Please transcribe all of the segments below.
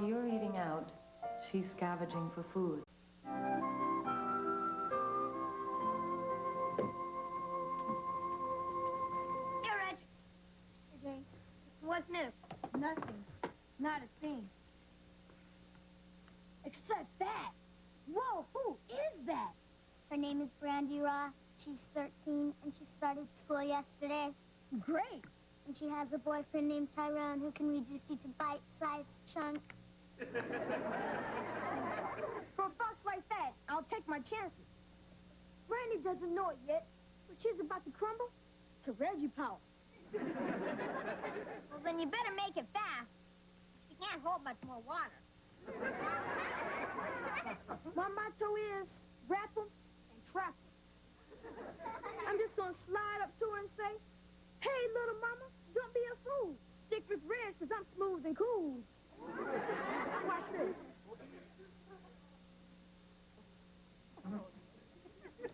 while you're eating out, she's scavenging for food. Here, Reg. Hey, Jane. What's new? Nothing. Not a thing. Except that. Whoa, who is that? Her name is Brandy Raw. She's 13, and she started school yesterday. Great. And she has a boyfriend named Tyrone who can reduce you to bite-sized chunks. For a fox like that, I'll take my chances. Brandy doesn't know it yet, but she's about to crumble to Reggie power. Well, then you better make it fast. She can't hold much more water. My motto is wrap 'em and trap 'em. I'm just gonna slide up to her and say, hey, little mama, don't be a fool. Stick with Reg, 'cause I'm smooth and cool. Watch this.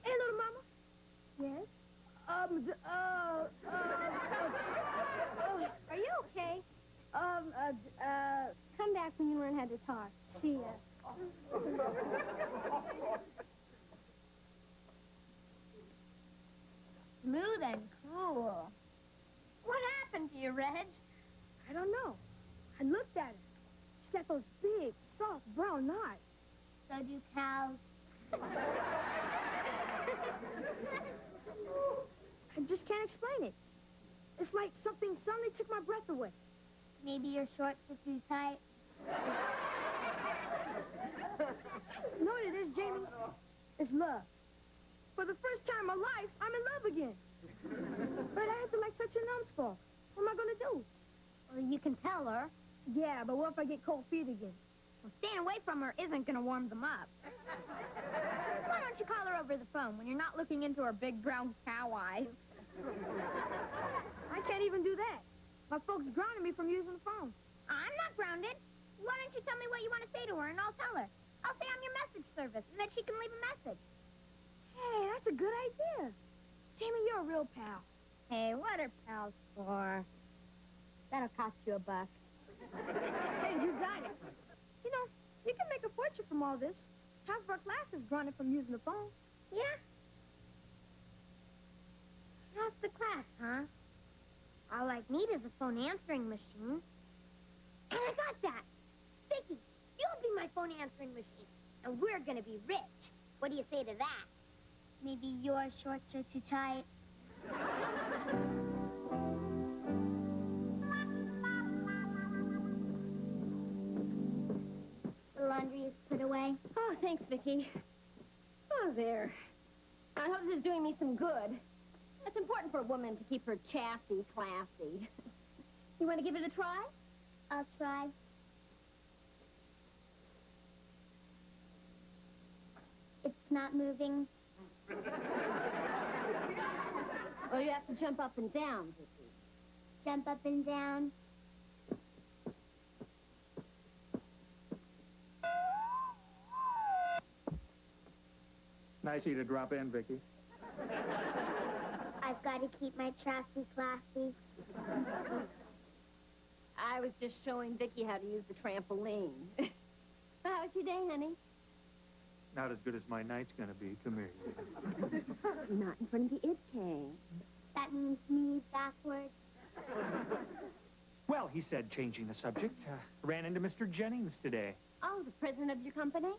Hey, little mama. Yes? Are you okay? Come back when you learn how to talk. See ya. Smooth and cool. What happened to you, Reg? I don't know. I looked at her. She's got those big, soft, brown eyes. So do cows. I just can't explain it. It's like something suddenly took my breath away. Maybe your shorts are too tight. You know what it is, Jamie? It's love. For the first time in my life, I'm in love again. But I acted like such a numbskull. What am I going to do? Well, you can tell her. Yeah, but what if I get cold feet again? Well, staying away from her isn't going to warm them up. Why don't you call her over the phone when you're not looking into her big brown cow eyes? I can't even do that. My folks grounded me from using the phone. I'm not grounded. Why don't you tell me what you want to say to her, and I'll tell her. I'll say I'm your message service, and then she can leave a message. Hey, that's a good idea. Jamie, you're a real pal. Hey, what are pals for? That'll cost you $1. Hey, you got it. You know, you can make a fortune from all this. Half of our class is grounded from using the phone. Yeah? Half the class, huh? All I need is a phone answering machine. And I got that. Vicky, you'll be my phone answering machine. And we're gonna be rich. What do you say to that? Maybe your shorts are too tight. The laundry is put away. Oh, thanks, Vicky. Oh, there. I hope this is doing me some good. It's important for a woman to keep her chassis classy. You want to give it a try? I'll try. It's not moving. Oh, you have to jump up and down, Vicky. Jump up and down. Nice of you to drop in, Vicky. I've got to keep my chassis classy. I was just showing Vicky how to use the trampoline. How was your day, honey? Not as good as my night's gonna be. Come here. Not in front of the IDK. That means me backwards. Well, he said, changing the subject, ran into Mr. Jennings today. Oh, the president of your company?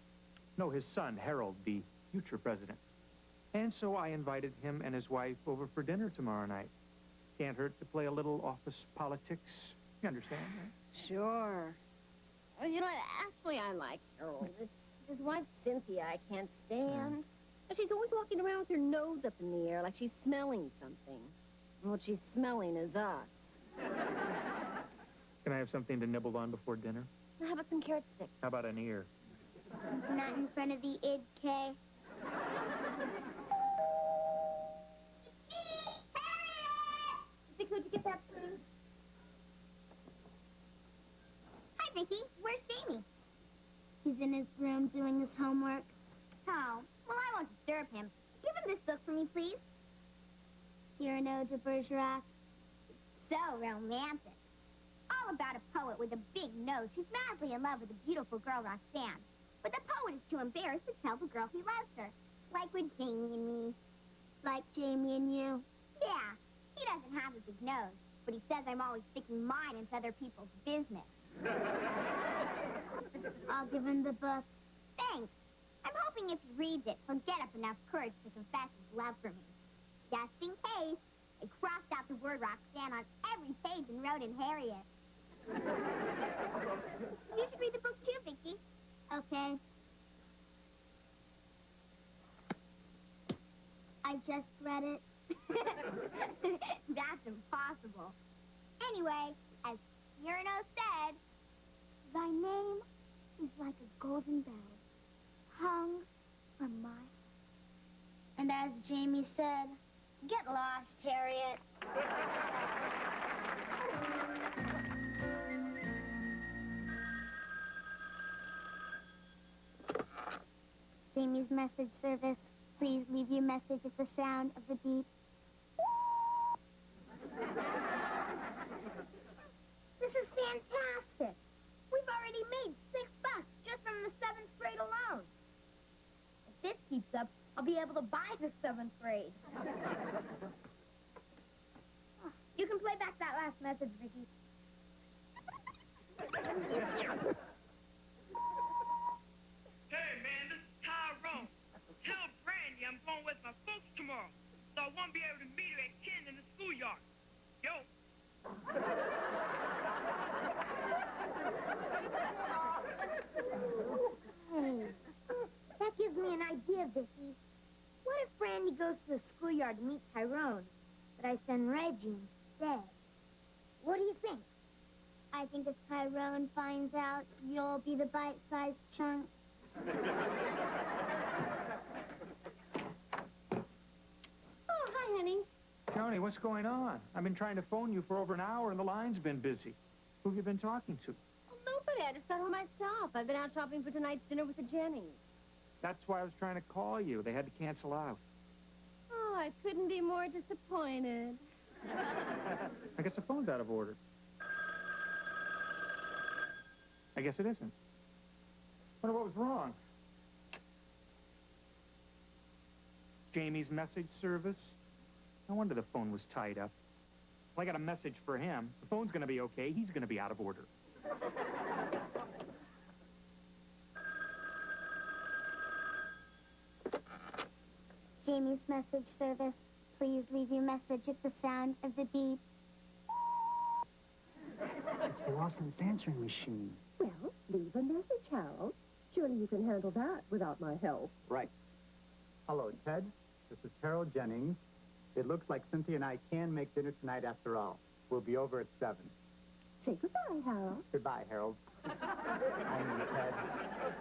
No, his son, Harold, the future president. And so I invited him and his wife over for dinner tomorrow night. Can't hurt to play a little office politics. You understand, right? Sure. Well, you know, actually, I like Harold. It's his wife, Cynthia, I can't stand. But she's always walking around with her nose up in the air like she's smelling something. And what she's smelling is us. Can I have something to nibble on before dinner? How about some carrot sticks? How about an ear? Not in front of the IDK. Vicky, could you get that, please? Hi, Vicky. Where's Jamie? He's in his room doing his homework. Oh, well, I won't disturb him. Give him this book for me, please. Cyrano de Bergerac. So romantic. all about a poet with a big nose who's madly in love with a beautiful girl, Roxanne. But the poet is too embarrassed to tell the girl he loves her. Like with Jamie and me. Like Jamie and you. Yeah, he doesn't have a big nose, but he says I'm always sticking mine into other people's business. I'll give him the book. Thanks. I'm hoping if he reads it, he'll get up enough courage to confess his love for me. Just in case, I crossed out the word Roxanne on every page and wrote in Harriet. You should read the book too, Vicky. Okay. I just read it. That's impossible. Anyway, as Cyrano said, Thy name is like a golden bell, hung from my heart. And as Jamie said, get lost, Harriet. Jamie's message service. Please leave your message at the sound of the beep. This is fantastic. We've already made $6 just from the 7th grade alone. If this keeps up, I'll be able to buy the 7th grade. You can play back that last message, Vicky. Hey, man, this is Tyrone. Tell Brandy I'm going with my folks tomorrow, so I won't be able to meet her at 10 in the schoolyard. Yo. Hey, that gives me an idea, Vicky. What if Brandy goes to the schoolyard to meet Tyrone, but I send Reggie instead? What do you think? I think if Tyrone finds out, you'll be the bite-sized chunk. Oh, hi, honey. Joni, what's going on? I've been trying to phone you for over an hour, and the line's been busy. Who have you been talking to? Oh, nobody. I just got home myself. I've been out shopping for tonight's dinner with the Jennings. That's why I was trying to call you. They had to cancel out. Oh, I couldn't be more disappointed. I guess the phone's out of order. I guess it isn't. Wonder what was wrong. Jamie's message service? No wonder the phone was tied up. Well, I got a message for him. The phone's going to be okay. He's going to be out of order. Jamie's message service. Please leave your message at the sound of the beep. It's the Lawson's answering machine. Well, leave a message, Harold. Surely you can handle that without my help. Right. Hello, Ted. This is Harold Jennings. It looks like Cynthia and I can make dinner tonight after all. We'll be over at 7. Say goodbye, Harold. Goodbye, Harold. I mean, Ted,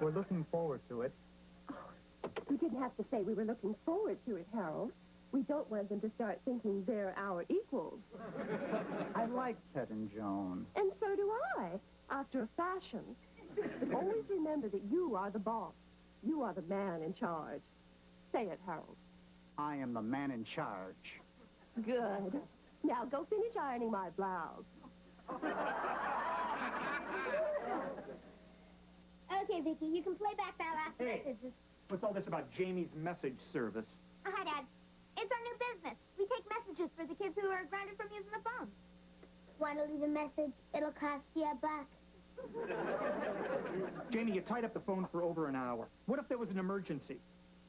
we're looking forward to it. We didn't have to say we were looking forward to it, Harold. We don't want them to start thinking they're our equals. I like Ted and Joan. And so do I, after a fashion. But always remember that you are the boss. You are the man in charge. Say it, Harold. I am the man in charge. Good. Now go finish ironing my blouse. Okay, Vicky, you can play back that last Hey. message. What's all this about Jamie's message service? Oh, hi, Dad. It's our new business. We take messages for the kids who are grounded from using the phone. Want to leave a message? It'll cost you $1. Jamie, you tied up the phone for over an hour. What if there was an emergency?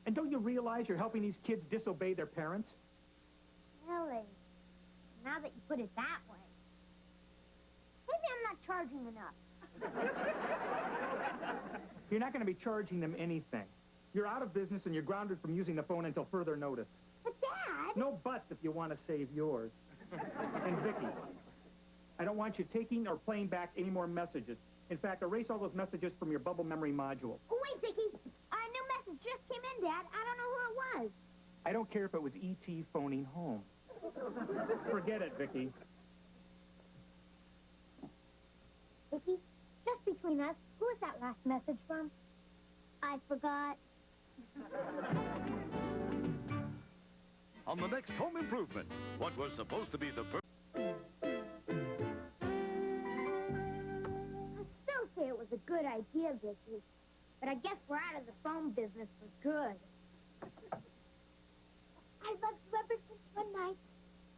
And don't you realize you're helping these kids disobey their parents? Really? Now that you put it that way. Maybe I'm not charging enough. You're not going to be charging them anything. You're out of business and you're grounded from using the phone until further notice. But, Dad... No buts if you want to save yours. And Vicky, I don't want you taking or playing back any more messages. In fact, erase all those messages from your bubble memory module. Oh, wait, Vicky. A new message just came in, Dad. I don't know who it was. I don't care if it was E.T. phoning home. Forget it, Vicky. Vicky, just between us, who was that last message from? I forgot. On the next Home Improvement, what was supposed to be the good idea, Vicky. But I guess we're out of the phone business for good. I loved you ever since one night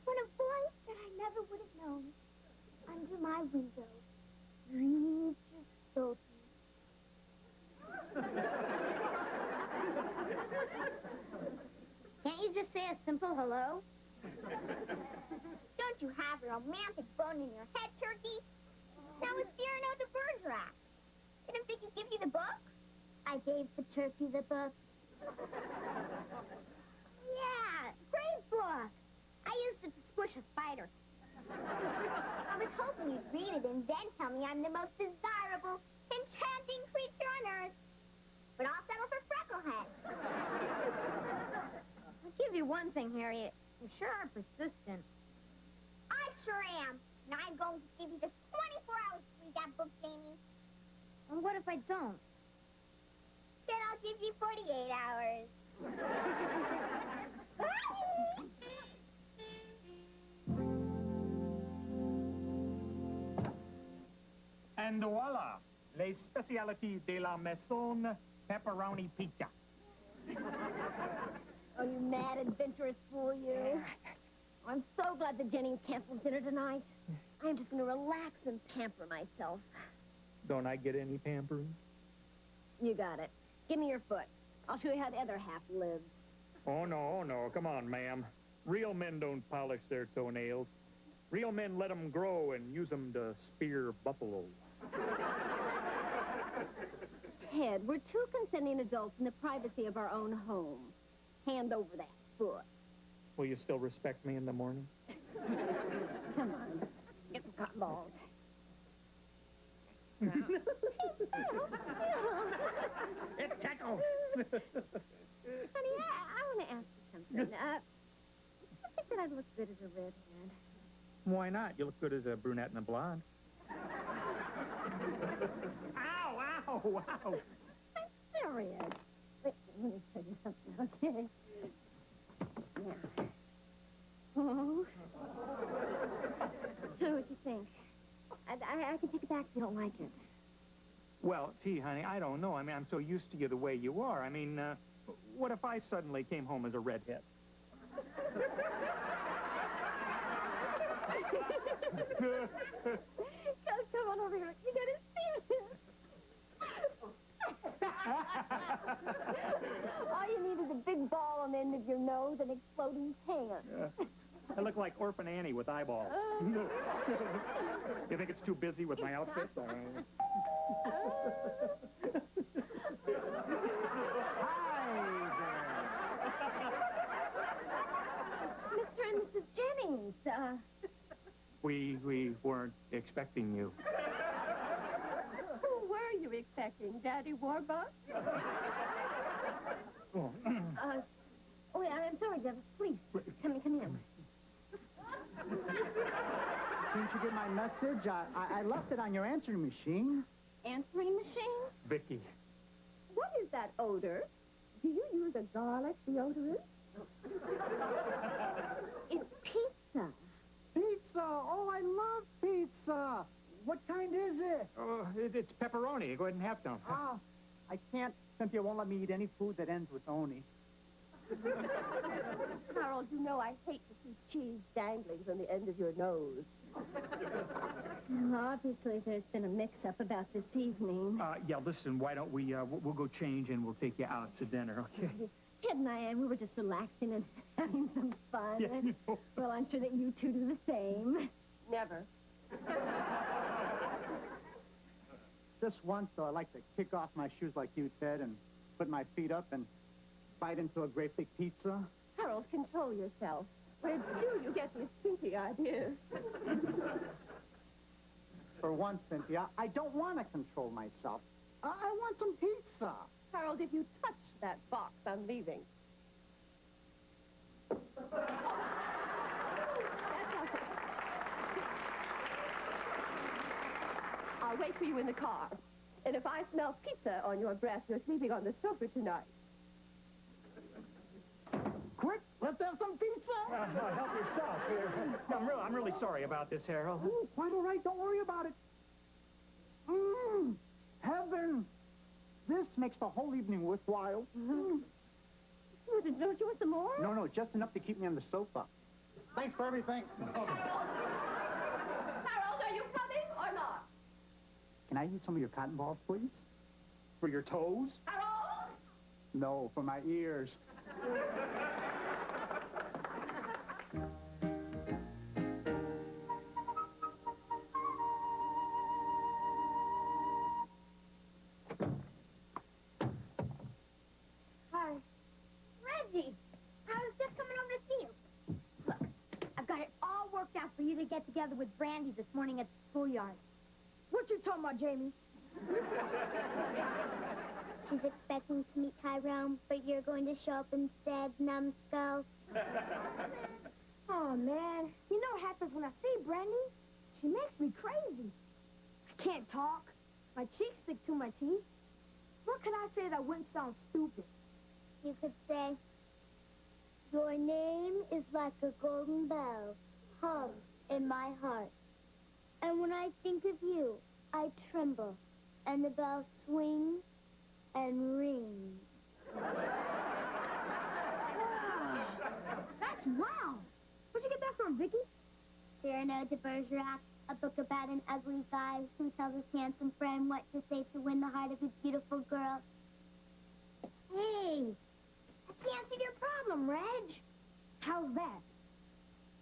when a voice that I never would have known under my window breathed just so to me. Can't you just say a simple hello? Don't you have a romantic bone in your head, Turkey? Now it's Cyrano de Bergerac. Didn't Vicky give you the book? I gave the turkey the book. Yeah, great book. I used it to squish a spider. I was hoping you'd read it and then tell me I'm the most desirable, enchanting creature on earth. But I'll settle for Frecklehead. I'll give you one thing, Harriet. You sure are persistent. I sure am. And I'm going to give you just 24 hours to read that book, Jamie. And what if I don't? Then I'll give you 48 hours. And voila, les spécialités de la maison, pepperoni pizza. Oh, you mad, adventurous fool, you. I'm so glad that Jennings canceled dinner tonight. I'm just going to relax and pamper myself. Don't I get any pampering? You got it. Give me your foot. I'll show you how the other half lives. Oh, no. Come on, ma'am. Real men don't polish their toenails. Real men let them grow and use them to spear buffalo. Ted, we're two consenting adults in the privacy of our own home. Hand over that foot. Will you still respect me in the morning? Come on. Get the cotton balls. It tickles. Honey, I want to ask you something. Do you think that I'd look good as a redhead? Why not? You look good as a brunette and a blonde. Ow! I'm serious. Wait, let me tell you something, okay? Now. Oh. So what you think? I can take it back if you don't like it. Well, gee, honey, I don't know. I mean, I'm so used to you the way you are. I mean, what if I suddenly came home as a redhead? Come on over here. You gotta see this. All you need is a big ball on the end of your nose and exploding tan. I look like Orphan Annie with eyeballs. You think it's too busy with my outfit? Mr. and Mrs. Jennings, We weren't expecting you. Who were you expecting? Daddy Warbucks? oh, yeah, I'm sorry, Deborah. Please, come in. Didn't you get my message? I left it on your answering machine. Answering machine? Vicky. What is that odor? Do you use a garlic deodorant? It's pizza. Pizza! Oh, I love pizza! What kind is it? Oh, it's pepperoni. Go ahead and have some. Oh, I can't. Cynthia won't let me eat any food that ends with oni. Harold, you know I hate to see cheese dangling from the end of your nose. Obviously, there's been a mix-up about this evening. Yeah, listen, why don't we, we'll go change and we'll take you out to dinner, okay? Ted and I, we were just relaxing and having some fun. Yeah, you know. Well, I'm sure that you two do the same. Never. Just once, though, I like to kick off my shoes like you, Ted, and put my feet up and bite into a great big pizza. Harold, control yourself. Where do you get these stinky ideas? For once, Cynthia, I don't want to control myself. I want some pizza. Harold, if you touch that box, I'm leaving. I'll wait for you in the car. And if I smell pizza on your breath, you're sleeping on the sofa tonight. Quick, let's have some pizza. Help yourself here. I'm really sorry about this, Harold. Ooh, quite all right. Don't worry about it. Mmm, heaven. makes the whole evening worthwhile. Don't you want some more? No, just enough to keep me on the sofa. Thanks for everything. Harold, are you coming or not? Can I use some of your cotton balls, please? For your toes? Harold! No, for my ears. Hi. Reggie, I was just coming over to see you. Look, I've got it all worked out for you to get together with Brandy this morning at the schoolyard. What you talking about, Jamie? She's expecting to meet Tyrone, but you're going to show up instead, numbskull. Oh, man. You know what happens when I see Brandy? She makes me crazy. I can't talk. My cheeks stick to my teeth. What could I say that wouldn't sound stupid? You could say, your name is like a golden bell hung in my heart. And when I think of you, I tremble, and the bell swings and rings. That's wow. Where'd you get that from, Vicky? Cyrano de Bergerac, a book about an ugly guy who tells his handsome friend what to say to win the heart of his beautiful girl. Hey, that's the answer to your problem, Reg. How's that?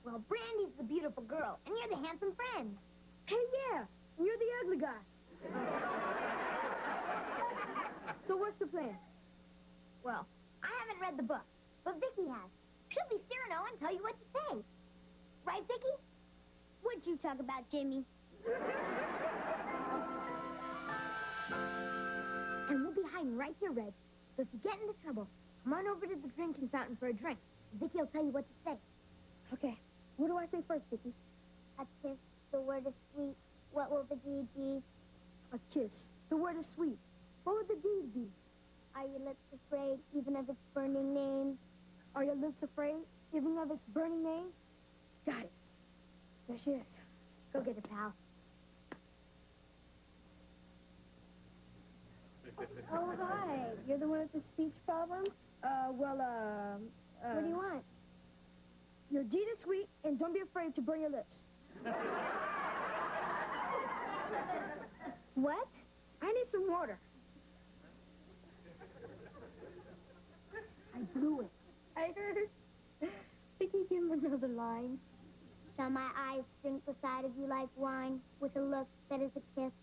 Well, Brandy's the beautiful girl, and you're the handsome friend. Hey, yeah. You're the ugly guy. So what's the plan? Well, I haven't read the book, but Vicky has. She'll be Cyrano and tell you what to say. Right, Vicky? What'd you talk about, Jimmy? And we'll be hiding right here, Reg. So if you get into trouble, come on over to the drinking fountain for a drink. Vicky will tell you what to say. Okay. What do I say first, Vicky? A kiss, the word is sweet. What will the deed be? A kiss. The word is sweet. What would the deed be? Are your lips afraid, even of its burning name? Are your lips afraid, even of its burning name? Got it. There she is. Go get it, pal. Oh, hi. You're the one with the speech problem? What do you want? Your deed is sweet, and don't be afraid to burn your lips. What? I need some water. I blew it. I heard. Vicky, give him another line. Shall my eyes sink beside of you like wine, with a look that is a kiss?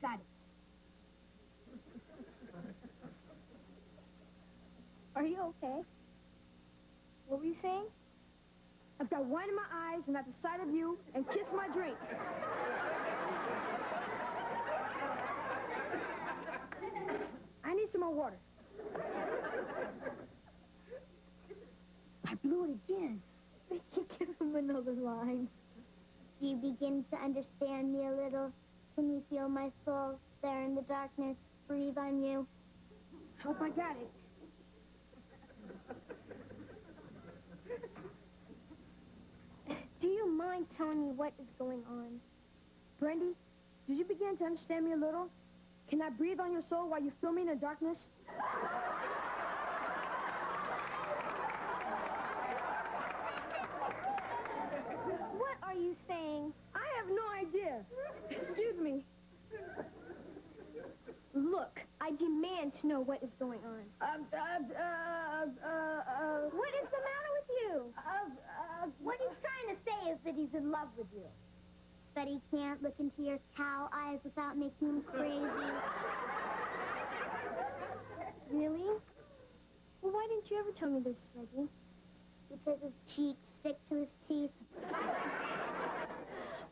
Got it. Are you okay? What were you saying? I've got wine in my eyes and at the sight of you, and kiss my drink. I need some more water. I blew it again. Give him another line. Do you begin to understand me a little? Can you feel my soul there in the darkness breathe on you? Hope I got it. Do you mind telling me what is going on? Brandy, did you begin to understand me a little? Can I breathe on your soul while you feel me in the darkness? What are you saying? I have no idea. Excuse me. Look, I demand to know what is going on. What is the matter with you? What he's trying to say is that he's in love with you. But he can't look into your cow eyes without making him crazy. Really? Well, why didn't you ever tell me this, Reggie? Because his cheeks stick to his teeth.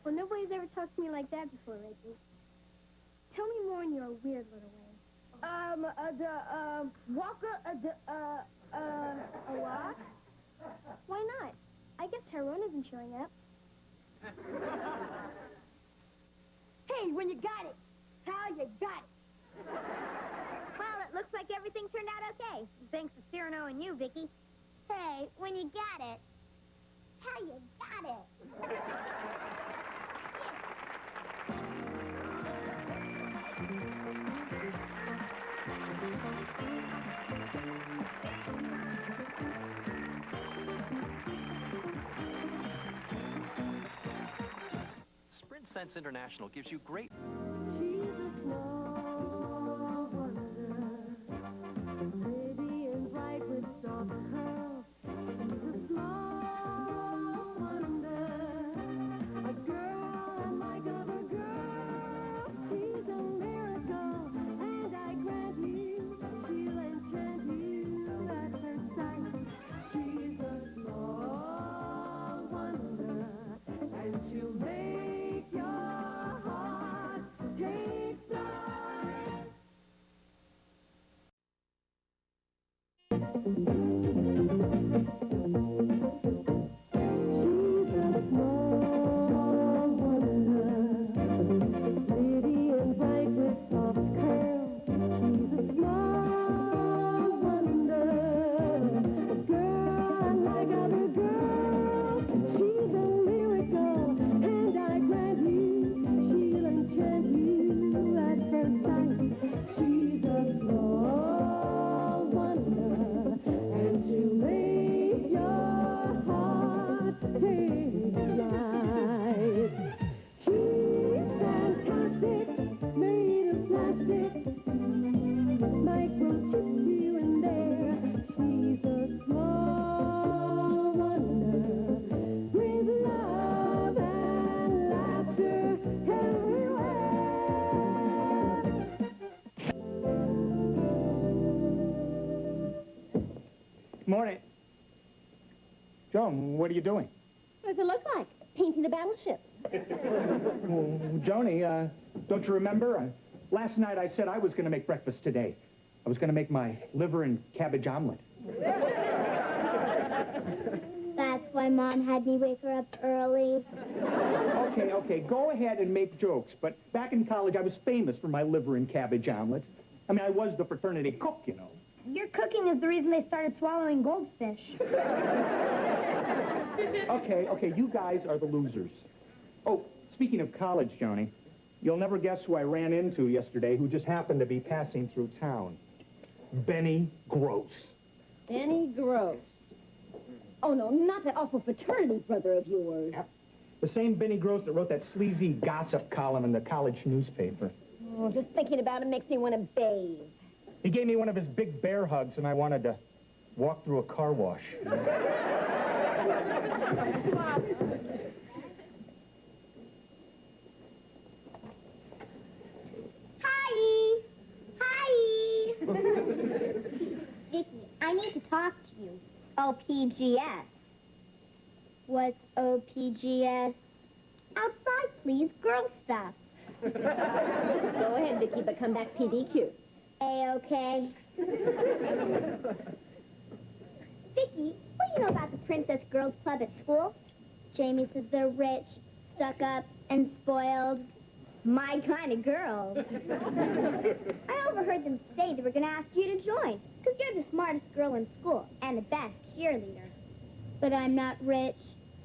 Well, nobody's ever talked to me like that before, Reggie. Tell me more in your weird little way. A what? Why not? I guess Tyrone isn't showing up. Hey, when you got it. How you got it. Well, it looks like everything turned out okay. Thanks to Cyrano and you, Vicky. Hey, when you got it. How you got it. Airlines International gives you great... She's a small wonder, pretty and bright with soft curls. She's a small wonder, a girl unlike other girls. She's a miracle, and I grant you, she'll enchant you at first sight. She's a small wonder, and she'll make your heart take flight. She's a small wonder, pretty and bright with soft curls. She's a small wonder, a girl unlike other girls. She's a miracle, and I grant you, she'll enchant you at first sight. She's a small wonder, and she'll make your heart take flight. She's fantastic, made of plastic, microchipped here and there. She's a small wonder, with love and laughter everywhere. Morning. Joan, what are you doing? What does it look like? Painting the battleship. Well, Joni, don't you remember? Last night I said I was going to make breakfast today. I was going to make my liver and cabbage omelet. That's why Mom had me wake her up early. Okay, go ahead and make jokes, but back in college I was famous for my liver and cabbage omelet. I mean, I was the fraternity cook, you know. Your cooking is the reason they started swallowing goldfish. Okay, you guys are the losers. Oh, speaking of college, Joni, you'll never guess who I ran into yesterday who just happened to be passing through town. Benny Gross. Benny Gross. Oh, no, not that awful fraternity brother of yours. Yep. The same Benny Gross that wrote that sleazy gossip column in the college newspaper. Oh, just thinking about him makes me want to bathe. He gave me one of his big bear hugs, and I wanted to walk through a car wash. Hi! Hi! Vicky, I need to talk to you. OPGS. What's OPGS? Outside, please. Girl stuff. Go ahead, Vicky, but come back PDQ. A-okay. Vicky, what do you know about the Princess Girls Club at school? Jamie says they're rich, stuck up, and spoiled. My kind of girls. I overheard them say they were going to ask you to join, because you're the smartest girl in school and the best cheerleader. But I'm not rich,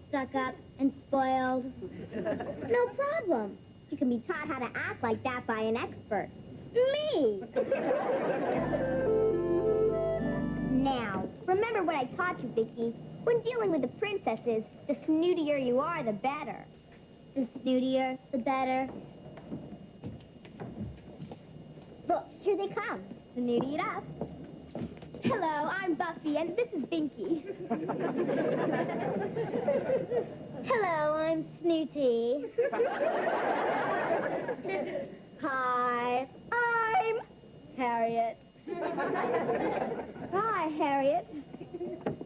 stuck up, and spoiled. No problem. You can be taught how to act like that by an expert. Me! Now, remember what I taught you, Vicky. When dealing with the princesses, the snootier you are, the better. The snootier, the better. Look, here they come. Snooty it up. Hello, I'm Buffy, and this is Binky. Hello, I'm Snooty. Hi, I'm Harriet. Hi, Harriet.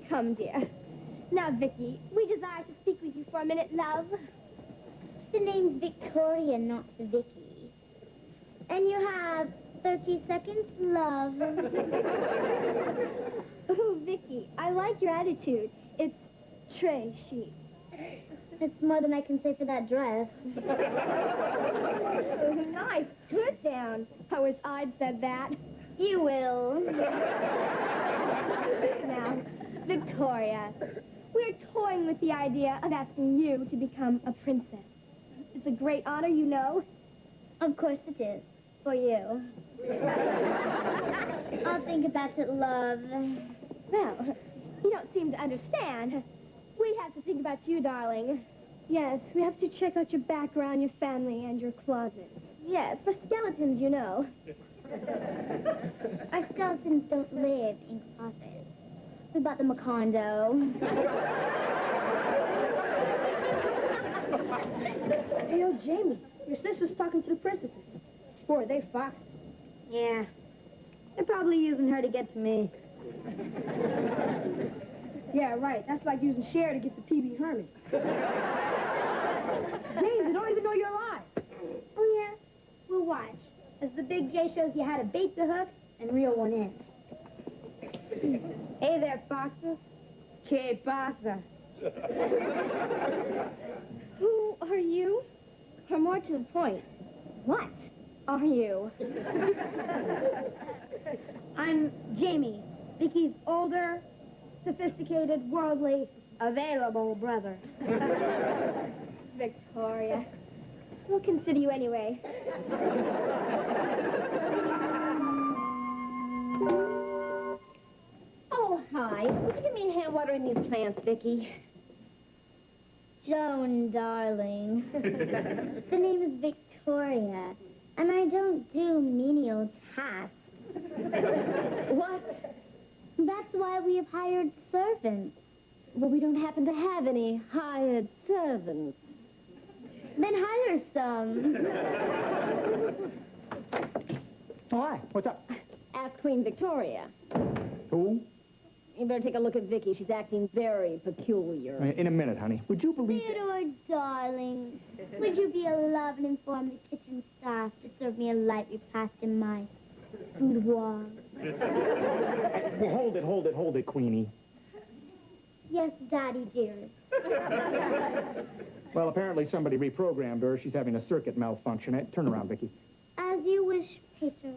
Come, dear. Now, Vicky, we desire to speak with you for a minute, love. The name's Victoria, not Vicky. And you have 30 seconds, love. Oh, Vicky, I like your attitude. It's très chic. It's more than I can say for that dress. Oh, nice. Put down. I wish I'd said that. You will. Now, Victoria, we're toying with the idea of asking you to become a princess. It's a great honor, you know. Of course it is. For you. I'll think about it, love. Well, you don't seem to understand. We have to think about you, darling. Yes, we have to check out your background, your family, and your closet. Yes, for skeletons, you know. Our skeletons don't live in closets. We bought them a condo. Hey, yo, Jamie, your sister's talking to the princesses. Boy, they foxes. Yeah. They're probably using her to get to me. Yeah, right. That's like using Cher to get to P.B. Herman. James, I don't even know you're alive. Oh, yeah? We'll watch. As the Big J shows you how to bait the hook and reel one in. Hey there, foxes. Que pasa? Who are you? Or more to the point, what are you? I'm Jamie, Vicky's older, sophisticated, worldly, available brother. Victoria. We'll consider you anyway. Oh, hi. Would you give me a hand watering these plants, Vicky? Joan, darling. The name is Victoria, and I don't do menial tasks. What? That's why we have hired servants. Well, we don't happen to have any hired servants. Then hire some. Oh, hi. What's up? Ask Queen Victoria. Who? You better take a look at Vicky. She's acting very peculiar. In a minute, honey. Would you believe... Theodore, darling, would you be a love and inform the kitchen staff to serve me a light repast in my boudoir? Well, hold it, Queenie. Yes, Daddy, dearest. Well, apparently somebody reprogrammed her. She's having a circuit malfunction. Turn around, Vicky. As you wish, Peter.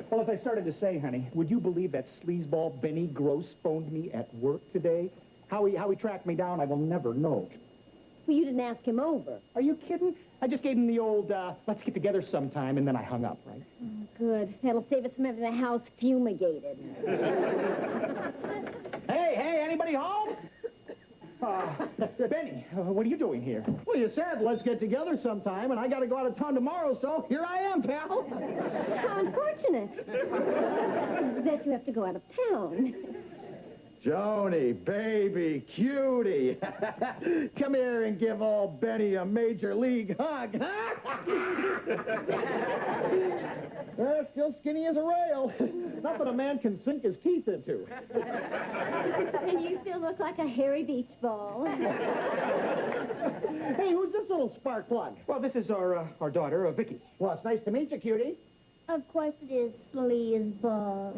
Well, as I started to say, honey, would you believe that sleazeball Benny Gross phoned me at work today? How he tracked me down, I will never know. Well, you didn't ask him over. Are you kidding? I just gave him the old, let's get together sometime, and then I hung up, right? Oh, good. That'll save us from having the house fumigated. Hey, anybody home? Benny, what are you doing here? Well, you said let's get together sometime, and I got to go out of town tomorrow, so here I am, pal. How unfortunate. That you have to go out of town. Joni, baby, cutie. Come here and give old Benny a major league hug. Still skinny as a rail. Nothing a man can sink his teeth into. And you still look like a hairy beach ball. Hey, who's this little spark plug? Well, this is our daughter, Vicky. Well, it's nice to meet you, cutie. Of course it is, sleazeball.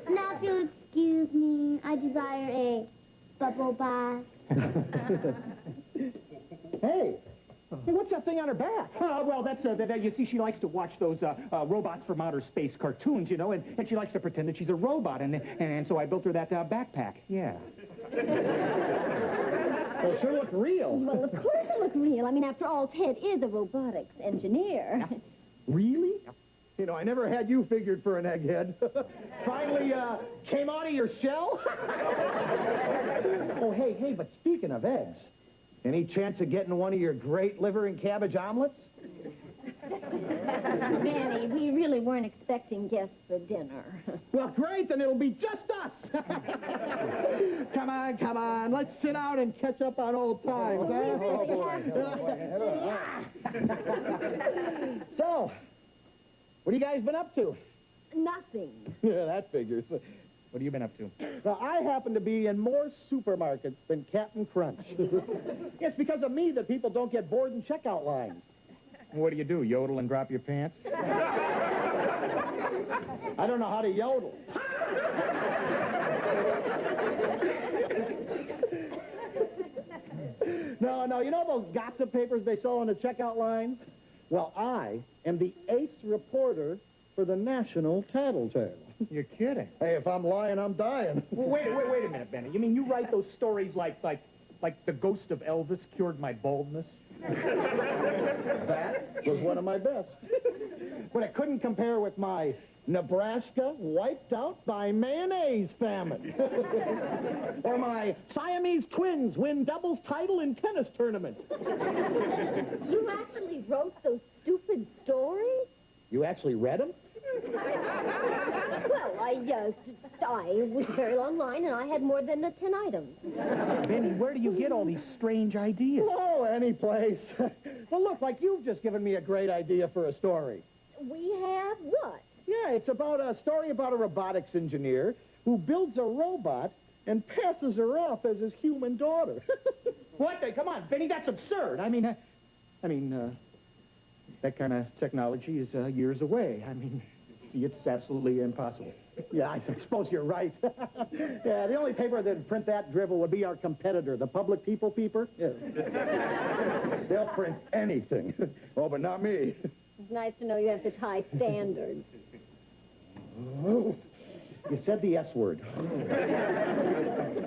Now, if you'll excuse me, I desire a bubble bath. Hey, what's that thing on her back? Well, that's, you see, she likes to watch those robots from outer space cartoons, you know, and she likes to pretend that she's a robot, and so I built her that backpack, yeah. Well, it sure looked real. Well, of course it looked real. I mean, after all, Ted is a robotics engineer. Really? You know, I never had you figured for an egghead. Finally, came out of your shell? Oh, hey, but speaking of eggs, any chance of getting one of your great liver and cabbage omelets? Manny, we really weren't expecting guests for dinner. Well, great, then it'll be just us. Come on, let's sit down and catch up on old times, huh? So, what have you guys been up to? Nothing. Yeah, that figures. What have you been up to? Well, I happen to be in more supermarkets than Captain Crunch. It's because of me that people don't get bored in checkout lines. What do you do, yodel and drop your pants? I don't know how to yodel. No, you know those gossip papers they sell on the checkout lines? Well, I am the ace reporter for the National Tattletale. You're kidding. Hey, if I'm lying, I'm dying. Well, wait a minute, Benny. You mean you write those stories like the ghost of Elvis cured my baldness? That was one of my best. But it couldn't compare with my Nebraska wiped out by mayonnaise famine. Or my Siamese twins win doubles title in tennis tournament. You actually wrote those stupid stories? You actually read them? Well, I was a very long line, and I had more than 10 items. Benny, where do you get all these strange ideas? Oh, any place. Well, look, like you've just given me a great idea for a story. We have what? Yeah, it's about a story about a robotics engineer who builds a robot and passes her off as his human daughter. What? Come on, Benny, that's absurd. I mean, that kind of technology is years away. I mean, see, it's absolutely impossible. Yeah, I suppose you're right. Yeah, the only paper that'd print that drivel would be our competitor, the Public People Peeper. Yeah. They'll print anything. Oh, but not me. It's nice to know you have such high standards. Oh, you said the S word.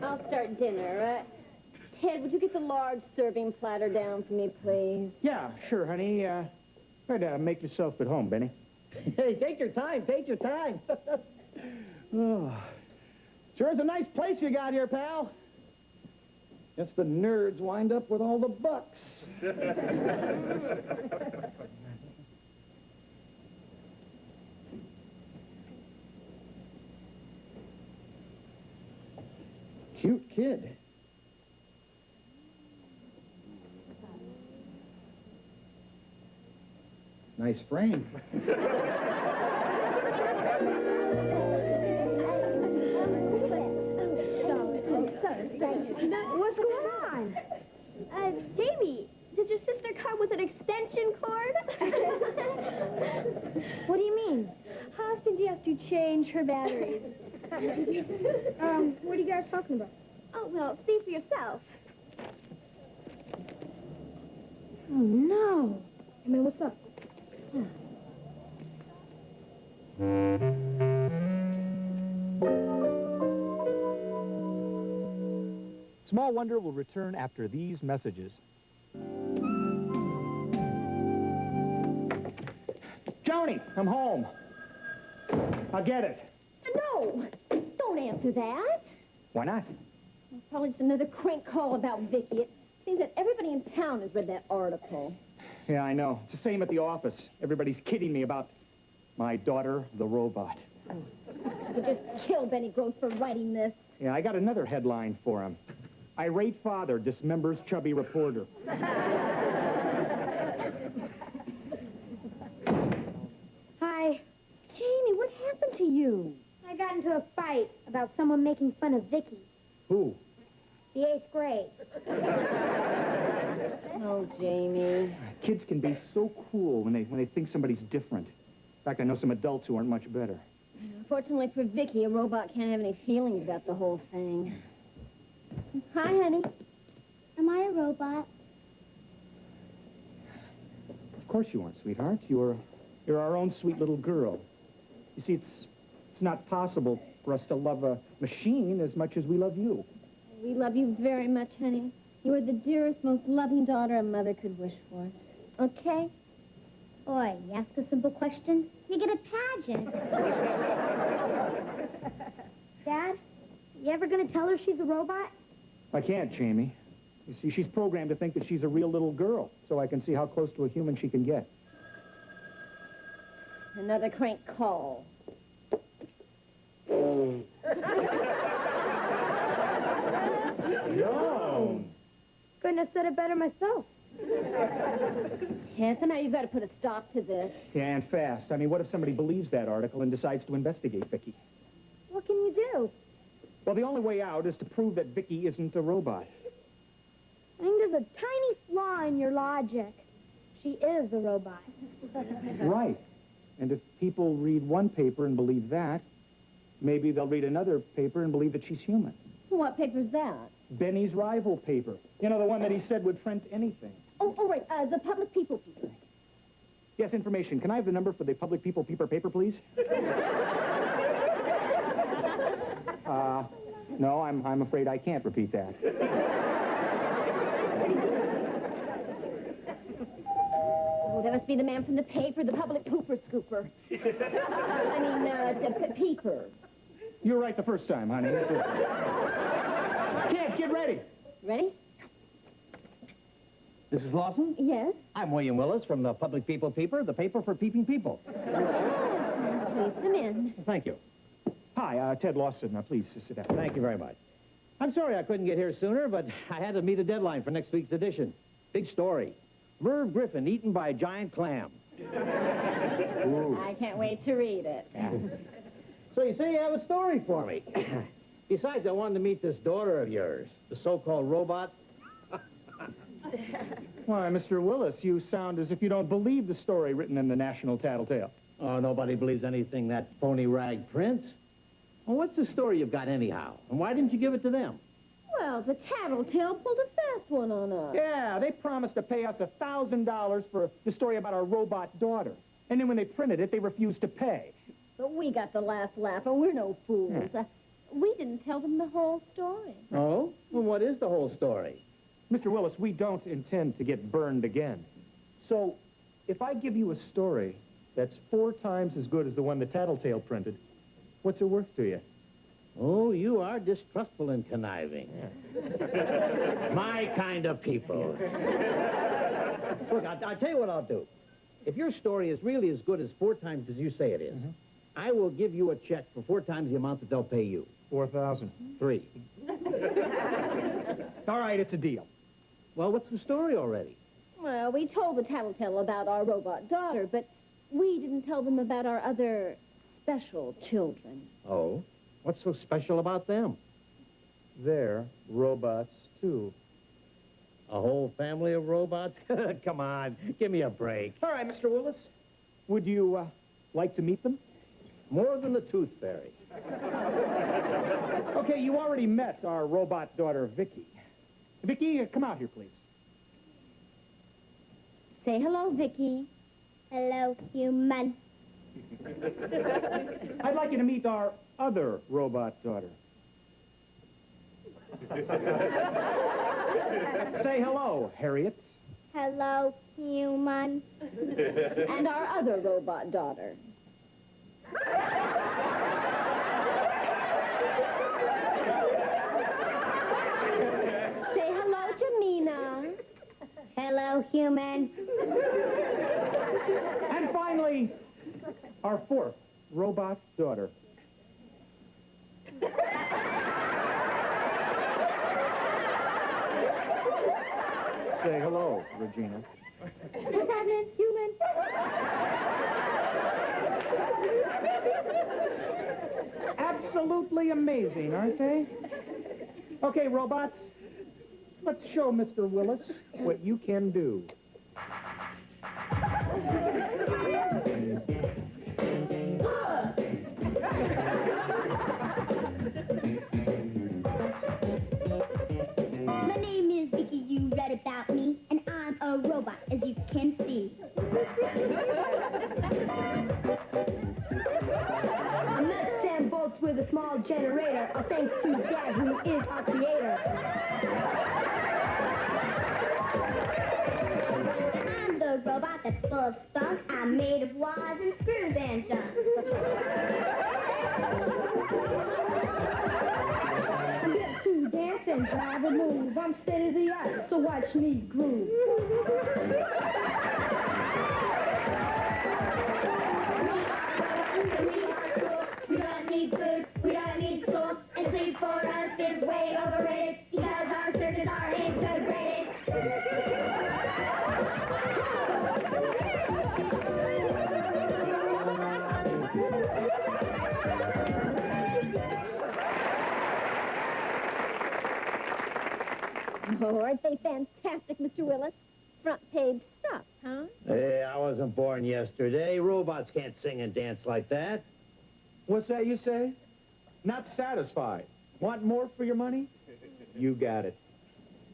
I'll start dinner. Ted, would you get the large serving platter down for me, please? Yeah, sure, honey. Try to make yourself at home, Benny. Hey, take your time, take your time. Oh, sure is a nice place you got here, pal. Guess the nerds wind up with all the bucks. Cute kid. Nice frame. What's going on? Jamie, did your sister come with an extension cord? What do you mean? How often do you have to change her batteries? What are you guys talking about? Oh, well, see for yourself. Oh, no. Hey, man, what's up? Small Wonder will return after these messages. Joni, I'm home. I'll get it. No! Don't answer that. Why not? It's probably just another crank call about Vicky. It seems that everybody in town has read that article. Yeah, I know. It's the same at the office. Everybody's kidding me about my daughter, the robot. You just kill Benny Gross for writing this. Yeah, I got another headline for him. Irate father dismembers chubby reporter. Hi. Jamie, what happened to you? I got into a fight about someone making fun of Vicky. Who? The 8th grade. Oh, Jamie. Kids can be so cruel when they think somebody's different. In fact, I know some adults who aren't much better. Unfortunately for Vicky, a robot can't have any feelings about the whole thing. Hi, honey. Am I a robot? Of course you aren't, sweetheart. You're our own sweet little girl. You see, it's not possible for us to love a machine as much as we love you. We love you very much, honey. You are the dearest, most loving daughter a mother could wish for. Okay? Boy, you ask a simple question, you get a pageant. Dad, you ever gonna tell her she's a robot? I can't, Jamie. You see, she's programmed to think that she's a real little girl, so I can see how close to a human she can get. Another crank call. No! Couldn't have said it better myself. Ted, somehow you've got to put a stop to this. Yeah, and fast. I mean, what if somebody believes that article and decides to investigate Vicky? What can you do? Well, the only way out is to prove that Vicky isn't a robot. I think there's a tiny flaw in your logic. She is a robot. Right. And if people read one paper and believe that, maybe they'll read another paper and believe that she's human. What paper's that? Benny's rival paper. You know, the one that he said would print anything. Oh, right, the Public People Peeper. Yes, information. Can I have the number for the Public People Peeper paper, please? No, I'm afraid I can't repeat that. Oh, that must be the man from the paper, the public pooper scooper. I mean, the peeper. You were right the first time, honey. Kids, get ready. Ready? Mrs. Lawson? Yes? I'm William Willis from the Public People Peeper, the paper for peeping people. Please come in. Thank you. Hi, Ted Lawson. Please sit down. Thank you very much. I'm sorry I couldn't get here sooner, but I had to meet a deadline for next week's edition. Big story. Merv Griffin eaten by a giant clam. I can't wait to read it. So you say you have a story for me. Besides, I wanted to meet this daughter of yours, the so-called robot. Why, Mr. Willis, you sound as if you don't believe the story written in the National Tattletale. Oh, nobody believes anything that phony rag prints. Well, what's the story you've got anyhow? And why didn't you give it to them? Well, the Tattletale pulled a fast one on us. Yeah, they promised to pay us $1,000 for the story about our robot daughter. And then when they printed it, they refused to pay. But we got the last laugh, and we're no fools. We didn't tell them the whole story. Oh? Well, what is the whole story? Mr. Willis, we don't intend to get burned again. So, if I give you a story that's 4 times as good as the one the Tattletale printed, what's it worth to you? Oh, you are distrustful and conniving. Yeah. My kind of people. Look, I'll tell you what I'll do. If your story is really as good as 4 times as you say it is, I will give you a check for 4 times the amount that they'll pay you. 4,000. 3. All right, it's a deal. Well, what's the story already? Well, we told the Tattletale about our robot daughter, but we didn't tell them about our other special children. Oh? What's so special about them? They're robots, too. A whole family of robots? Come on, give me a break. All right, Mr. Willis. Would you like to meet them? More than the Tooth Fairy. Okay, you already met our robot daughter, Vicky. Vicky, come out here, please. Say hello, Vicky. Hello, human. I'd like you to meet our other robot daughter. Say hello, Harriet. Hello, human. And our other robot daughter. Say hello to Mina. Hello, human. And finally, our 4th robot daughter. Say hello, Regina. What's happening, human? Absolutely amazing, aren't they? Okay, robots, let's show Mr. Willis what you can do. My name is Vicky, you read about me, and I'm a robot, as you can see. I'm not Sam Bolts with a small generator, all thanks to Dad, who is our creator. I'm the robot that's full of spunk. I'm made of wires and screws and junk. I'm built to dance and drive and move. I'm state of the art, so watch me groove. We don't need food, we don't need school, and sleep for us is way overrated because our circuits are integrated. Oh, aren't they fantastic, Mr. Willis? Front page stuff, huh? Hey, I wasn't born yesterday. Robots can't sing and dance like that. What's that you say? Not satisfied. Want more for your money? You got it.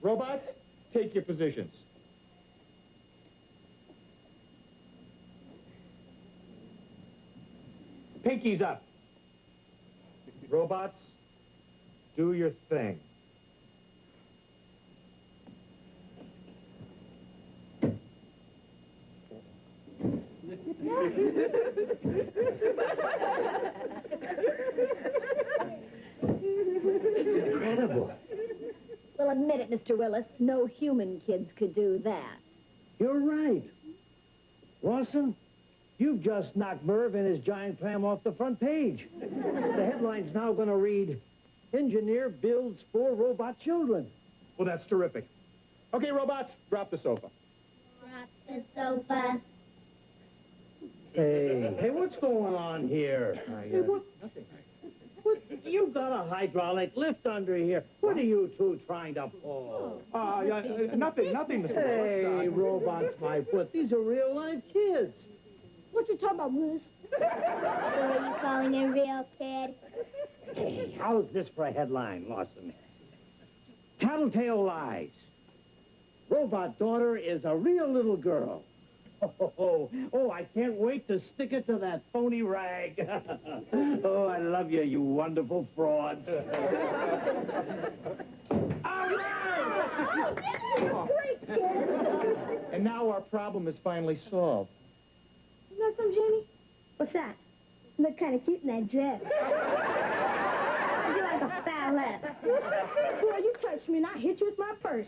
Robots, take your positions. Pinkies up. Robots, do your thing. It's incredible. Well, admit it, Mr. Willis. No human kids could do that. You're right. Rawson, you've just knocked Merv and his giant clam off the front page. The headline's now going to read, Engineer builds 4 robot children. Well, that's terrific. Okay, robots, drop the sofa. Drop the sofa. Hey, what's going on here? Hey, what? You've got a hydraulic lift under here. What are you two trying to pull? Nothing, Mr. Hey, Willis. robots, my foot. These are real-life kids. What you talking about, Willis? So are you calling a real kid? Hey, how's this for a headline, Lawson? Tattletale lies. Robot daughter is a real little girl. Oh, I can't wait to stick it to that phony rag. Oh, I love you, you wonderful frauds. And now our problem is finally solved. You know something, Jamie? What's that? You look kind of cute in that dress. You're like a fowlette. Boy, you touch me and I hit you with my purse.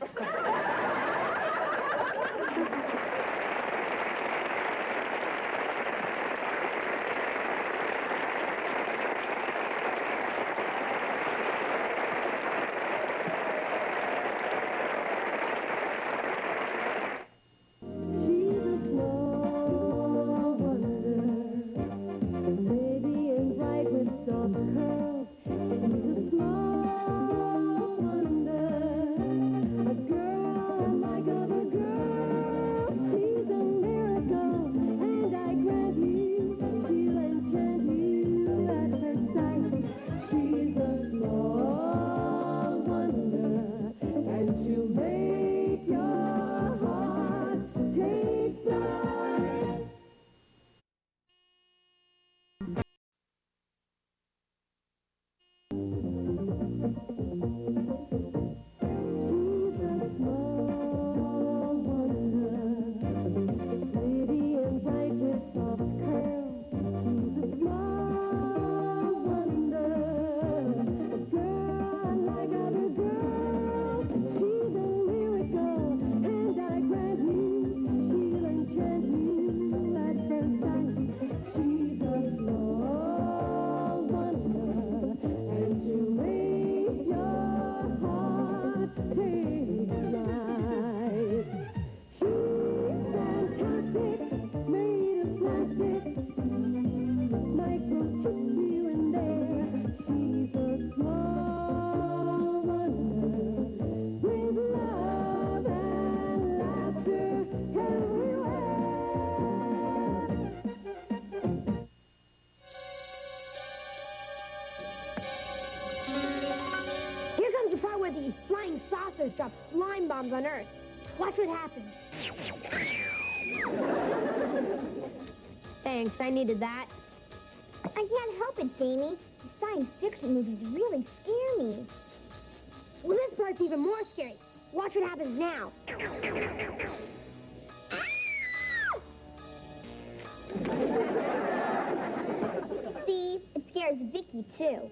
Drop slime bombs on Earth. Watch what happens. Thanks, I needed that. I can't help it, Jamie. Science fiction movies really scare me. Well, this part's even more scary. Watch what happens now. See, it scares Vicky, too.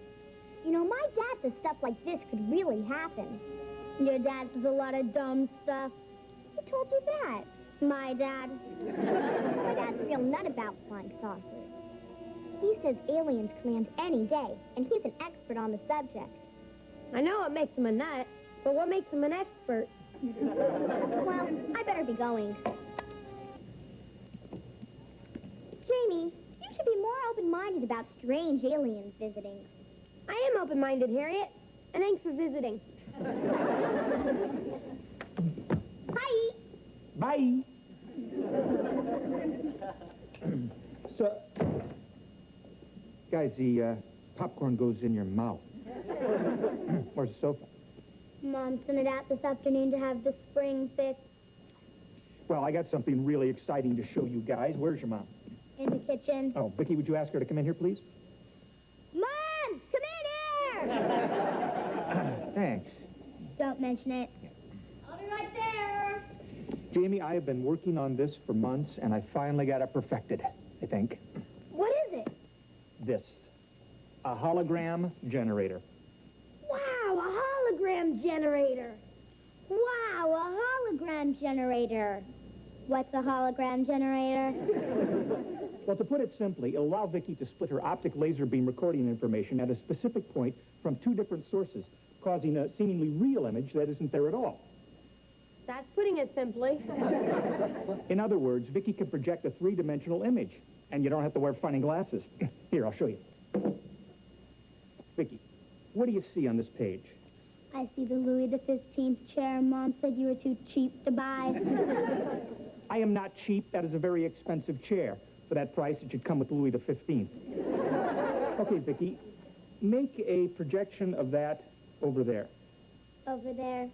You know, my dad says stuff like this could really happen. Your dad says a lot of dumb stuff. Who told you that? My dad. My dad's a real nut about flying saucers. He says aliens can land any day, and he's an expert on the subject. I know what makes him a nut, but what makes him an expert? Well, I better be going. Jamie, you should be more open-minded about strange aliens visiting. I am open-minded, Harriet, and thanks for visiting. Bye. Bye. So, guys, the popcorn goes in your mouth. Where's the sofa? Mom sent it out this afternoon to have the spring fixed. Well, I got something really exciting to show you guys. Where's your mom? In the kitchen. Oh, Vicky, would you ask her to come in here, please? Mom, come in here! Thanks. Don't mention it. I'll be right there. Jamie, I have been working on this for months, and I finally got it perfected. I think. hologram generator. Wow, a hologram generator. Wow, a hologram generator. What's a hologram generator? Well, to put it simply, it'll allow Vicky to split her optic laser beam recording information at a specific point from two different sources, causing a seemingly real image that isn't there at all. That's putting it simply. In other words, Vicky can project a three-dimensional image, and you don't have to wear funny glasses. Here, I'll show you. Vicky, what do you see on this page? I see the Louis XV chair Mom said you were too cheap to buy. I am not cheap. That is a very expensive chair. For that price, it should come with Louis XV. Okay, Vicky, make a projection of that over there. Over there.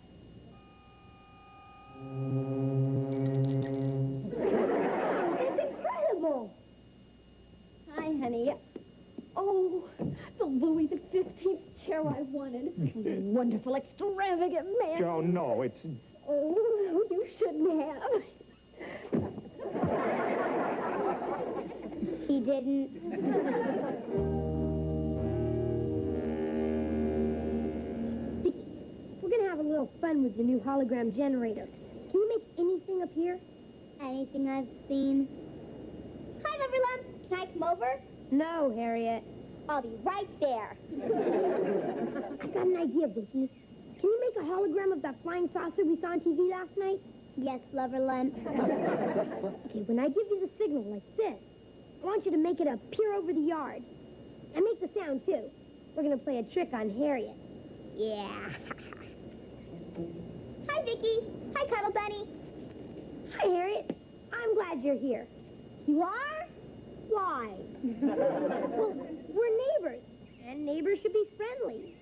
It's incredible! Hi, honey. Oh, the Louis XV chair I wanted. Wonderful, extravagant man. Oh, no, it's... Oh, you shouldn't have. He didn't. Vicky, we're gonna have a little fun with your new hologram generator. Can you make anything appear? Anything I've seen? Hi, Loverlump. Can I come over? No, Harriet. I'll be right there. I got an idea, Vicky. Can you make a hologram of that flying saucer we saw on TV last night? Yes, Loverlump. Okay, when I give you the signal like this, I want you to make it appear over the yard. And make the sound, too. We're gonna play a trick on Harriet. Yeah. Hi, Vicky. Hi, Cuddle Bunny. Hi, Harriet. I'm glad you're here. You are? Why? Well, we're neighbors, and neighbors should be friendly.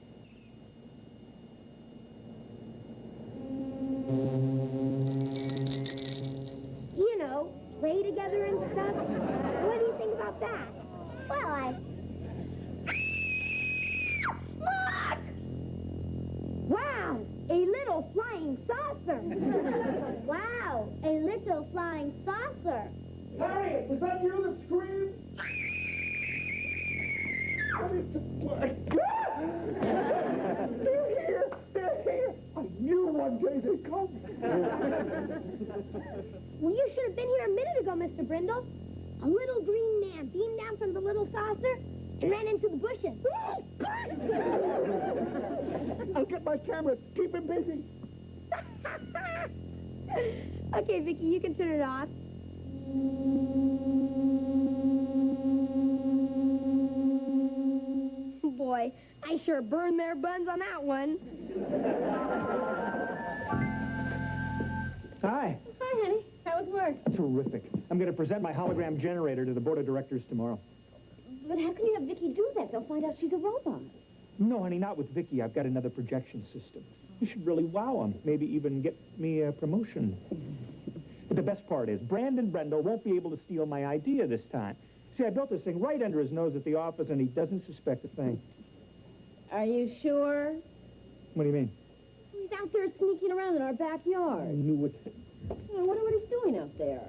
You know, play together and stuff. What do you think about that? Well, Look! Wow, a little flying saucer. Wow, a little flying saucer. Harriet, was that you that screamed? They're here! They're here! I knew one day they'd come. Well, you should have been here a minute ago, Mr. Brindle. A little green man beamed down from the little saucer and ran into the bushes. I'll get my camera. Keep him busy. Okay, Vicky, you can turn it off. Boy, I sure burned their buns on that one. Hi. Hi, honey. How was work? Terrific. I'm going to present my hologram generator to the board of directors tomorrow. But how can you have Vicky do that? They'll find out she's a robot. No, honey, not with Vicky. I've got another projection system. You should really wow them. Maybe even get me a promotion. But the best part is, Brandon Brendel won't be able to steal my idea this time. See, I built this thing right under his nose at the office, and he doesn't suspect a thing. Are you sure? What do you mean? He's out there sneaking around in our I backyard. knew it. I wonder what he's doing out there.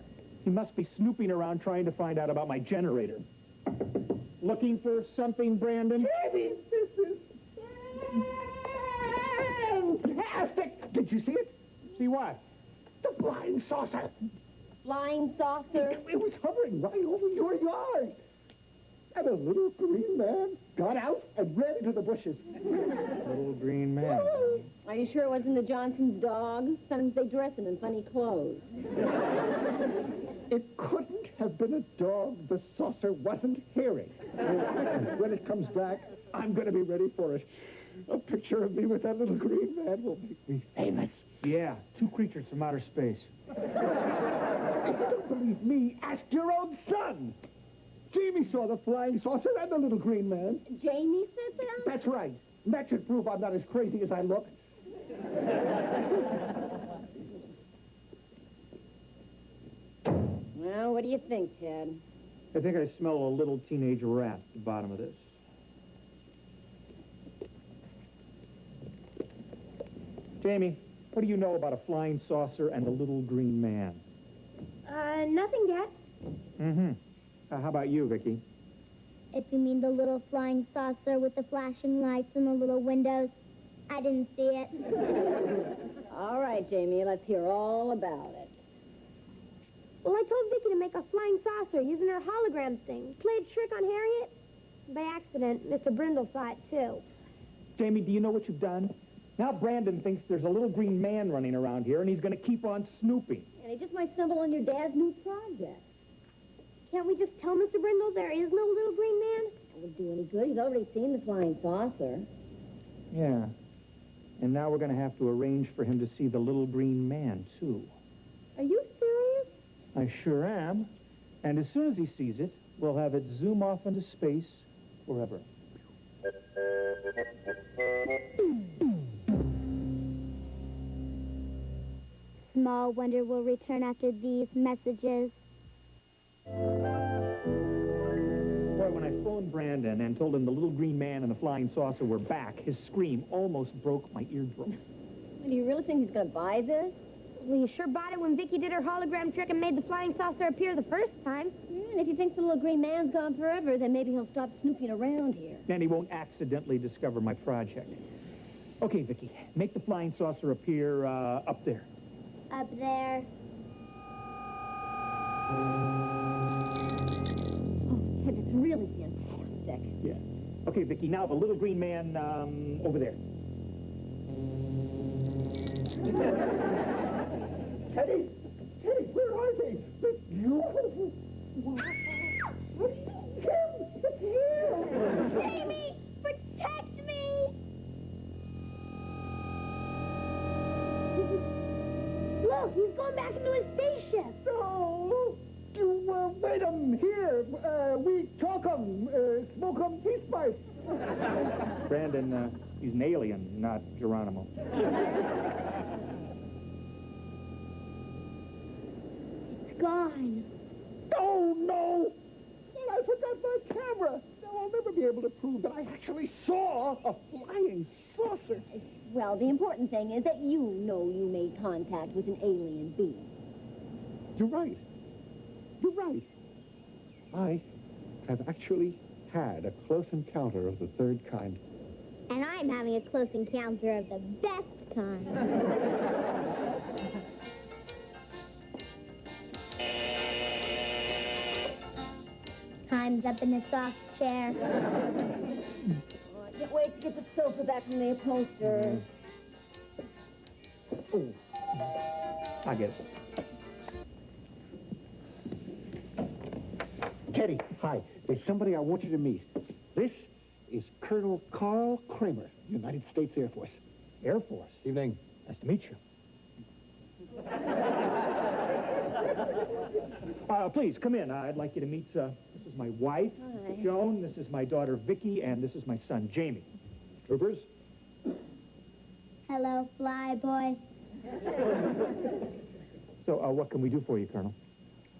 He must be snooping around trying to find out about my generator. Looking for something, Brandon? Maybe this is fantastic. Did you see it? See what? The flying saucer. Flying saucer. It was hovering right over your yard. And a little green man got out and ran into the bushes. Little green man. Are you sure it wasn't the Johnson's dog? Sometimes they dress him in funny clothes. It couldn't have been a dog the saucer wasn't hearing. When it comes back, I'm going to be ready for it. A picture of me with that little green man will make me famous. Yeah, two creatures from outer space. If you don't believe me, ask your own son. Jamie saw the flying saucer and the little green man. Jamie said that? That's right. That should prove I'm not as crazy as I look. Well, what do you think, Ted? I think I smell a little teenage rat at the bottom of this. Jamie, what do you know about a flying saucer and a little green man? Nothing, Dad. Mm-hmm. How about you, Vicky? If you mean the little flying saucer with the flashing lights and the little windows, I didn't see it. All right, Jamie, let's hear all about it. Well, I told Vicky to make a flying saucer using her hologram thing. Played a trick on Harriet. By accident, Mr. Brindle saw it, too. Jamie, do you know what you've done? Now Brandon thinks there's a little green man running around here, and he's going to keep on snooping. And he just might stumble on your dad's new project. Can't we just tell Mr. Brindle there is no little green man? It would do any good. He's already seen the flying saucer. Yeah. And now we're going to have to arrange for him to see the little green man, too. Are you serious? I sure am. And as soon as he sees it, we'll have it zoom off into space forever. Small wonder will return after these messages. Boy, when I phoned Brandon and told him the little green man and the flying saucer were back, his scream almost broke my eardrum. Do you really think he's going to buy this? Well, you sure bought it when Vicky did her hologram trick and made the flying saucer appear the first time. Yeah, and if he thinks the little green man's gone forever, then maybe he'll stop snooping around here. And he won't accidentally discover my project. Okay, Vicky, make the flying saucer appear up there. Up there. Oh, Ted, that's really fantastic. Yeah. Okay, Vicky, now the little green man over there. Teddy! Teddy, where are they? They're beautiful. Wow. It's him! Jamie, protect me! Look, he's going back into his spaceship. No! You wait 'em here. We talk 'em, smoke 'em peace pipe. Brandon, he's an alien, not Geronimo. It's gone. Oh, no! I forgot my camera. Now I'll never be able to prove that I actually saw a flying saucer. Well, the important thing is that you know you made contact with an alien being. You're right. You're right. I have actually had a close encounter of the third kind. And I'm having a close encounter of the best kind. Time's up in the soft chair. Oh, I can't wait to get the sofa back from the upholsterers. Oh, I get it. Teddy, hi. There's somebody I want you to meet. This is Colonel Carl Kramer, United States Air Force. Air Force? Evening. Nice to meet you. Please, come in. I'd like you to meet, this is my wife, Hi. Joan, this is my daughter, Vicky, and this is my son, Jamie. Troopers? Hello, fly boy. So, what can we do for you, Colonel?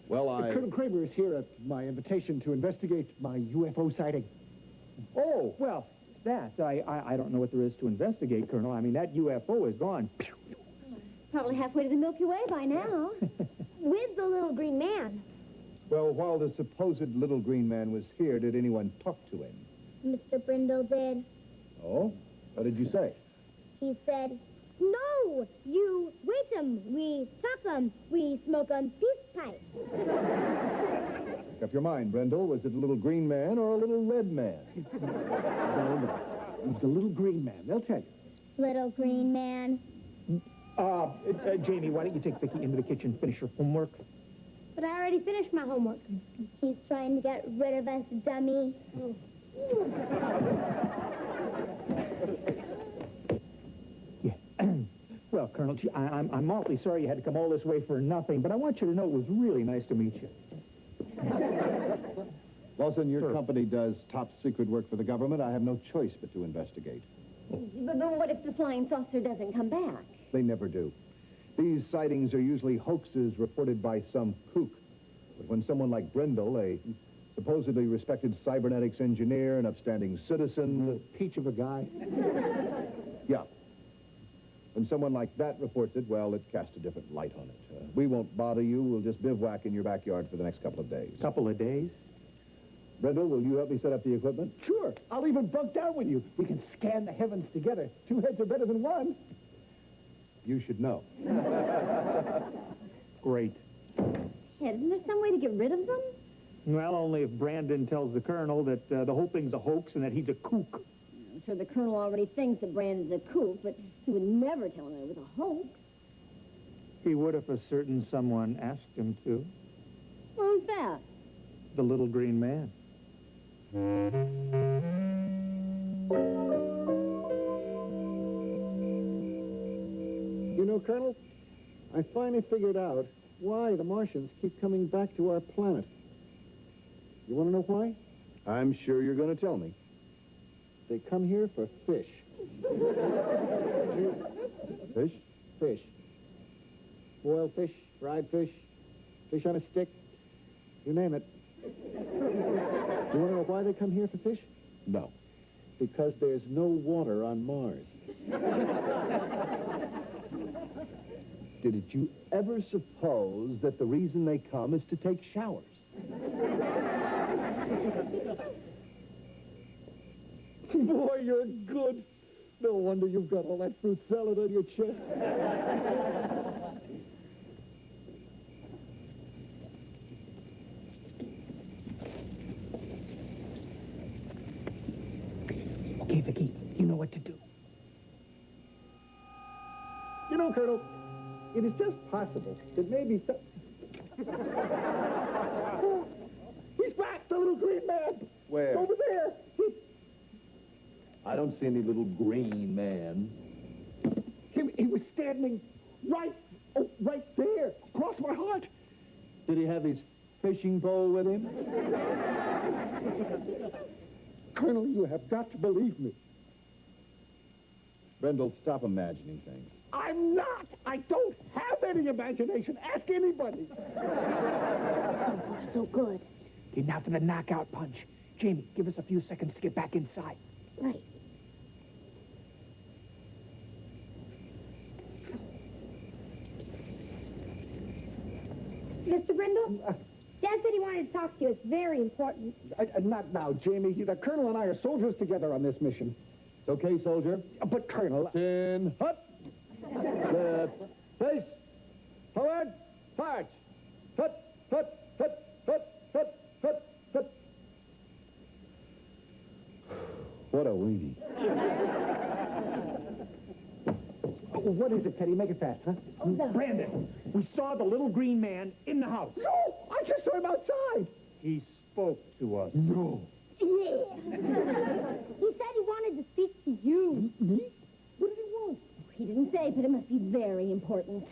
Well, Colonel Kramer is here at my invitation to investigate my UFO sighting. Oh, well, that, I don't know what there is to investigate, Colonel. I mean, that UFO is gone. Probably halfway to the Milky Way by now. With the little green man. Well, while the supposed little green man was here, did anyone talk to him? Mr. Brindle did. Oh? What did you say? He said, no, you wait 'em, we talk 'em, we smoke 'em peace pipe. Make up your mind, Brendel. Was it a little green man or a little red man? No. It was a little green man. They'll tell you. Little green man. Jamie, why don't you take Vicky into the kitchen, finish her homework? But I already finished my homework. He's trying to get rid of us, dummy. Yeah. Well, Colonel, gee, I'm awfully sorry you had to come all this way for nothing, but I want you to know it was really nice to meet you. Lawson, your Sir. company does top secret work for the government. I have no choice but to investigate. But what if the flying saucer doesn't come back? They never do. These sightings are usually hoaxes reported by some kook. But when someone like Brindle, a supposedly respected cybernetics engineer, an upstanding citizen... Peach of a guy. Yeah. When someone like that reports it, well, it casts a different light on it. We won't bother you. We'll just bivouac in your backyard for the next couple of days. Couple of days? Brindle, will you help me set up the equipment? Sure. I'll even bunk down with you. We can scan the heavens together. 2 heads are better than 1. You should know. Great. Ted, isn't there some way to get rid of them? Well, only if Brandon tells the Colonel that the whole thing's a hoax and that he's a kook. I'm sure the Colonel already thinks that Brandon's a kook, but he would never tell him that it was a hoax. He would if a certain someone asked him to. Who's that? The little green man. You know, Colonel, I finally figured out why the Martians keep coming back to our planet. You want to know why? I'm sure you're going to tell me. They come here for fish. Fish? Fish. Boiled fish, fried fish, fish on a stick, you name it. You want to know why they come here for fish? No. Because there's no water on Mars. Did you ever suppose that the reason they come is to take showers? Boy, you're good. No wonder you've got all that fruit salad on your chest. Okay, Vicky, you know what to do. You know, Colonel, it is just possible that maybe some... He's back, the little green man! Where? Over there! I don't see any little green man. He was standing right there, across my heart. Did he have his fishing pole with him? Colonel, you have got to believe me. Brindle, stop imagining things. I'm not! I don't have any imagination. Ask anybody. So good. Okay, now for the knockout punch. Jamie, give us a few seconds to get back inside. Right. Mr. Brindle? Dad said he wanted to talk to you. It's very important. Not now, Jamie. The Colonel and I are soldiers together on this mission. It's okay, soldier. But, Colonel... Chin, hut. Left, face, forward, march. Hut, hut, hut, hut, hut, hut, hut. What a weenie. What is it, Teddy? Make it fast, huh? Oh, no. Brandon, we saw the little green man in the house. No! I just saw him outside! He spoke to us. No. Yeah. He said he wanted to speak to you. Me? What did he want? He didn't say, but it must be very important.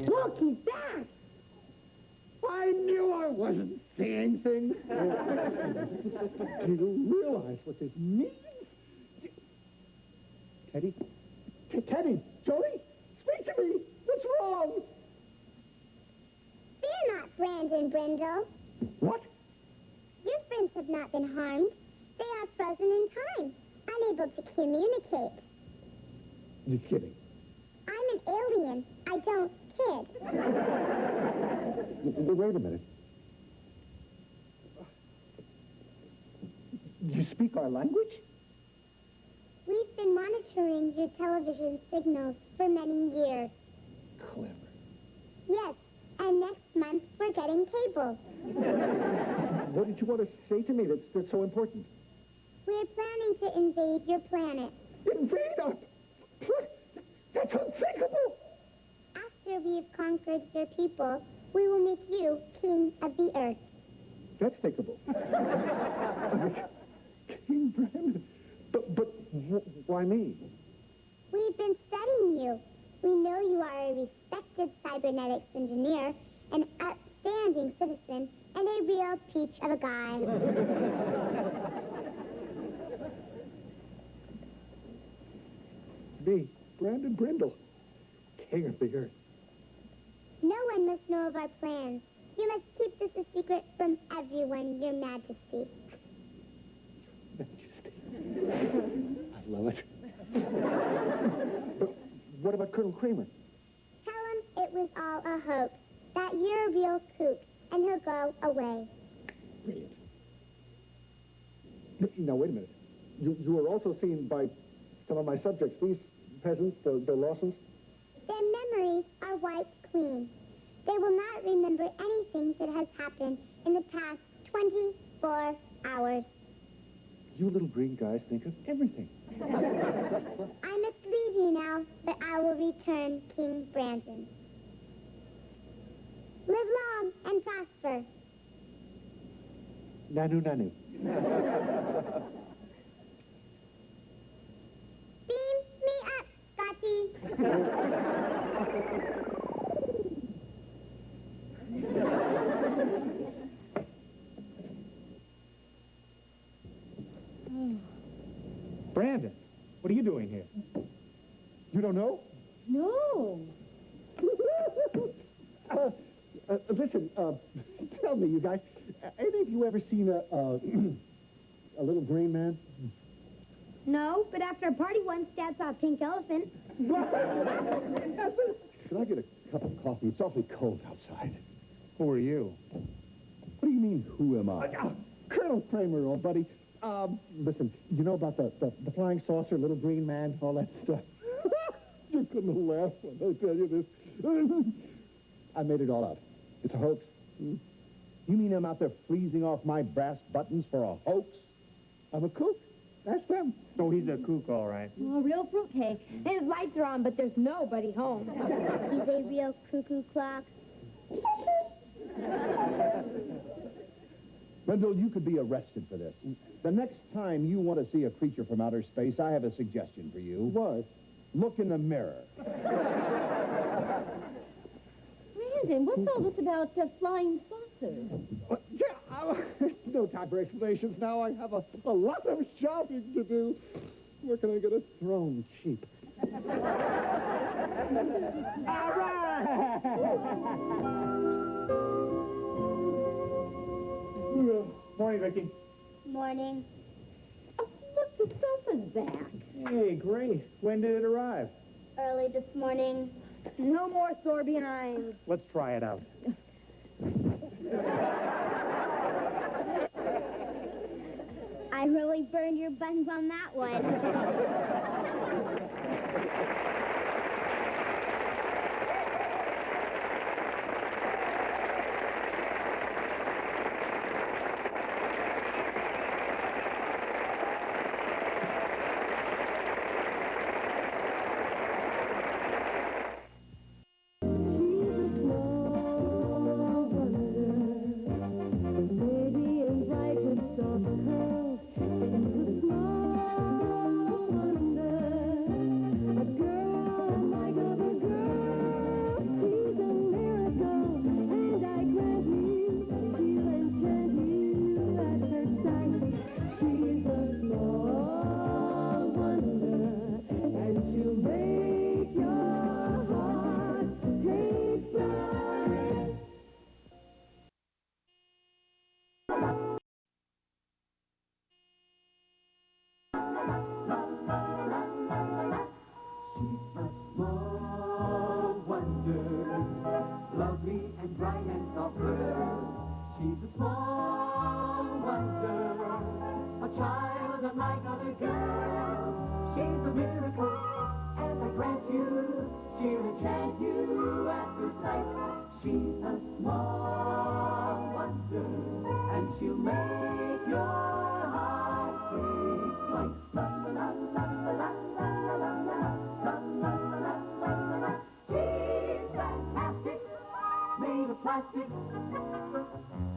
Look, he's back! I knew I wasn't seeing things. Do you realize what this means? Teddy? Teddy? Jody? Speak to me! What's wrong? Fear not, Brandon Brindle. What? Your friends have not been harmed. They are frozen in time, unable to communicate. You're kidding. I'm an alien. I don't kid. Wait a minute. You speak our language? We've been monitoring your television signals for many years. Clever. Yes, and next month we're getting cable. What did you want to say to me that's so important? We're planning to invade your planet. Invade us? That's unthinkable! After we've conquered your people, we will make you king of the earth. That's thinkable. King Brandon. But why me? We've been studying you. We know you are a respected cybernetics engineer, an upstanding citizen, and a real peach of a guy. Me, Brandon Brindle, king of the earth. No one must know of our plans. You must keep this a secret from everyone, Your Majesty. I love it. But what about Colonel Kramer? Tell was all a hoax, that you're a real kook, and he'll go away. Brilliant. Now, wait a minute. You were also seen by some of my subjects, these peasants, the Lawsons? Their memories are wiped clean. They will not remember anything that has happened in the past 24 hours. You little green guys think of everything. I must leave you now, but I will return King Brandon. Live long and prosper. Nanu, nanu. Beam me up, Scotty. Brandon, what are you doing here? You don't know? No. Listen, tell me, you guys, any of you ever seen a little green man? No, but after a party once, Dad saw a pink elephant. Should I get a cup of coffee? It's awfully cold outside. Who are you? What do you mean, who am I? Colonel Kramer, old buddy. Listen, you know about the flying saucer, little green man, all that stuff? You're gonna laugh when I tell you this. I made it all up. It's a hoax. You mean I'm out there freezing off my brass buttons for a hoax? I'm a kook. Ask them. Oh, he's a kook, all right. Oh, real fruitcake. His lights are on, but there's nobody home. He's a real cuckoo clock. Brindle, you could be arrested for this. The next time you want to see a creature from outer space, I have a suggestion for you. What? Look in the mirror. Brandon, what's all this about flying saucers? No time for explanations now. I have a lot of shopping to do. Where can I get a throne cheap? All right! Morning, Vicky. Morning. Oh, look, the sofa's back. Hey, great. When did it arrive? Early this morning. No more sore behinds. Let's try it out. I really burned your buttons on that one.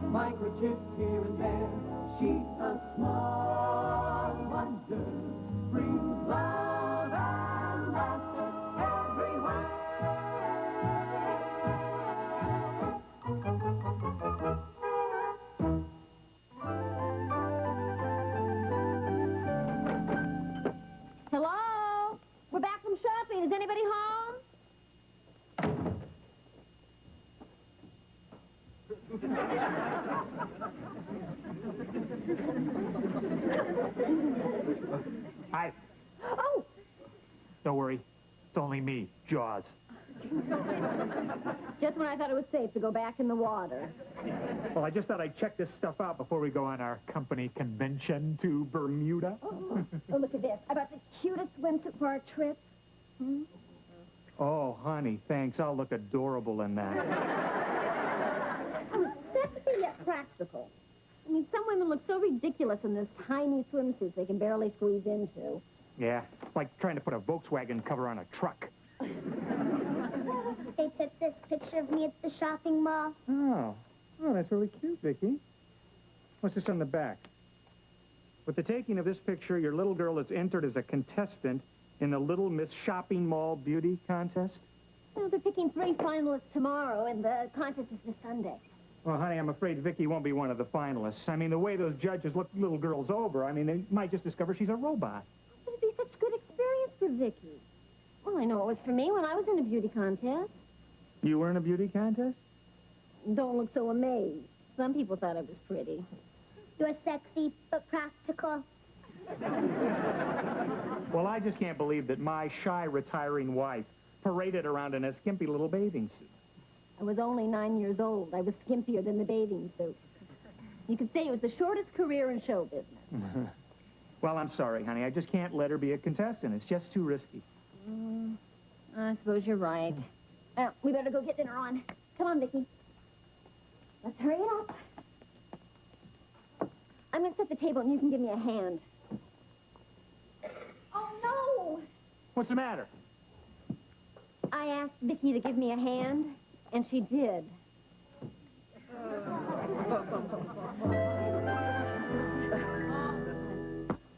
Microchips here and there. She's a small wonder. Brings love and laughter everywhere. Hello? We're back from shopping. Is anybody home? Just when I thought it was safe to go back in the water. Well, I just thought I'd check this stuff out before we go on our company convention to Bermuda. Oh, look at this. I bought the cutest swimsuit for our trip. Hmm? Oh, honey, thanks. I'll look adorable in that. Oh, sexy yet practical. I mean, some women look so ridiculous in this tiny swimsuits they can barely squeeze into. Yeah, it's like trying to put a Volkswagen cover on a truck. They took this picture of me at the shopping mall. Oh, that's really cute, Vicky. What's this on the back? With the taking of this picture, your little girl is entered as a contestant in the Little Miss Shopping Mall Beauty Contest. Well, they're picking 3 finalists tomorrow, and the contest is this Sunday. Well, honey, I'm afraid Vicky won't be one of the finalists. I mean, the way those judges look little girls over, I mean, they might just discover she's a robot. But it'd be such good experience for Vicky. Well, I know it was for me when I was in a beauty contest. You were in a beauty contest? Don't look so amazed. Some people thought I was pretty. You're sexy, but practical. Well, I just can't believe that my shy, retiring wife paraded around in a skimpy little bathing suit. I was only 9 years old. I was skimpier than the bathing suit. You could say it was the shortest career in show business. Well, I'm sorry, honey. I just can't let her be a contestant. It's just too risky. I suppose you're right. We better go get dinner on. Come on, Vicky. Let's hurry it up. I'm going to set the table, and you can give me a hand. Oh, no! What's the matter? I asked Vicky to give me a hand, and she did.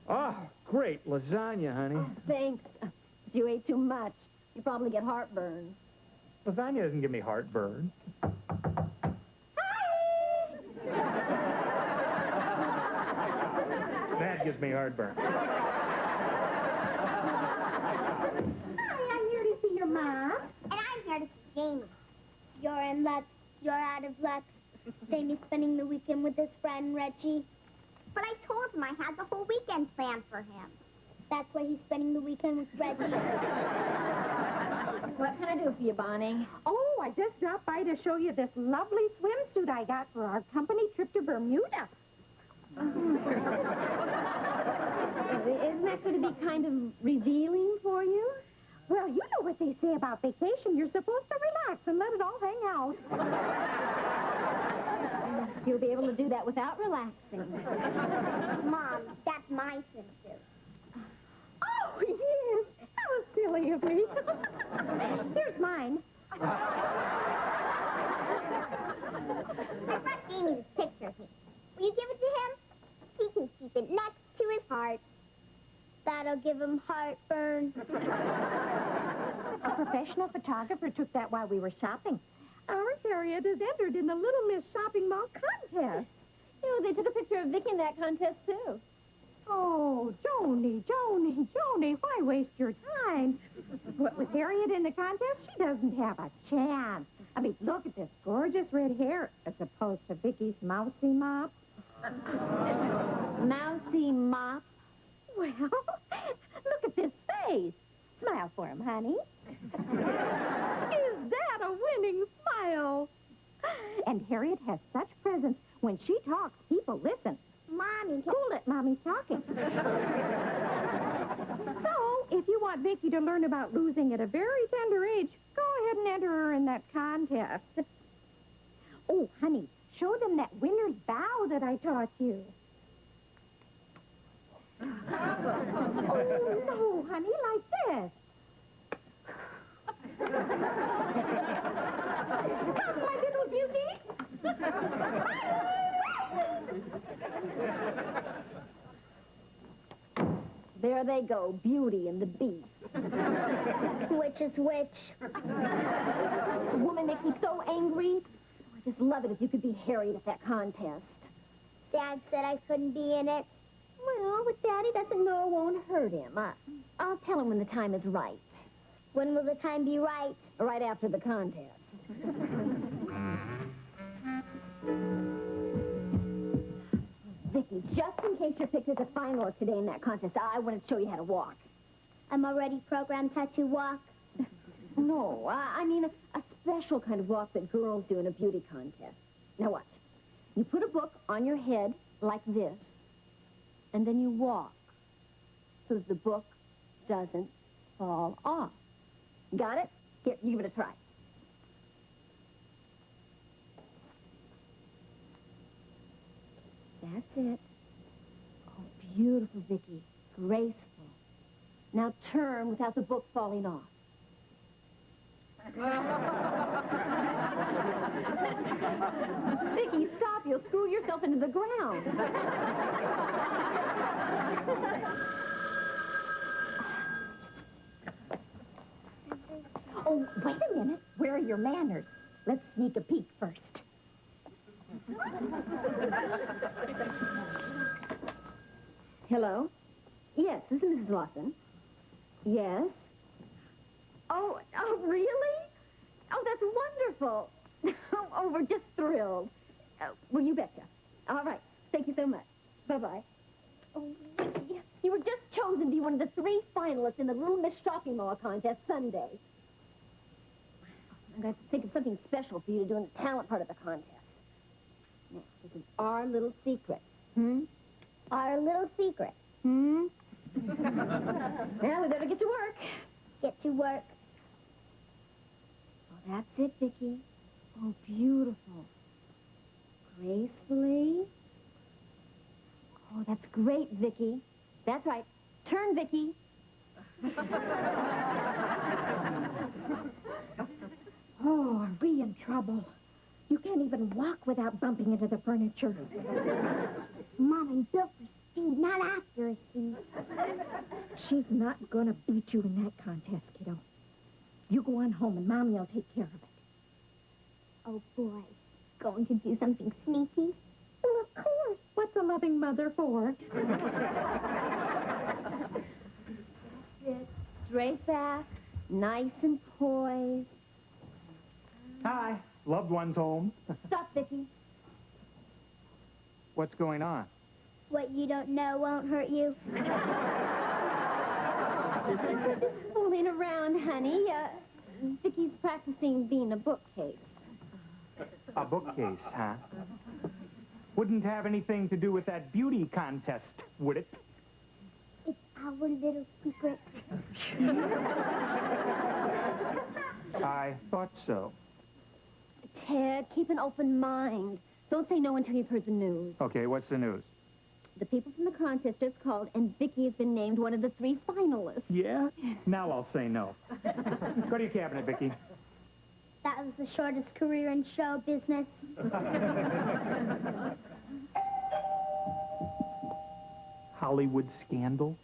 Oh, great. Lasagna, honey. Oh, thanks. You ate too much. You probably get heartburn. Lasagna doesn't give me heartburn. That gives me heartburn. Hi, I'm here to see your mom. And I'm here to see Jamie. You're in luck. You're out of luck. Jamie's spending the weekend with his friend, Reggie. But I told him I had the whole weekend planned for him. That's why he's spending the weekend with Reggie. What can I do for you, Bonnie? Oh, I just dropped by to show you this lovely swimsuit I got for our company trip to Bermuda. Isn't that going to be kind of revealing for you? Well, you know what they say about vacation. You're supposed to relax and let it all hang out. You'll be able to do that without relaxing. Mom, that's my swimsuit. Oh, yes. That was silly of me. Here's mine. I brought Jamie this picture of me. Will you give it to him? He can keep it next to his heart. That'll give him heartburn. A professional photographer took that while we were shopping. Our Harriet is entered in the Little Miss Shopping Mall contest. You know, they took a picture of Vicky in that contest, too. Oh, Joni, why waste your time? What, with Harriet in the contest, she doesn't have a chance. I mean, look at this gorgeous red hair as opposed to Vicky's mousy mop. Mousy mop? Well, look at this face. Smile for him, honey. Is that a winning smile? And Harriet has such presence. When she talks, people listen. Mommy. Cool it, Mommy's talking. So, if you want Vicky to learn about losing at a very tender age, go ahead and enter her in that contest. Oh, honey, show them that winner's bow that I taught you. Oh, no, honey, like this. Come, my little beauty. There they go, Beauty and the Beast. Which is which? The woman makes me so angry. I just love it if you could beat Harriet at that contest. Dad said I couldn't be in it. Well, but Daddy doesn't know it won't hurt him. I'll tell him when the time is right. When will the time be right? Right after the contest. Vicky, just in case you're picked as a finalist today in that contest, I wanted to show you how to walk. I'm already programmed how to walk. No, I mean a special kind of walk that girls do in a beauty contest. Now watch. You put a book on your head like this, and then you walk so that the book doesn't fall off. Got it? Here, you give it a try. That's it. Oh, beautiful, Vicky. Graceful. Now turn without the book falling off. Vicky, stop. You'll screw yourself into the ground. Oh, wait a minute. Where are your manners? Let's sneak a peek first. Hello? Yes, this is Mrs. Lawson. Yes? Oh, really? Oh, that's wonderful. Oh, we're just thrilled. Well, you betcha. All right. Thank you so much. Bye-bye. Oh, yes. You were just chosen to be one of the 3 finalists in the Little Miss Shopping Mall contest Sunday. I'm going to think of something special for you to do in the talent part of the contest. Now, this is our little secret. Our little secret. Now, we better get to work. Get to work. Oh, that's it, Vicky. Oh, beautiful. Gracefully. Oh, that's great, Vicky. That's right. Turn, Vicky. Oh, are we in trouble? You can't even walk without bumping into the furniture. Mom, I'm built for speed, not accuracy. She's not gonna beat you in that contest, kiddo. You go on home and Mommy will take care of it. Oh, boy. Going to do something sneaky? Well, of course. What's a loving mother for? Sit straight back, nice and poised. Hi. Loved ones home. Stop, Vicky. What's going on? What you don't know won't hurt you. Fooling around, honey. Vicky's practicing being a bookcase. A bookcase, huh? Wouldn't have anything to do with that beauty contest, would it? It's our little secret. I thought so. Ted, keep an open mind. Don't say no until you've heard the news. Okay, what's the news? The people from the contest just called, and Vicky has been named one of the 3 finalists. Yeah? Now I'll say no. Go to your cabinet, Vicky. That was the shortest career in show business. Hollywood scandal?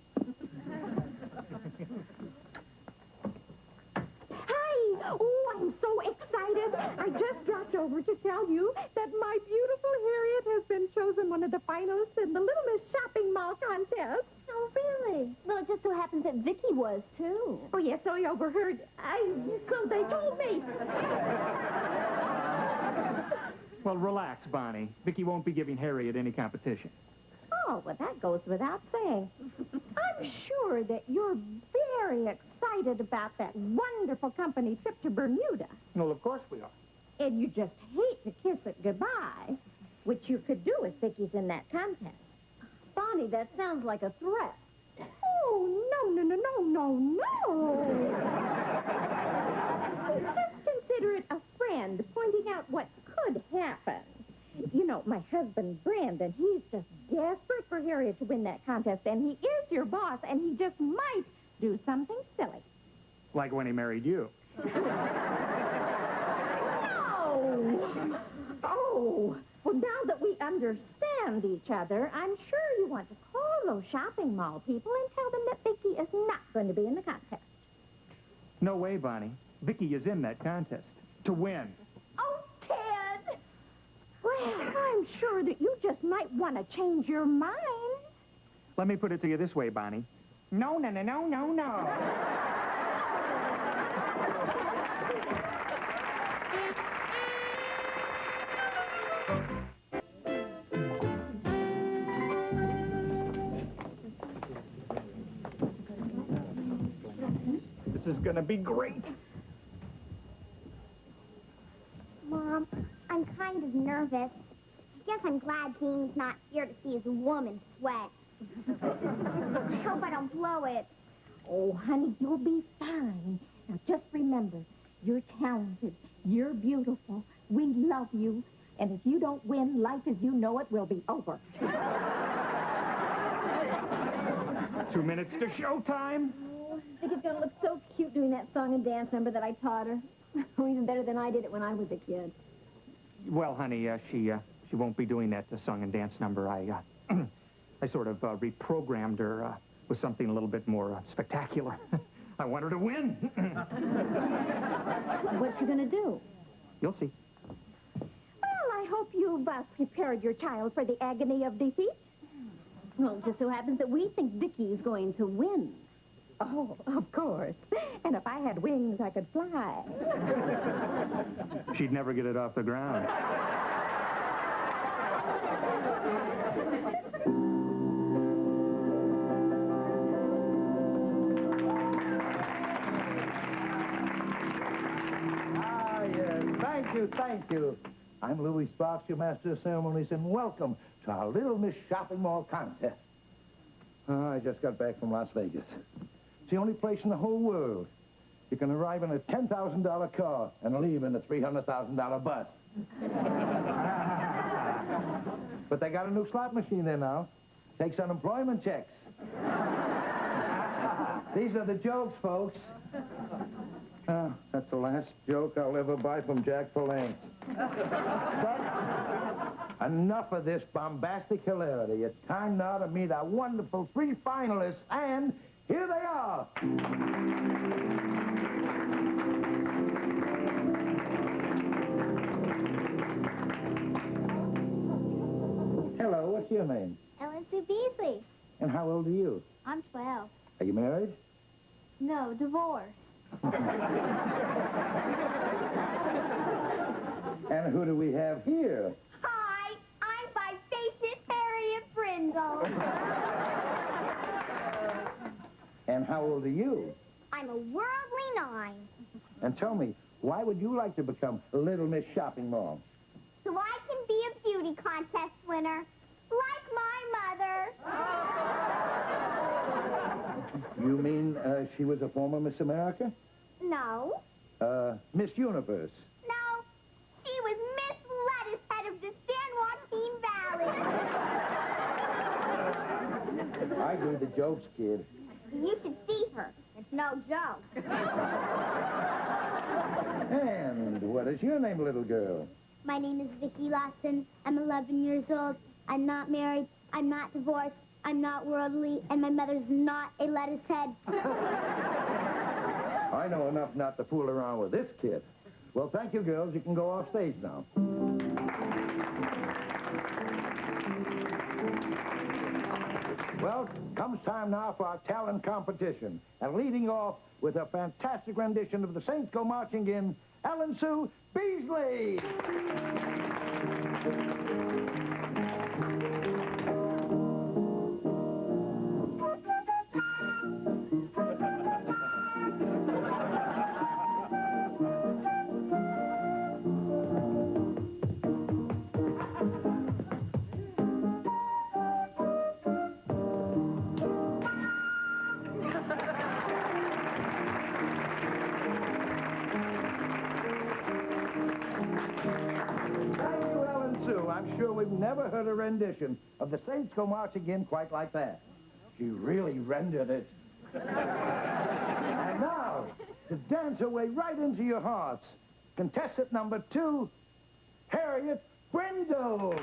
Hi! Oh, I'm so excited. I just dropped over to tell you that my beautiful Harriet has been chosen one of the finalists in the Little Miss Shopping Mall contest. Oh, really? Well, it just so happens that Vicky was, too. Oh, yes, so I overheard. So they told me. Well, relax, Bonnie. Vicky won't be giving Harriet any competition. Oh, well, that goes without saying. I'm sure that you're very excited about that wonderful company trip to Bermuda. Well, of course we are. And you just hate to kiss it goodbye, which you could do if Vicky's in that contest. Bonnie, that sounds like a threat. Oh, no. Just consider it a friend pointing out what could happen. You know, my husband, Brandon, he's just desperate for Harriet to win that contest, and he is your boss, and he just might do something silly. Like when he married you. No! Oh, well, now that we understand each other, I'm sure you want to call those shopping mall people and tell them that Vicky is not going to be in the contest. No way, Bonnie. Vicky is in that contest. To win. Oh, Ted! Well, I'm sure that you just might want to change your mind. Let me put it to you this way, Bonnie. No. This is gonna be great. kind of nervous. I guess I'm glad Janie's not here to see his woman sweat. I hope I don't blow it. Oh, honey, you'll be fine. Now, just remember, you're talented. You're beautiful. We love you. And if you don't win, life as you know it will be over. 2 minutes to showtime. Oh, I think it's going to look so cute doing that song and dance number that I taught her. Even better than I did it when I was a kid. Well, honey, she won't be doing that song and dance number. I sort of reprogrammed her with something a little bit more spectacular. I want her to win. What's she going to do? You'll see. Well, I hope you've prepared your child for the agony of defeat. Well, it just so happens that we think Vicky's going to win. Oh, of course. And if I had wings, I could fly. She'd never get it off the ground. Ah, yes. Thank you. I'm Louis Sparks, your master of ceremonies, and welcome to our Little Miss Shopping Mall contest. Oh, I just got back from Las Vegas. It's the only place in the whole world you can arrive in a $10,000 car and leave in a $300,000 bus. But they got a new slot machine there now. Takes unemployment checks. These are the jokes, folks. That's the last joke I'll ever buy from Jack Palance. But enough of this bombastic hilarity. It's time now to meet our wonderful 3 finalists, and here they are. Hello, what's your name? Ellen Sue Beasley. And how old are you? I'm 12. Are you married? No, divorce. And who do we have here? Hi, I'm Vivacious Harriet Brindle. And how old are you? I'm a worldly 9. And tell me, why would you like to become Little Miss Shopping Mall? So I can be a beauty contest winner, like my mother. You mean she was a former Miss America? No. Miss Universe? No. She was Miss Lettuce Head of the San Joaquin Valley. I do the jokes, kid. You should see her. It's no joke. And what is your name, little girl? My name is Vicki Lawson. I'm 11 years old. I'm not married. I'm not divorced. I'm not worldly. And my mother's not a lettuce head. I know enough not to fool around with this kid. Well, thank you, girls. You can go off stage now. Well, comes time now for our talent competition. And leading off with a fantastic rendition of the Saints Go Marching In, Ellen Sue Beasley. I'm sure we've never heard a rendition of the Saints Go Marching In quite like that. She really rendered it. And now, to dance her way right into your hearts, contestant number 2, Harriet Brindle.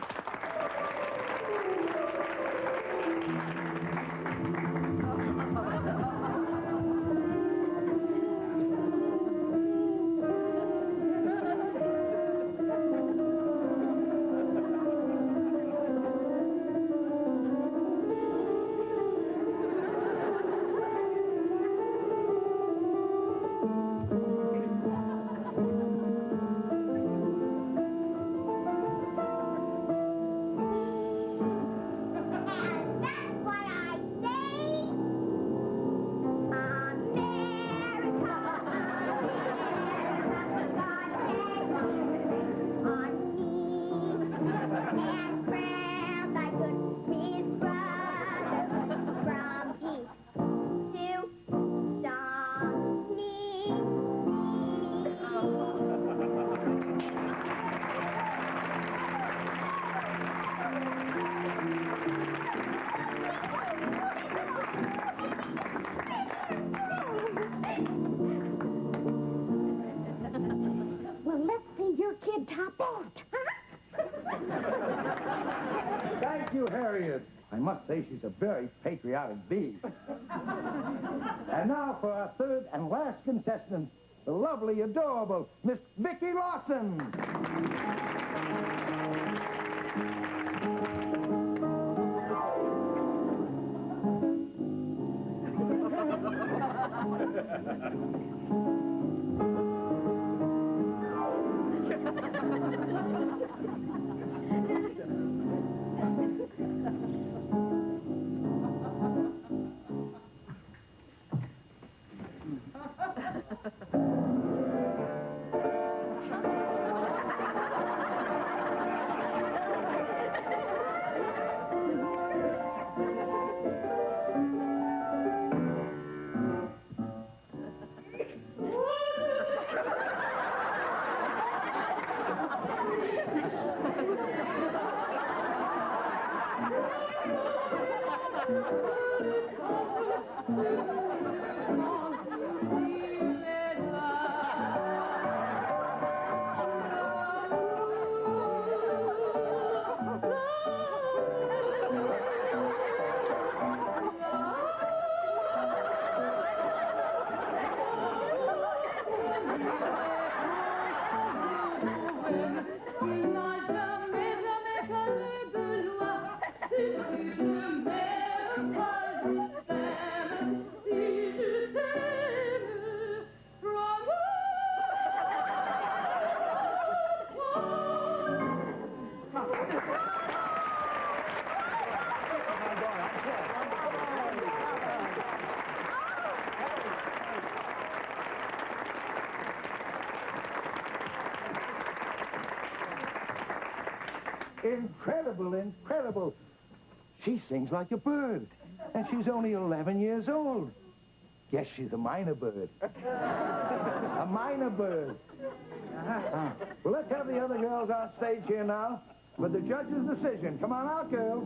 That's why big top hat. Thank you, Harriet. I must say she's a very patriotic bee. And now for our third and last contestant, the lovely, adorable Miss Vicki Lawson. Incredible, incredible. She sings like a bird, and she's only 11 years old. Guess she's a minor bird. A minor bird. Well, let's have the other girls on stage here now with the judge's decision. Come on out, girls.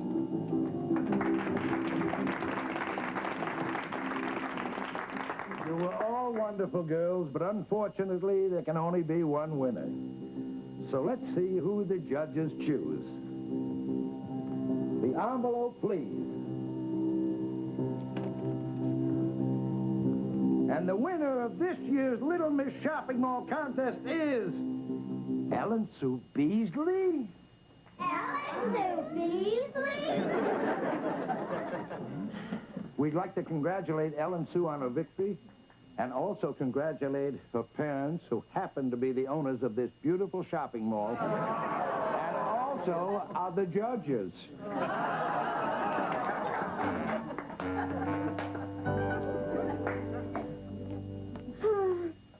You were all wonderful girls, but unfortunately, there can only be one winner. So let's see who the judges choose. The envelope, please. And the winner of this year's Little Miss Shopping Mall contest is Ellen Sue Beasley. Ellen Sue Beasley? We'd like to congratulate Ellen Sue on her victory and also congratulate her parents who happen to be the owners of this beautiful shopping mall and also are the judges.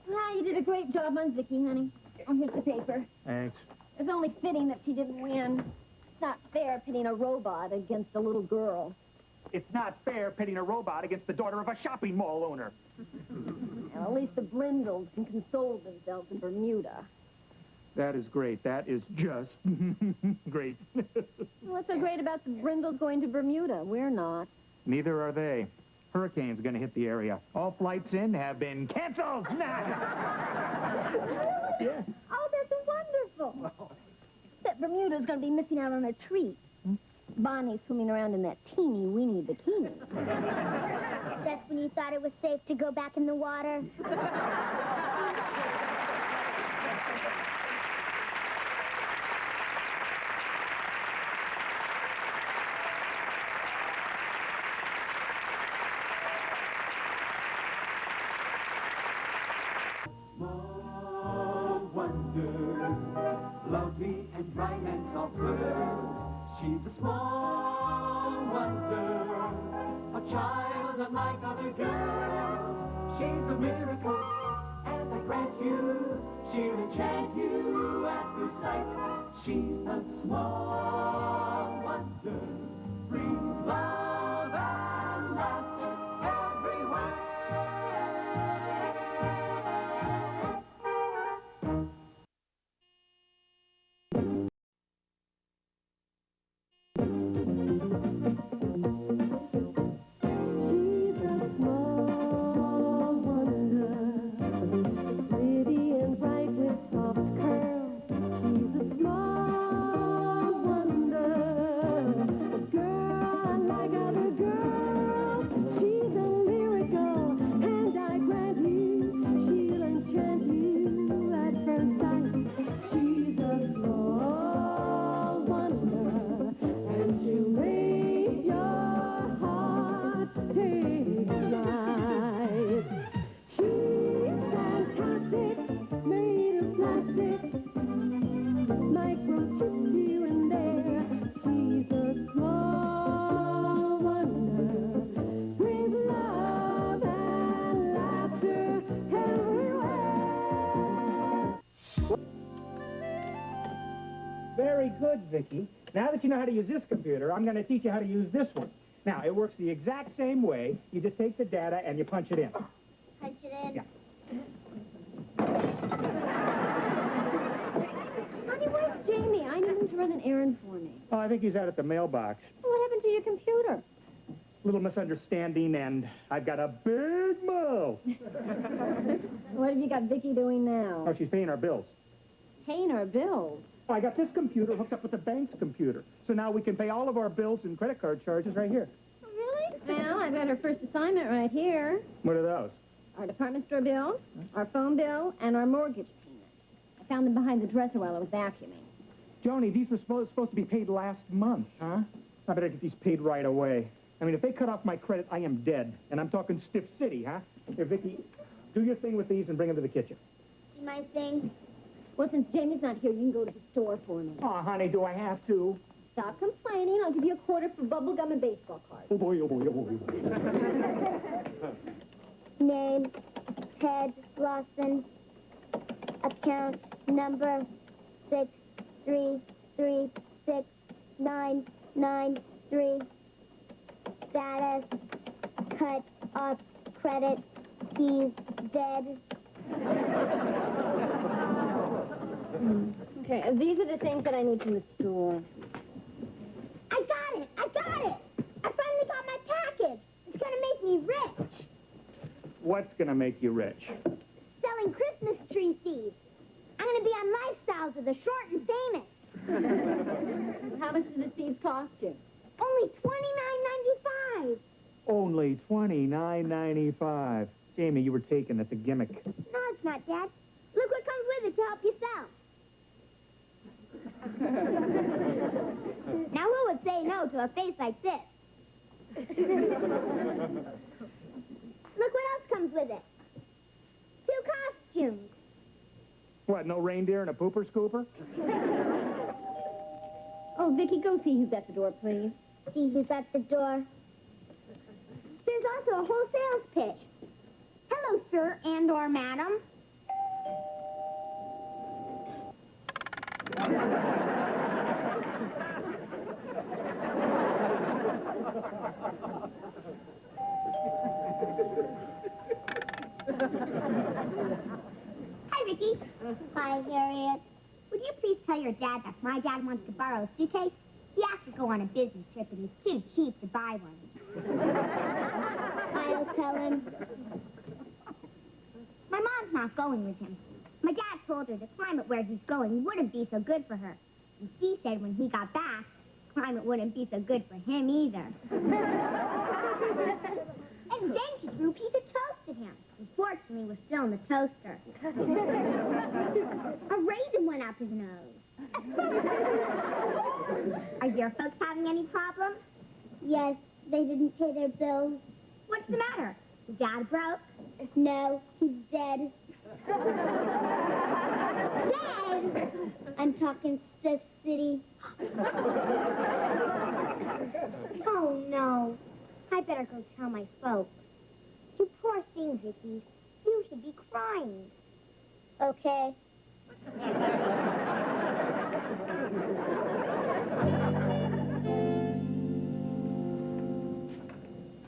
Well, you did a great job on Vicky, honey. Oh, here's the paper. Thanks. It's only fitting that she didn't win. It's not fair pitting a robot against a little girl. It's not fair pitting a robot against the daughter of a shopping mall owner. Well, at least the Brindles can console themselves in Bermuda. That is great. That is just great. What's so great about the Brindles going to Bermuda? We're not. Neither are they. Hurricane's going to hit the area. All flights in have been canceled. Yeah. Oh, that's wonderful. That Bermuda's going to be missing out on a treat. Bonnie's swimming around in that teeny-weeny bikini. That's when you thought it was safe to go back in the water? Small wonder, lovely and bright and soft birds. She's a small wonder, a child unlike other girls. She's a miracle, and I grant you, she'll enchant you at first sight. She's a small wonder, brings love and laughter everywhere. Pretty and bright with soft curls. Very good, Vicky. Now that you know how to use this computer, I'm going to teach you how to use this one. Now, it works the exact same way. You just take the data and you punch it in. Punch it in. Yeah. Honey, where's Jamie? I need him to run an errand for me. Oh, I think he's out at the mailbox. What happened to your computer? Little misunderstanding, and I've got a big mouth. What have you got Vicky doing now? Oh, she's paying our bills. Paying our bills. Oh, I got this computer hooked up with the bank's computer. So now we can pay all of our bills and credit card charges right here. Really? Well, I've got her first assignment right here. What are those? Our department store bill, our phone bill, and our mortgage payment. I found them behind the dresser while I was vacuuming. Joni, these were supposed to be paid last month, huh? I better get these paid right away. I mean, if they cut off my credit, I am dead. And I'm talking stiff city, huh? Here, Vicky, do your thing with these and bring them to the kitchen. Do my thing. Well, since Jamie's not here, you can go to the store for me. Oh, honey, do I have to? Stop complaining. I'll give you a quarter for bubble gum and baseball cards. Oh, boy, oh, boy, oh, boy. Name, Ted Lawson. Account number 6336993. Status, cut off credit. He's dead. Okay, these are the things that I need from the store. I got it! I got it! I finally got my package! It's gonna make me rich! What's going to make you rich? Selling Christmas tree seeds. I'm gonna be on Lifestyles of the Short and Famous. How much do the seeds cost you? Only $29.95. Only $29.95. Jamie, you were taken. That's a gimmick. No, it's not, Dad. Look what comes with it to help you sell. Now, who would say no to a face like this? Look what else comes with it. 2 costumes. What, no reindeer and a pooper scooper? Oh, Vicky, go see who's at the door, please. See who's at the door. There's also a whole sales pitch. Hello, sir and or madam. Hi, Ricky. Hi, Harriet. Would you please tell your dad that my dad wants to borrow a suitcase? He has to go on a business trip, and he's too cheap to buy one. I'll tell him. My mom's not going with him. My dad told her the climate where he's going wouldn't be so good for her. And she said when he got back, the climate wouldn't be so good for him either. And then she threw a piece of toast at him. Unfortunately, it was still in the toaster. A raisin went up his nose. Are your folks having any problems? Yes, they didn't pay their bills. What's the matter? Is Dad broke? No, he's dead. Dead? I'm talking Stiff City. Oh, no. I better go tell my folks. You poor thing, Vicky. You should be crying. Okay.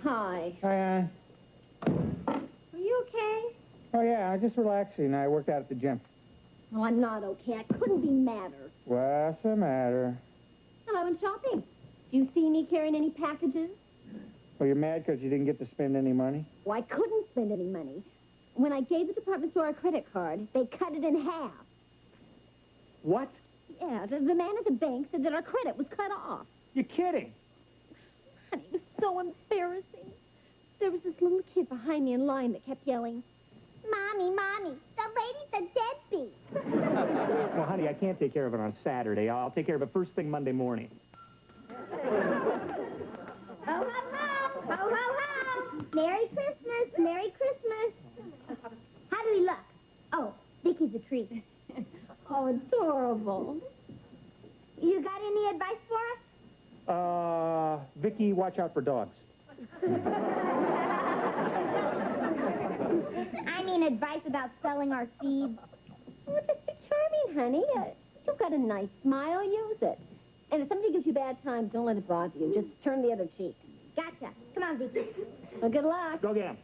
Hi. Hi, Are you okay? Oh, yeah, I was just relaxing. I worked out at the gym. Oh, I'm not okay. I couldn't be madder. What's the matter? And I went shopping. Do you see me carrying any packages? Well, you're mad because you didn't get to spend any money? Well, I couldn't spend any money. When I gave the department store a credit card, they cut it in half. What? Yeah, the man at the bank said that our credit was cut off. You're kidding. Honey, it was so embarrassing. There was this little kid behind me in line that kept yelling, Mommy, Mommy, the lady's a deadbeat. Well, honey, I can't take care of it on Saturday. I'll take care of it first thing Monday morning. Ho, ho, ho! Ho, ho, ho! Merry Christmas! Merry Christmas! How do we look? Oh, Vicky's a treat. oh, adorable. You got any advice for us? Vicky, watch out for dogs. I mean advice about selling our seeds. Oh, just be charming, honey. You've got got a nice smile, use it. And if somebody gives you a bad time, don't let it bother you. Just turn the other cheek. Gotcha. Come on, Vicky. Well, good luck. Go get 'em.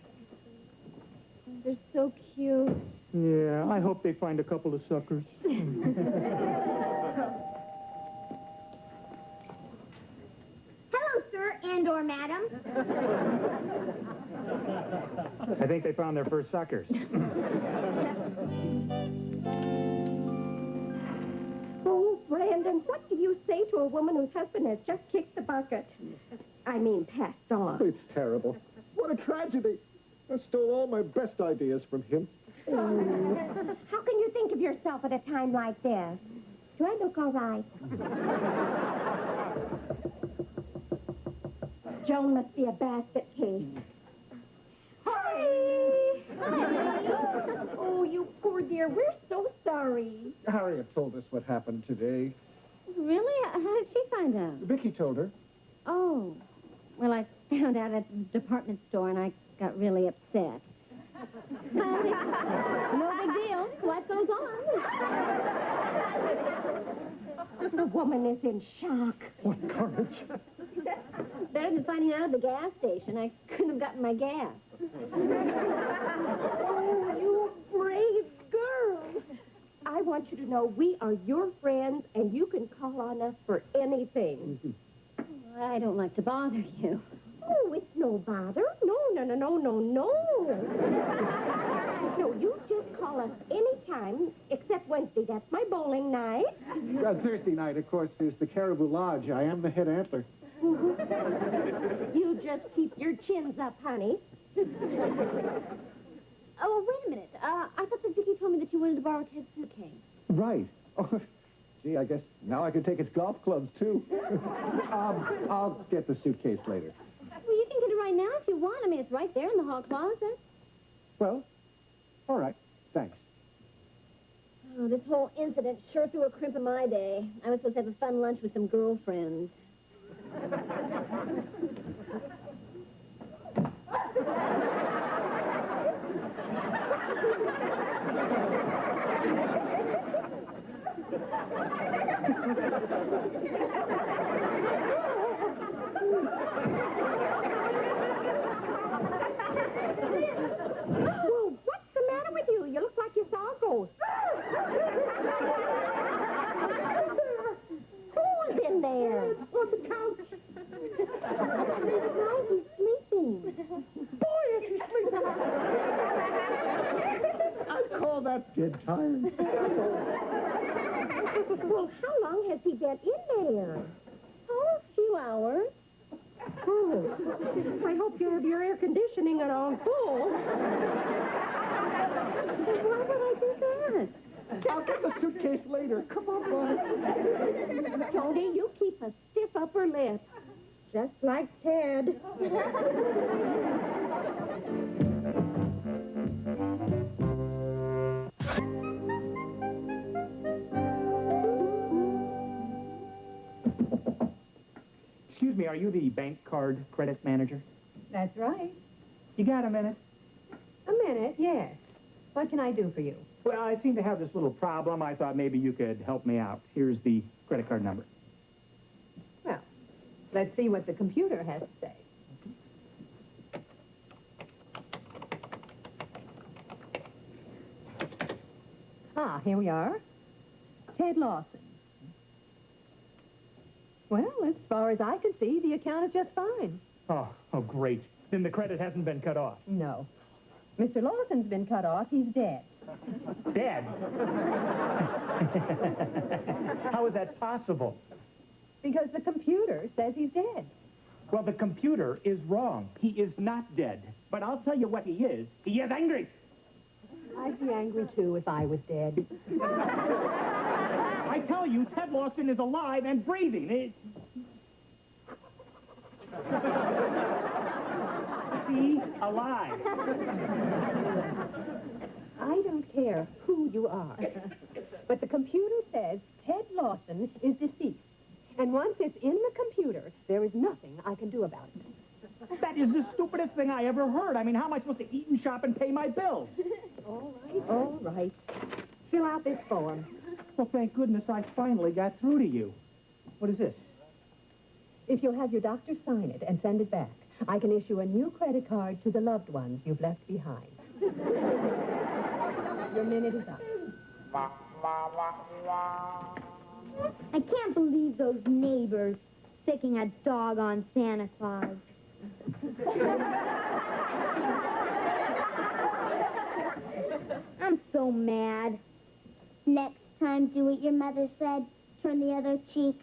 They're so cute. Yeah, I hope they find a couple of suckers. Hello, sir and/or madam. I think they found their first suckers. Oh, Brandon, what do you say to a woman whose husband has just kicked the bucket? I mean, passed on. It's terrible. What a tragedy. I stole all my best ideas from him. How can you think of yourself at a time like this? Do I look all right? Joan must be a basket case. Hi! Oh, you poor dear. We're so sorry. Harriet told us what happened today. Really? How did she find out? Vicky told her. Oh. Well, I found out at the department store, and I got really upset. But no big deal. Life goes on. The woman is in shock. What courage. Better than finding out at the gas station. I couldn't have gotten my gas. Oh, you brave girl. I want you to know we are your friends, and you can call on us for anything. I don't like to bother you. Oh, it's no bother. No. No, you just call us anytime, except Wednesday. That's my bowling night. Thursday night, of course, is the Caribou Lodge. I am the head antler. You just keep your chins up, honey. Oh, wait a minute. I thought that Vicky told me that you wanted to borrow Ted's suitcase. Right. Oh, gee, I guess now I can take his golf clubs, too. I'll get the suitcase later. Well, you can get it right now if you want. I mean, it's right there in the hall closet. Well, all right. Thanks. Oh, this whole incident sure threw a crimp in my day. I was supposed to have a fun lunch with some girlfriends. Well, what's the matter with you? You look like you saw a ghost. Who's in there? On the couch. Why is he sleeping? Boy, is he sleeping. I call that dead tired. Well, how long has he been in there? Oh, a few hours. Oh, I hope you have your air conditioning on full. Why would I do that? I'll get the suitcase later. Come on, boy. Tony, you keep a stiff upper lip. Just like Ted. Excuse me, are you the bank card credit manager? That's right. You got a minute? A minute, yes. What can I do for you? Well, I seem to have this little problem. I thought maybe you could help me out. Here's the credit card number. Well, let's see what the computer has to say. Ah, here we are. Ted Lawson. Well, as far as I can see, the account is just fine. Oh, great. Then the credit hasn't been cut off. No. Mr. Lawson's been cut off. He's dead. Dead? How is that possible? Because the computer says he's dead. Well, the computer is wrong. He is not dead. But I'll tell you what he is. He is angry. I'd be angry, too, if I was dead. I tell you, Ted Lawson is alive and breathing. See? Alive. I don't care who you are. But the computer says Ted Lawson is deceased. And once it's in the computer, there is nothing I can do about it. That is the stupidest thing I ever heard. I mean, how am I supposed to eat and shop and pay my bills? All right. Fill out this form. Well, thank goodness I finally got through to you. What is this? If you'll have your doctor sign it and send it back, I can issue a new credit card to the loved ones you've left behind. Your minute is up. I can't believe those neighbors sticking a dog on Santa Claus. I'm so mad. Next time, do what your mother said. Turn the other cheek.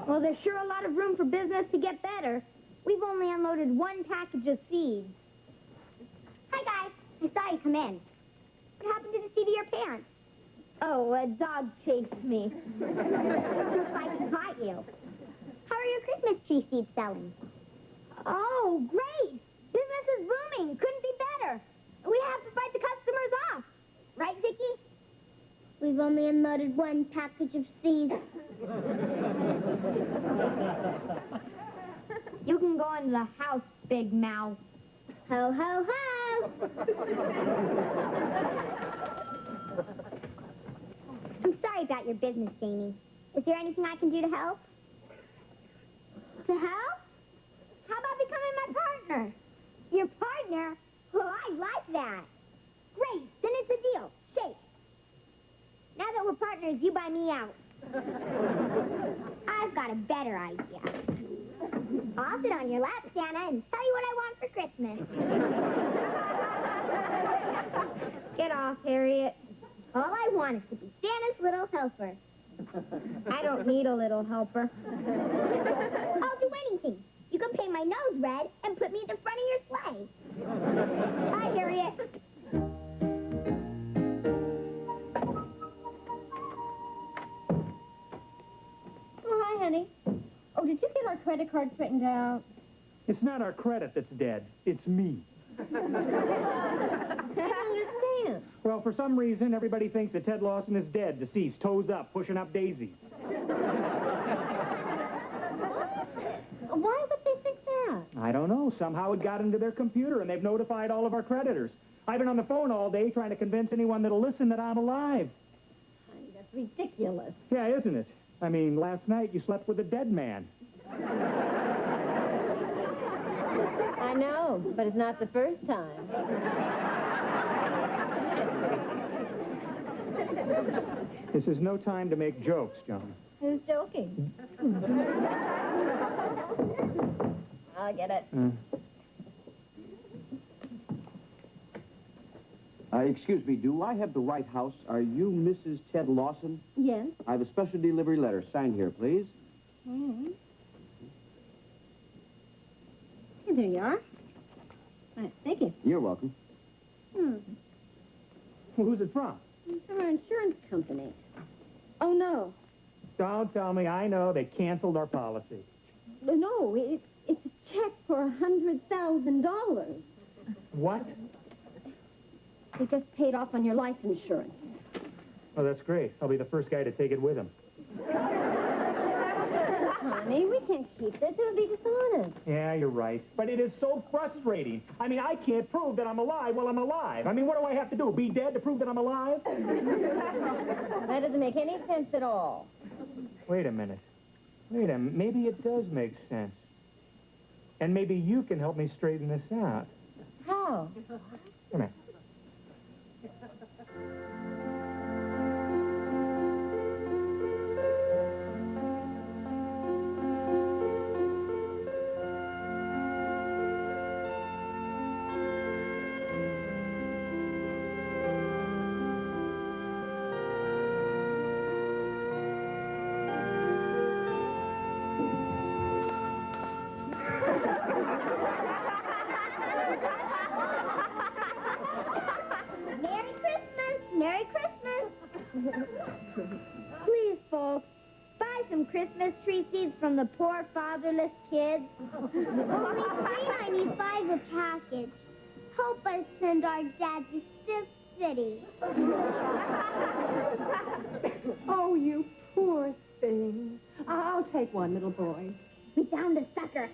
Well, there's sure a lot of room for business to get better. We've only unloaded one package of seeds. Hi, guys. I saw you come in. What happened to the seat of your pants? Oh, a dog chased me. Looks like it caught you. How are your Christmas tree seeds selling? Oh, great. Business is booming. Couldn't be better. We have to fight the customers off. Right, Vicky? We've only unloaded one package of seeds. You can go into the house, Big Mouth. Ho, ho, ho! I'm sorry about your business, Jamie. Is there anything I can do to help? To help? How about becoming my partner? Your partner? Well, I like that. Great, then it's a deal. Shake. Now that we're partners, you buy me out. I've got a better idea. I'll sit on your lap, Santa, and tell you what I want for Christmas. Get off, Harriet. All I want is to be Santa's little helper. I don't need a little helper. I'll do anything. You can paint my nose red and put me at the front of your sleigh. Bye, Harriet. Oh, hi, honey. Oh, did you get our credit card straightened out? It's not our credit that's dead. It's me. I don't understand. Well, for some reason, everybody thinks that Ted Lawson is dead, deceased, toes up, pushing up daisies. Why would they think that? I don't know. Somehow it got into their computer, and they've notified all of our creditors. I've been on the phone all day trying to convince anyone that'll listen that I'm alive. Honey, that's ridiculous. Yeah, isn't it? I mean, last night you slept with a dead man. I know, but it's not the first time. This is no time to make jokes, John. Who's joking? I'll get it. Excuse me, do I have the right house? Are you Mrs. Ted Lawson? Yes. I have a special delivery letter. Sign here, please. Mm-hmm. There you are. Right, thank you. You're welcome. Hmm. Who's it from? It's our insurance company. Oh, no. Don't tell me. I know. They canceled our policy. No, it's a check for $100,000. What? We just paid off on your life insurance. Oh, that's great. I'll be the first guy to take it with him. Honey, we can't keep this. It would be dishonest. Yeah, you're right. But it is so frustrating. I mean, I can't prove that I'm alive while I'm alive. I mean, what do I have to do? Be dead to prove that I'm alive? That doesn't make any sense at all. Wait a minute. Maybe it does make sense. And maybe you can help me straighten this out. How? Come here. Merry Christmas! Merry Christmas! Please, folks, buy some Christmas tree seeds from the poor fatherless kids. Only $3.95 a package. Help us send our dad to Stiff City. Oh, you poor thing. I'll take one, little boy. We found the sucker.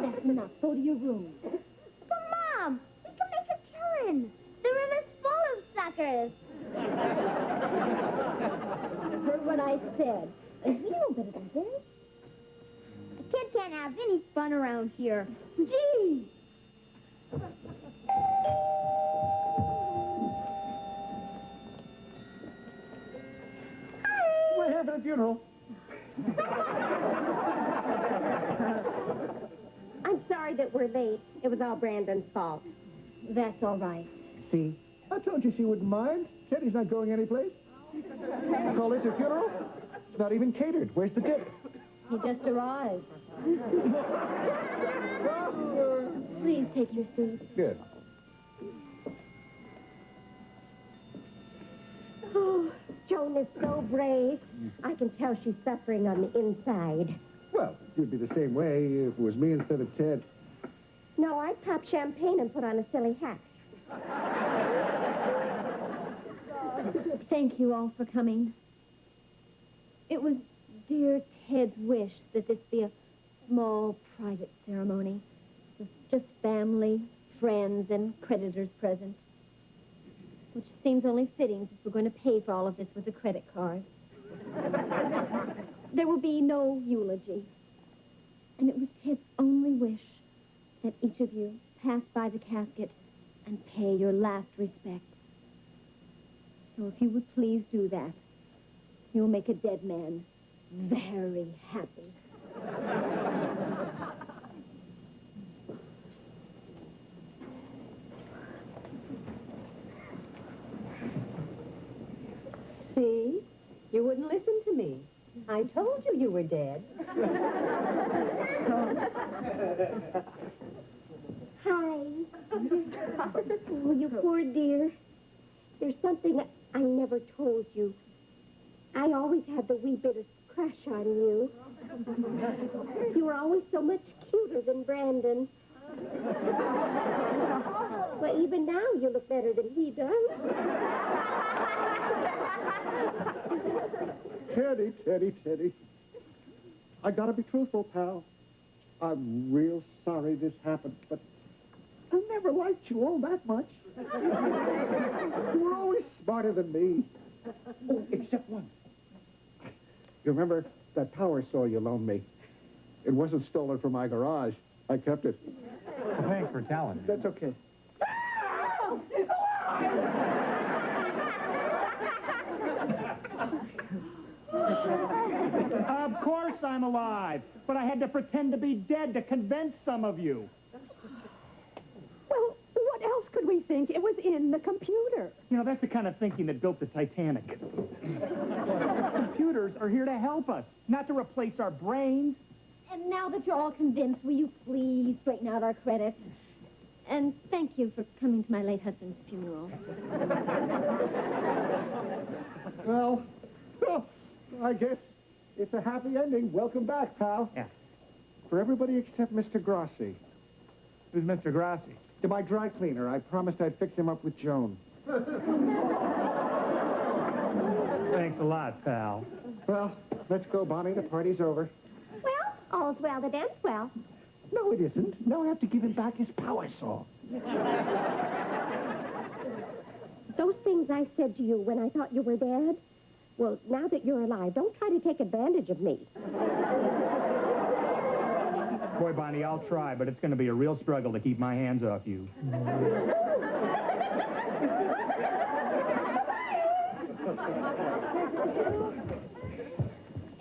That's enough. Go to your room. But, Mom, we can make a killing. bed. You know better than this. A kid can't have any fun around here. Gee! We're having a funeral. I'm sorry that we're late. It was all Brandon's fault. That's all right. See? I told you she wouldn't mind. Teddy's not going anyplace. Call this a funeral? It's not even catered. Where's the tip? He just arrived. Please take your seat. Good. Oh, Joan is so brave. I can tell she's suffering on the inside. Well, you'd be the same way if it was me instead of Ted. No, I'd pop champagne and put on a silly hat. Thank you all for coming. It was dear Ted's wish that this be a small, private ceremony with just family, friends, and creditors present, which seems only fitting since we're going to pay for all of this with a credit card. There will be no eulogy, and it was Ted's only wish that each of you pass by the casket and pay your last respects. So if you would please do that, you'll make a dead man very happy. See? You wouldn't listen to me. I told you you were dead. Hi. Oh, you poor dear. There's something I never told you. I always had the wee bit of crush on you. You were always so much cuter than Brandon. Well, even now you look better than he does. Teddy. I gotta be truthful, pal. I'm real sorry this happened, but I never liked you all that much. You were always smarter than me. Oh, except once. You remember that power saw you loaned me? It wasn't stolen from my garage. I kept it. Well, thanks for telling me. That's okay. Of course I'm alive, but I had to pretend to be dead to convince some of you. Well, what else could we think? It was in the computer. You know, that's the kind of thinking that built the Titanic. Computers are here to help us, not to replace our brains. And now that you're all convinced, will you please straighten out our credits? And thank you for coming to my late husband's funeral. Well, I guess it's a happy ending. Welcome back, pal. Yeah. For everybody except Mr. Grossi. Who's Mr. Grossi? To my dry cleaner. I promised I'd fix him up with Joan. Thanks a lot, pal. Well, let's go, Bonnie. The party's over. Well, all's well that ends well. No, it isn't. Now I have to give him back his power saw. Those things I said to you when I thought you were dead, well, now that you're alive, don't try to take advantage of me. Boy, Bonnie, I'll try, but it's going to be a real struggle to keep my hands off you.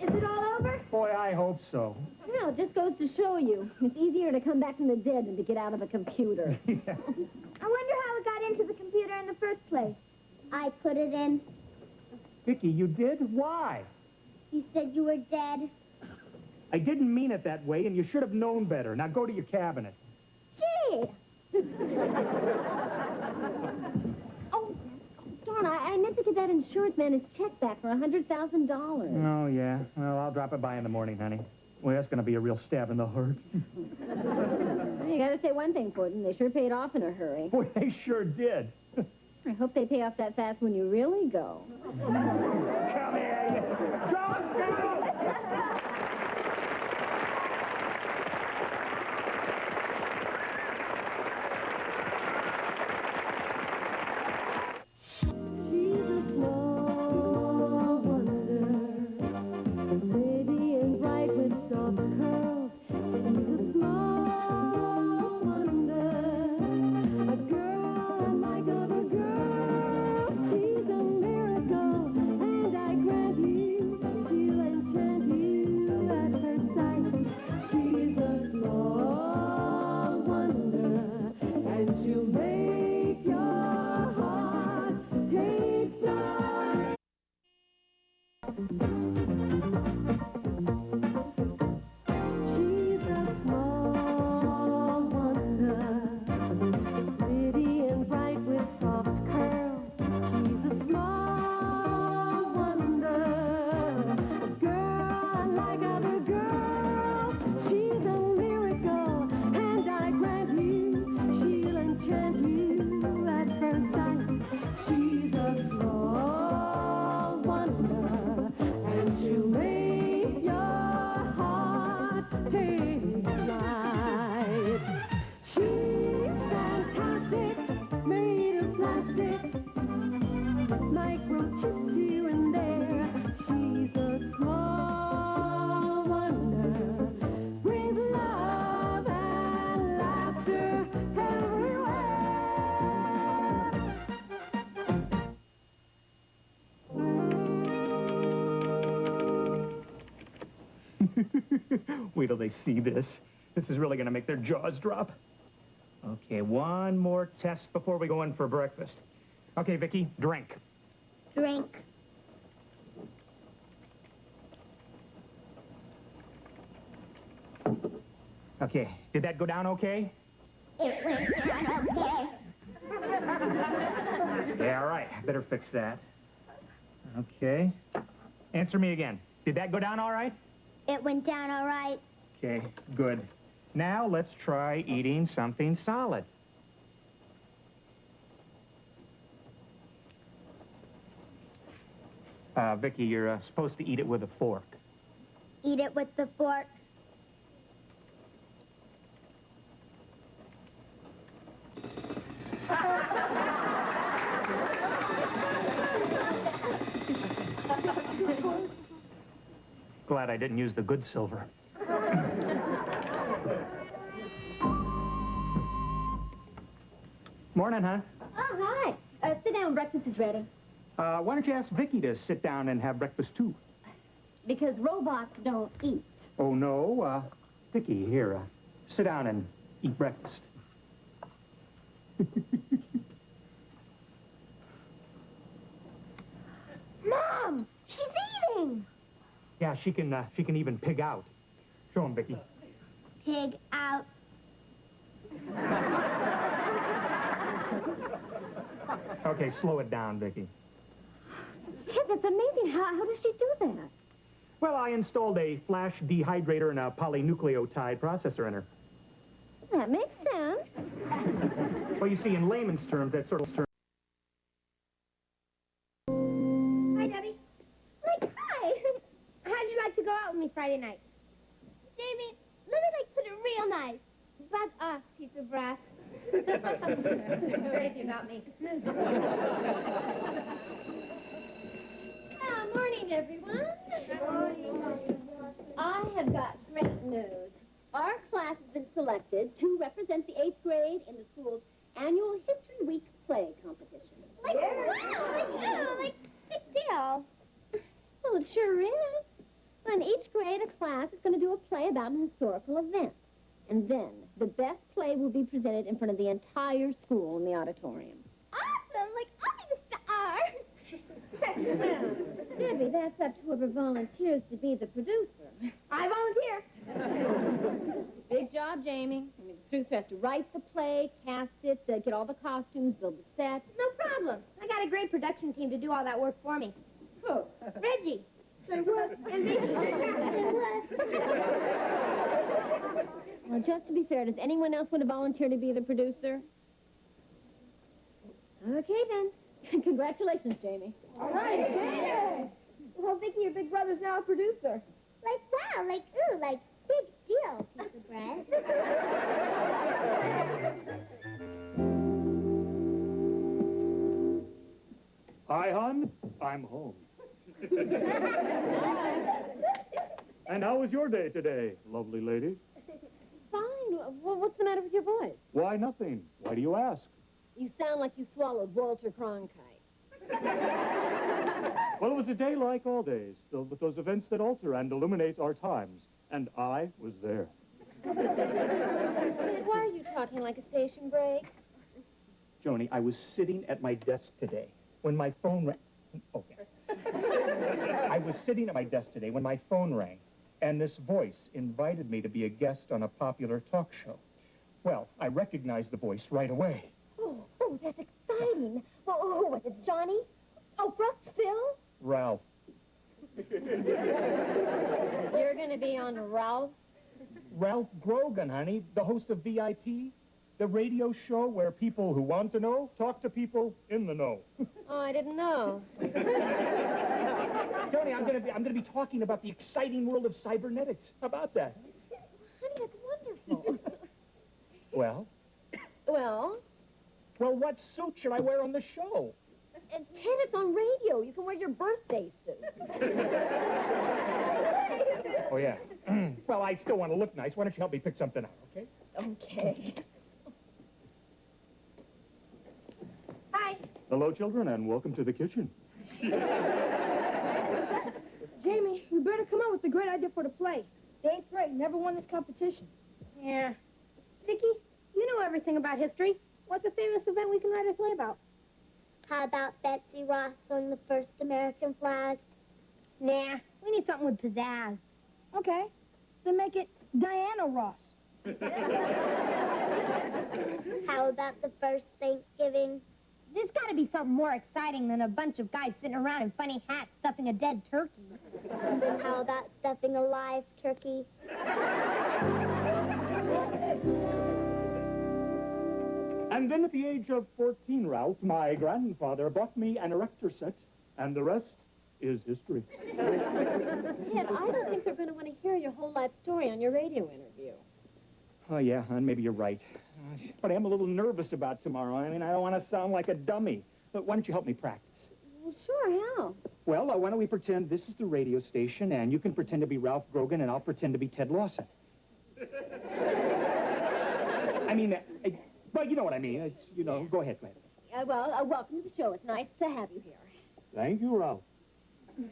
Is it all over? Boy, I hope so. Well, it just goes to show you. It's easier to come back from the dead than to get out of a computer. I wonder how it got into the computer in the first place. I put it in. Vicky, you did? Why? You said you were dead. I didn't mean it that way, and you should have known better. Now go to your cabinet. Gee! Oh, darn, I meant to get that insurance man his check back for $100,000. Oh, yeah? Well, I'll drop it by in the morning, honey. Well, that's going to be a real stab in the heart. You gotta say one thing for them. They sure paid off in a hurry. Boy, they sure did. I hope they pay off that fast when you really go. Come here, you... Don't go! Microchipped here and there. She's a small wonder with love and laughter everywhere. Wait till they see this. This is really going to make their jaws drop. Okay, one more test before we go in for breakfast. Okay, Vicky, drink. Drink. Okay, did that go down okay? It went down okay. Yeah, all right. Better fix that. Okay. Answer me again. Did that go down all right? It went down all right. Okay, good. Now let's try eating something solid. Vicky, you're supposed to eat it with a fork. Eat it with the fork. Glad I didn't use the good silver. Morning, huh? Oh, hi. Sit down. Breakfast is ready. Why don't you ask Vicky to sit down and have breakfast, too? Because robots don't eat. Oh, no. Vicky, here, sit down and eat breakfast. Mom! She's eating! Yeah, she can even pig out. Show him, Vicky. Pig out. Okay, slow it down, Vicky. Ted, that's amazing. How does she do that? Well, I installed a flash dehydrator and a polynucleotide processor in her. That makes sense. Well, you see, in layman's terms, that sort of term. Hi, Debbie. Like, hi. How'd you like to go out with me Friday night? Jamie, let me, put it real nice. Back off, piece of brass. Crazy about me. Morning, everyone. I have got great news. Our class has been selected to represent the 8th grade in the school's annual History Week play competition. Wow, big deal. Well, it sure is. In each grade, a class is going to do a play about an historical event. And then the best play will be presented in front of the entire school in the auditorium. Awesome, I'll be the star. Debbie, that's up to whoever volunteers to be the producer. I volunteer. Big job, Jamie. I mean, the producer has to write the play, cast it, get all the costumes, build the set. No problem. I got a great production team to do all that work for me. Who? Reggie. Say what? And Vicky. Say what? Well, just to be fair, does anyone else want to volunteer to be the producer? Okay, then. Congratulations, Jamie. All right. Yeah. Well, Vicky, your big brother's now a producer. Wow, big deal, piece of bread. Hi, hon. I'm home. And how was your day today, lovely lady? Fine. Well, what's the matter with your voice? Why, nothing. Why do you ask? You sound like you swallowed Walter Cronkite. Well, it was a day like all days, filled with those events that alter and illuminate our times. And I was there. Ted, why are you talking like a station break? Joni, I was sitting at my desk today when my phone rang. Okay. I was sitting at my desk today when my phone rang, and this voice invited me to be a guest on a popular talk show. Well, I recognized the voice right away. Oh, that's exciting. Well, who was it, Johnny? Oprah? Phil? Ralph. You're going to be on Ralph? Ralph Grogan, honey, the host of VIP, the radio show where people who want to know talk to people in the know. Oh, I didn't know. Tony, I'm gonna be talking about the exciting world of cybernetics. How about that? Honey, that's wonderful. Well? Well? Well, what suit should I wear on the show? And Ted, it's on radio. You can wear your birthday suit. Oh, yeah. Well, I still want to look nice. Why don't you help me pick something out, okay? Okay. Hi. Hello, children, and welcome to the kitchen. Jamie, you better come up with a great idea for the play. The 8th grade never won this competition. Yeah. Vicky, you know everything about history. What's a famous event we can write a play about? How about Betsy Ross on the first American flag? Nah, we need something with pizzazz. Okay, then make it Diana Ross. How about the first Thanksgiving? There's got to be something more exciting than a bunch of guys sitting around in funny hats stuffing a dead turkey. Then how about stuffing a live turkey? And then at the age of 14, Ralph, my grandfather bought me an erector set, and the rest is history. Ted, I don't think they're going to want to hear your whole life story on your radio interview. Oh, yeah, hon, maybe you're right. But I am a little nervous about tomorrow. I mean, I don't want to sound like a dummy. But why don't you help me practice? Well, sure, how? Well, why don't we pretend this is the radio station, and you can pretend to be Ralph Grogan, and I'll pretend to be Ted Lawson. I mean, well, you know what I mean. It's, you know, go ahead, Glenn. Welcome to the show. It's nice to have you here. Thank you, Ralph.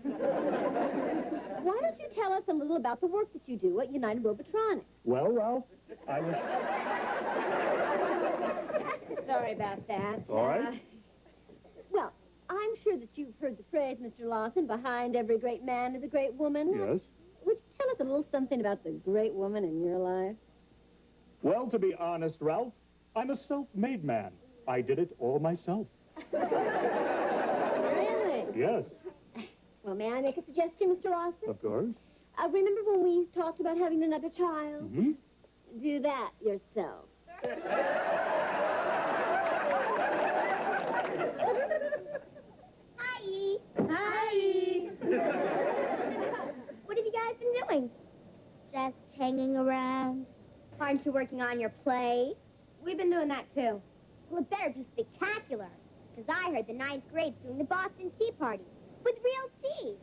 Why don't you tell us a little about the work that you do at United Robotronics? Well, Ralph, I was... Sorry about that. All right. Well, I'm sure that you've heard the phrase, Mr. Lawson, behind every great man is a great woman. Yes. Would you tell us a little something about the great woman in your life? Well, to be honest, Ralph, I'm a self-made man. I did it all myself. Really? Yes. Well, may I make a suggestion, Mr. Lawson? Of course. Remember when we talked about having another child? Mm-hmm. Do that yourself. Hi. Hi. What have you guys been doing? Just hanging around. Aren't you working on your play? We've been doing that, too. Well, it better be spectacular, because I heard the 9th grade's doing the Boston Tea Party with real tea.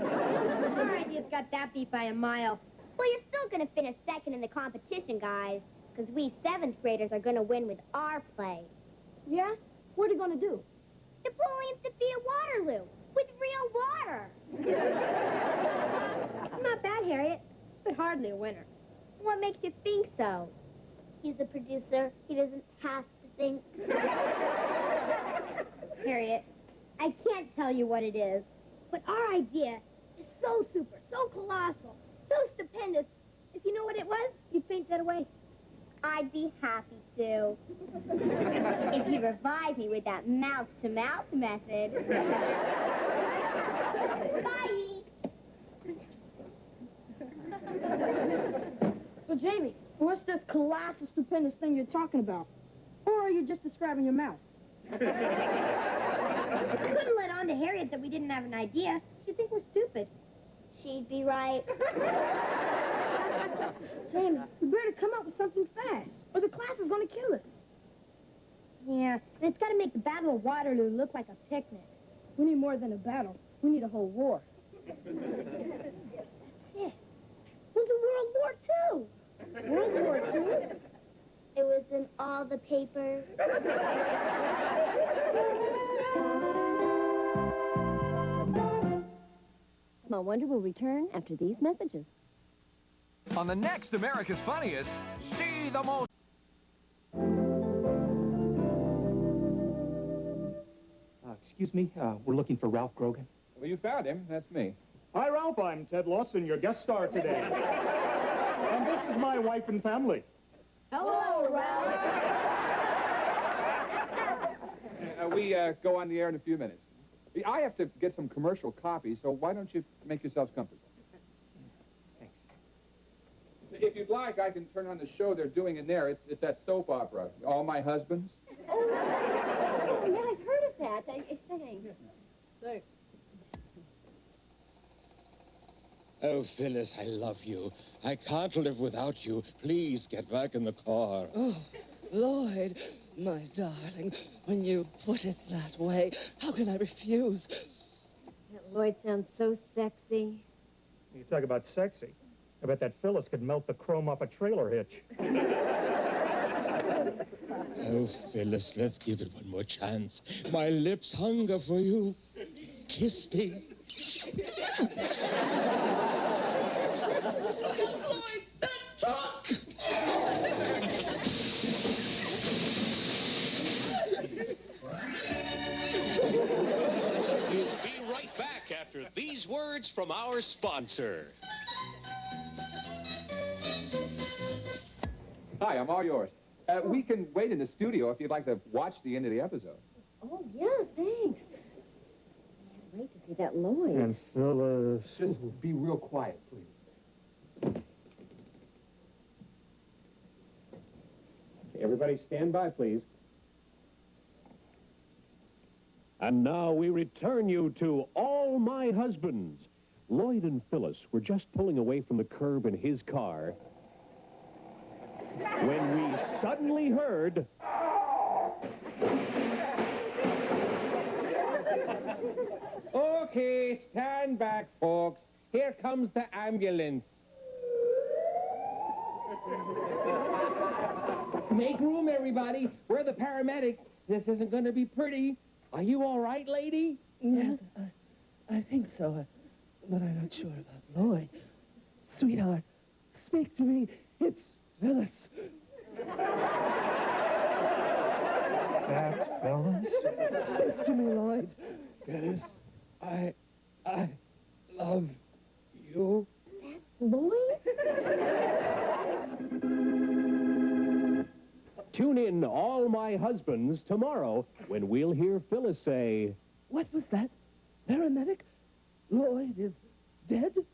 Our idea's got that beat by a mile. Well, you're still going to finish second in the competition, guys, because we 7th graders are going to win with our play. Yeah? What are you going to do? Napoleon's defeat at Waterloo with real water. Not bad, Harriet, but hardly a winner. What makes you think so? He's a producer. He doesn't have to think. Harriet, I can't tell you what it is, but our idea is so super, so colossal, so stupendous. If you know what it was, you'd faint dead away. I'd be happy to. If you revive me with that mouth-to-mouth method. Bye! So, Jamie, what's this colossal, stupendous thing you're talking about? Or are you just describing your mouth? We couldn't let on to Harriet that we didn't have an idea. She'd think we're stupid. She'd be right. Jamie, you better come up with something fast, or the class is going to kill us. Yeah, and it's got to make the Battle of Waterloo look like a picnic. We need more than a battle. We need a whole war. Yeah. When's World War II? World War II? It was in all the papers. Small Wonder will return after these messages. On the next America's Funniest, see the most... Excuse me, we're looking for Ralph Grogan. Well, you found him. That's me. Hi, Ralph. I'm Ted Lawson, your guest star today. And this is my wife and family. Hello, Ralph. We go on the air in a few minutes. I have to get some commercial copy, so why don't you make yourselves comfortable? Thanks. If you'd like, I can turn on the show they're doing in there. It's that soap opera, All My Husbands. Oh, yeah, I've heard of that. Thanks. Oh, Phyllis, I love you. I can't live without you. Please get back in the car. Oh, Lloyd, my darling, when you put it that way, how can I refuse? That Lloyd sounds so sexy. You talk about sexy. I bet that Phyllis could melt the chrome off a trailer hitch. Oh, Phyllis, let's give it one more chance. My lips hunger for you. Kiss me. We'll be right back after these words from our sponsor. Hi, I'm all yours. We can wait in the studio if you'd like to watch the end of the episode. Oh, yeah, thanks. Can't wait to see that Lloyd. And Phyllis... Just be real quiet, please. Everybody stand by, please. And now we return you to All My Husbands. Lloyd and Phyllis were just pulling away from the curb in his car when we suddenly heard... Okay, stand back, folks. Here comes the ambulance. Make room, everybody. We're the paramedics. This isn't going to be pretty. Are you all right, lady? Yes, I think so, but I'm not sure about Lloyd. Sweetheart, speak to me. It's Phyllis. That's Phyllis? Speak to me, Lloyd. Phyllis, I love you. Lloyd? Tune in All My Husbands tomorrow when we'll hear Phyllis say... What was that? Paramedic? Lloyd is dead?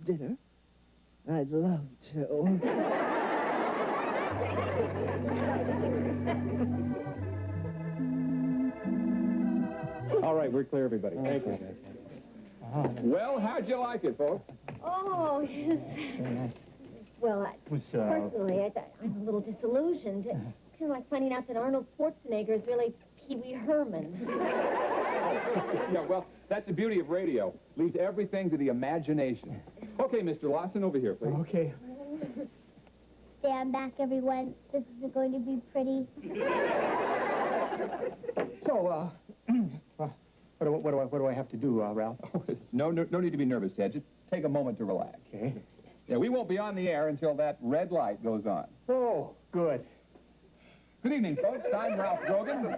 Dinner? I'd love to. All right, we're clear, everybody. Thank you. Well, how'd you like it, folks? Oh, yes. Well, personally, I'm a little disillusioned. Kind of like finding out that Arnold Schwarzenegger is really Pee Wee Herman. Yeah, well, that's the beauty of radio. Leaves everything to the imagination. Okay, Mr. Lawson, over here, please. Okay. Stand back, everyone. This isn't going to be pretty. So, what do I have to do, Ralph? No need to be nervous, Ted. Just take a moment to relax. Okay. Yeah, we won't be on the air until that red light goes on. Oh, good. Good evening, folks. I'm Ralph Grogan,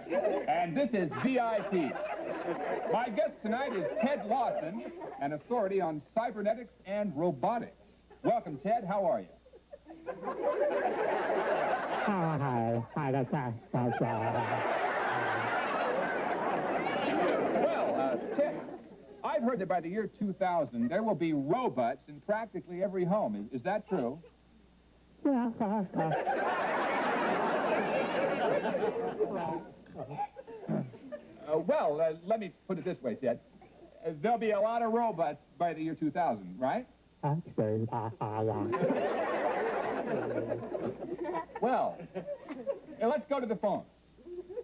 and this is VIP. My guest tonight is Ted Lawson, an authority on cybernetics and robotics. Welcome, Ted. How are you? Well, Ted, I've heard that by the year 2000, there will be robots in practically every home. Is that true? Let me put it this way, Ted. There'll be a lot of robots by the year 2000, right? Well, let's go to the phones.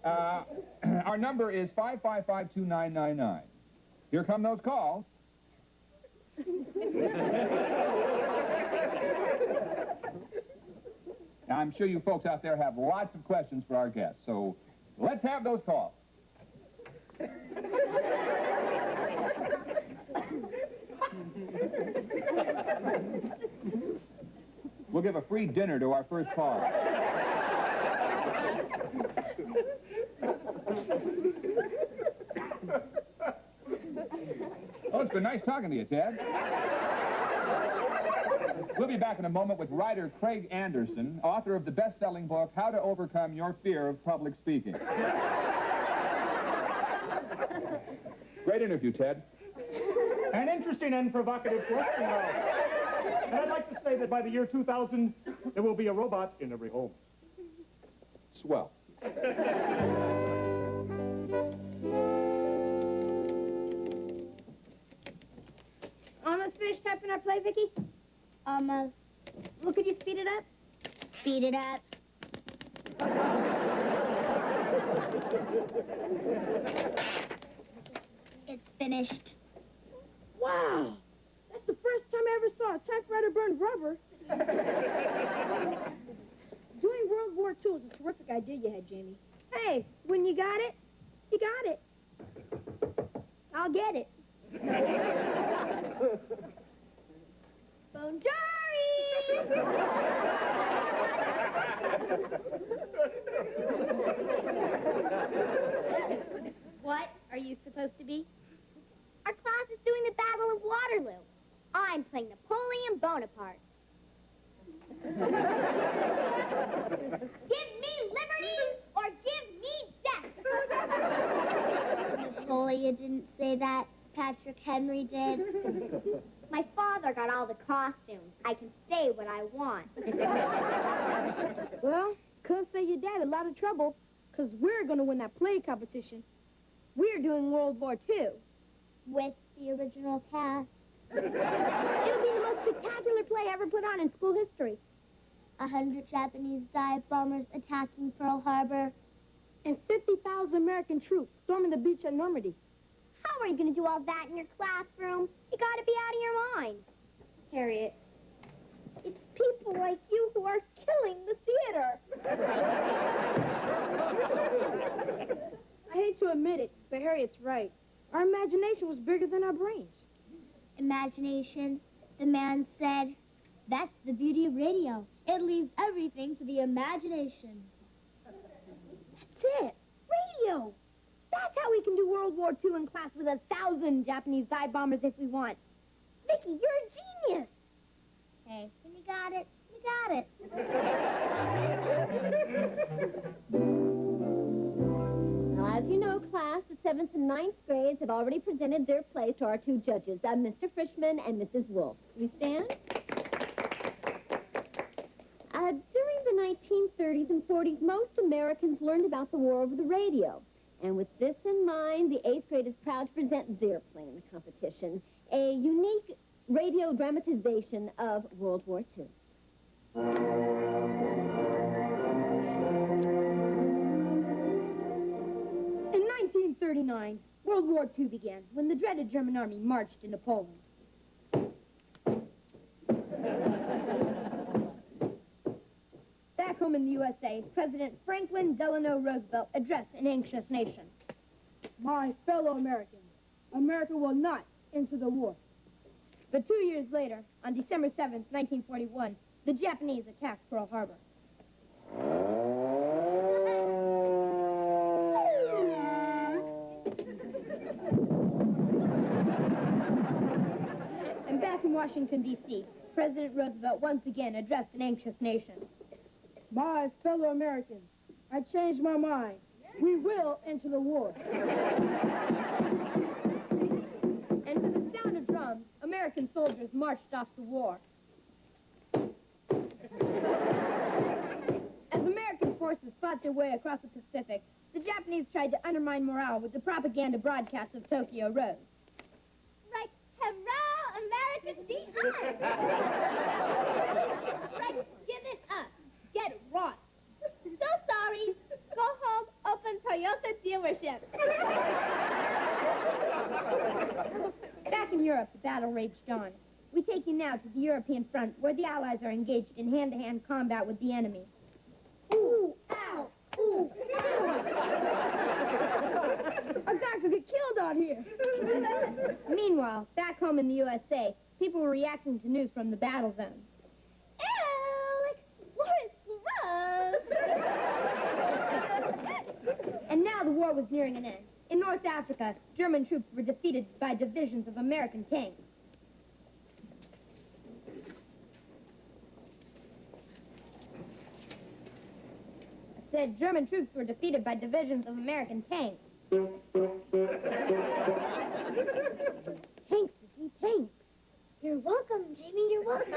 Our number is 555-2999. Here come those calls. Now, I'm sure you folks out there have lots of questions for our guests, so let's have those calls. We'll give a free dinner to our first caller. Oh, it's been nice talking to you, Ted. We'll be back in a moment with writer Craig Anderson, author of the best-selling book, How to Overcome Your Fear of Public Speaking. Great interview, Ted. An interesting and provocative question, And I'd like to say that by the year 2000, there will be a robot in every home. Swell. Almost finished typing our play, Vicky? Almost. Well, could you speed it up? Speed it up. It's finished. Wow. That's the first time I ever saw a typewriter burn rubber. Doing World War II is a terrific idea you had, Jamie. Hey, when you got it, you got it. I'll get it. What are you supposed to be? Our class is doing the Battle of Waterloo. I'm playing Napoleon Bonaparte. Give me liberty or give me death. Napoleon didn't say that. Patrick Henry did. My father got all the costumes. I can say what I want. Well, couldn't say your dad a lot of trouble, because we're going to win that play competition. We're doing World War II. With the original cast. It'll be the most spectacular play ever put on in school history. 100 Japanese dive bombers attacking Pearl Harbor. And 50,000 American troops storming the beach at Normandy. How are you going to do all that in your classroom? You got to be out of your mind. Harriet, it's people like you who are killing the theater. I hate to admit it, but Harriet's right. Our imagination was bigger than our brains. Imagination, the man said, that's the beauty of radio. It leaves everything to the imagination. That's it. Radio. That's how we can do World War II in class with 1,000 Japanese dive bombers if we want. Vicky, you're a genius. Hey, when you got it, you got it. Now, as you know, class, the 7th and 9th grades have already presented their plays to our two judges, Mr. Frischman and Mrs. Wolf. We stand? During the 1930s and 40s, most Americans learned about the war over the radio. And with this in mind, the 8th grade is proud to present their play in the competition, a unique radio dramatization of World War II. In 1939, World War II began when the dreaded German army marched into Poland. Back home in the USA, President Franklin Delano Roosevelt addressed an anxious nation. My fellow Americans, America will not enter the war. But 2 years later, on December 7th, 1941, the Japanese attacked Pearl Harbor. And back in Washington, D.C., President Roosevelt once again addressed an anxious nation. My fellow Americans, I changed my mind. We will enter the war. And to the sound of drums, American soldiers marched off to war. As American forces fought their way across the Pacific, the Japanese tried to undermine morale with the propaganda broadcasts of Tokyo Rose. Right, hurrah, America, G.I. Right, give it up. Get lost. So sorry. Go home, open Toyota dealership. Back in Europe, the battle raged on. We take you now to the European front, where the Allies are engaged in hand-to-hand combat with the enemy. Ooh, ow, ooh, ow. Our guys will get killed out here. Meanwhile, back home in the USA, people were reacting to news from the battle zone. And now the war was nearing an end. In North Africa, German troops were defeated by divisions of American tanks. I said German troops were defeated by divisions of American tanks. Tanks, Vicky, tanks. You're welcome, Jamie, you're welcome.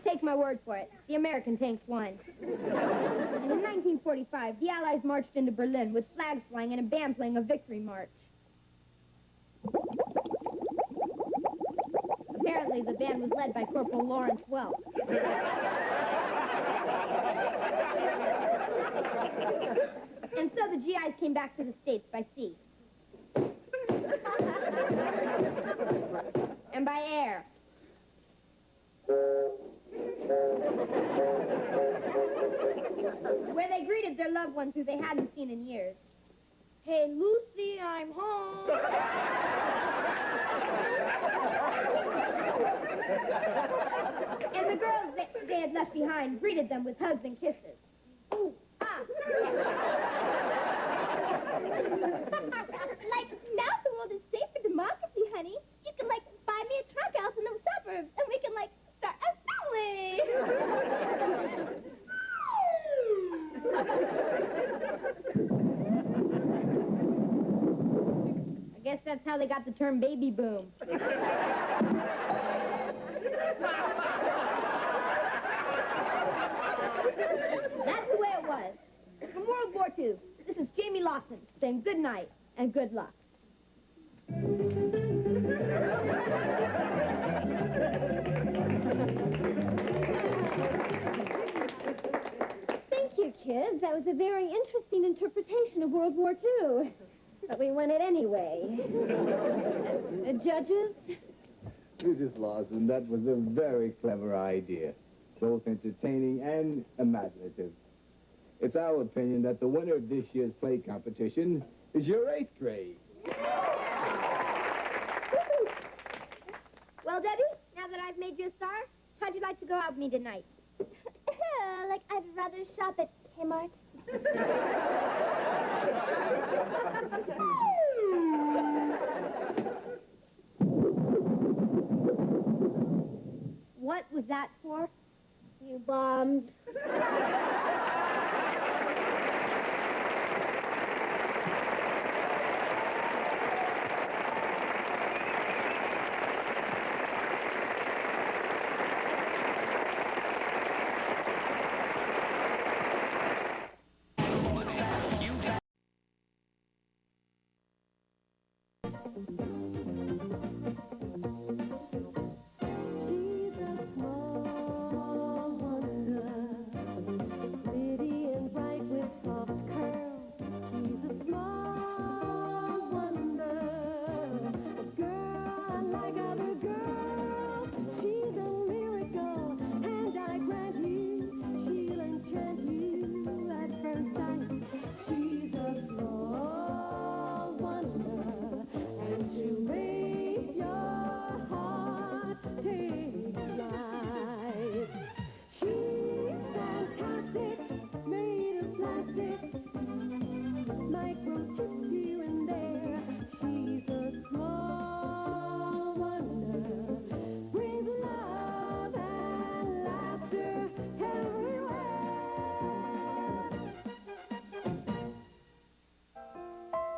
Take my word for it. The American tanks won. And in 1945, the Allies marched into Berlin with flags flying and a band playing a victory march. A Apparently, the band was led by Corporal Lawrence Welk. And so the GIs came back to the States by sea. And by air. Where they greeted their loved ones who they hadn't seen in years. Hey, Lucy, I'm home. And the girls they had left behind greeted them with hugs and kisses. Ooh, ah. Like, now the world is safe for democracy, honey. You can, like, buy me a trunk house in the suburbs, and we can, like, start a family. I guess that's how they got the term baby boom. That's the way it was. From World War II, this is Jamie Lawson saying good night and good luck. Thank you, kids. That was a very interesting interpretation of World War II. But we won it anyway. Judges? Mrs. Lawson, that was a very clever idea, both entertaining and imaginative. It's our opinion that the winner of this year's play competition is your 8th grade. Well, Debbie, now that I've made you a star, how'd you like to go out with me tonight? Like, I'd rather shop at Kmart. What was that for? You bombed.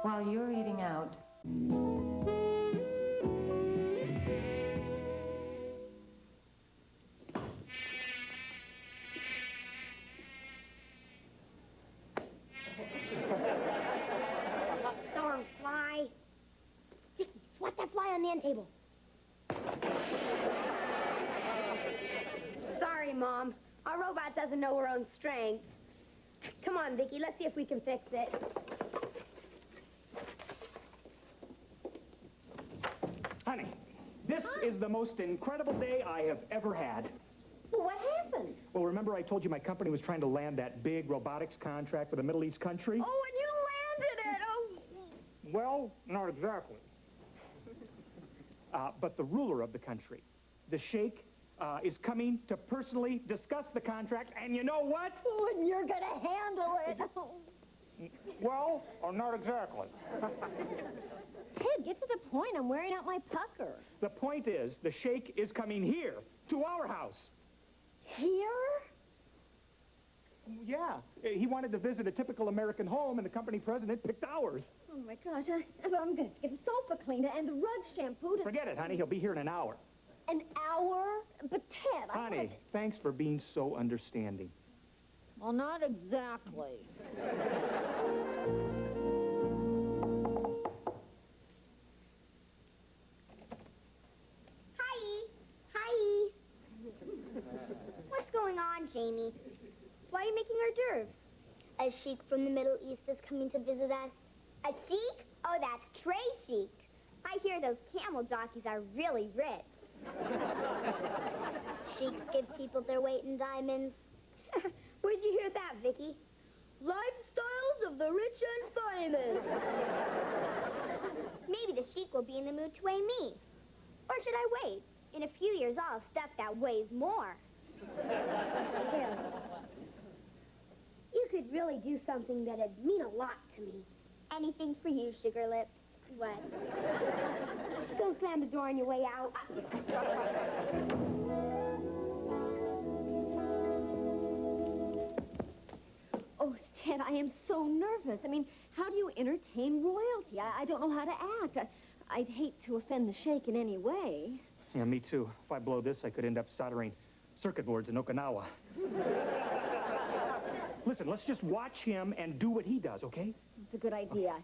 While you're eating out, Darn fly. Vicky, swat that fly on the end table. Sorry, Mom. Our robot doesn't know her own strength. Come on, Vicky, let's see if we can fix it. Honey, this is the most incredible day I have ever had. Well, what happened? Well, remember I told you my company was trying to land that big robotics contract for the Middle East country? Oh, and you landed it! Oh. Well, not exactly. But the ruler of the country, the sheikh, is coming to personally discuss the contract, and you know what? Oh, and you're gonna handle it. Well, or not exactly. Hey, get to the point. I'm wearing out my pucker. The point is, the sheikh is coming here, to our house. Here? Yeah, he wanted to visit a typical American home, and the company president picked ours. Oh, my gosh. I'm going to get the sofa cleaner and the rug shampooed. Forget it, honey. He'll be here in an hour. An hour? But, Ted, Honey, thanks for being so understanding. Well, not exactly. Hi. A sheik from the Middle East is coming to visit us. A sheik? Oh, that's Trey Sheik. I hear those camel jockeys are really rich. Sheiks give people their weight in diamonds. Where'd you hear that, Vicky? Lifestyles of the rich and famous. Maybe the sheik will be in the mood to weigh me. Or should I wait? In a few years, I'll have stuff that weighs more. Here. You could really do something that'd mean a lot to me. Anything for you, Sugar Lips. What? Don't slam the door on your way out. Oh, Ted, I am so nervous. I mean, how do you entertain royalty? I don't know how to act. I'd hate to offend the sheik in any way. Yeah, me too. If I blow this, I could end up soldering circuit boards in Okinawa. Listen, let's just watch him and do what he does, okay? It's a good idea.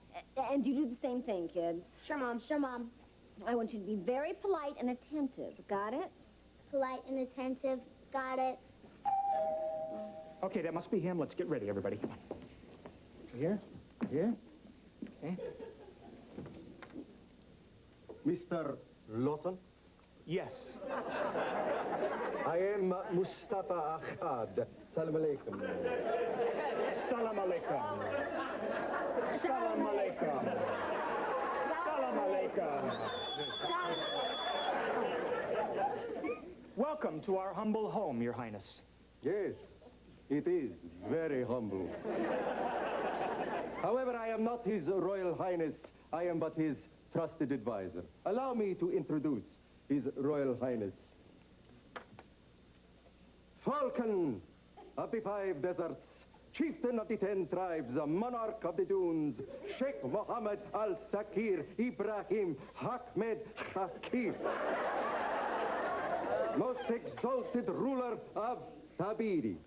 And you do the same thing, kids. Sure, Mom. Sure, Mom. I want you to be very polite and attentive. Got it? Polite and attentive. Got it. Okay, that must be him. Let's get ready, everybody. Come on. Here. Here. Okay. Mr. Lawson? Yes. I am Mustafa Ahad. Salam alaikum. Salam alaikum. Salam alaikum. Salam alaikum. Welcome to our humble home, Your Highness. Yes, it is very humble. However, I am not His Royal Highness. I am but his trusted advisor. Allow me to introduce His Royal Highness. Falcon of the 5 deserts, chieftain of the 10 tribes, monarch of the dunes, Sheikh Mohammed Al-Sakir Ibrahim Ahmed Shakir, most exalted ruler of Tabiri.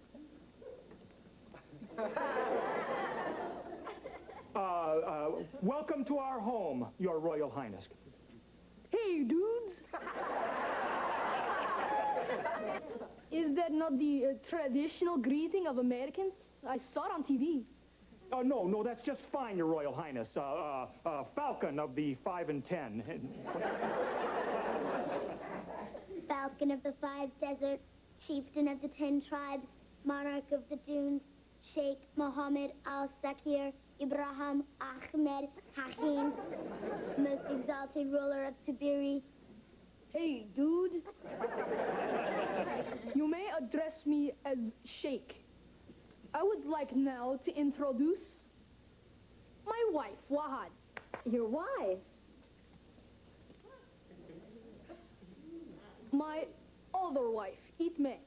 Welcome to our home, Your Royal Highness. Hey, dudes. Is that not the traditional greeting of Americans? I saw it on TV. Oh, no, that's just fine, Your Royal Highness. Falcon of the 5 and 10. Falcon of the 5 deserts, chieftain of the 10 tribes, monarch of the dunes, Sheikh Mohammed Al-Sakir Ibrahim Ahmed Hakim, most exalted ruler of Tabiri. Hey, dude. You may address me as Sheikh. I would like now to introduce my wife, Wahad. Your wife? My other wife, Itme.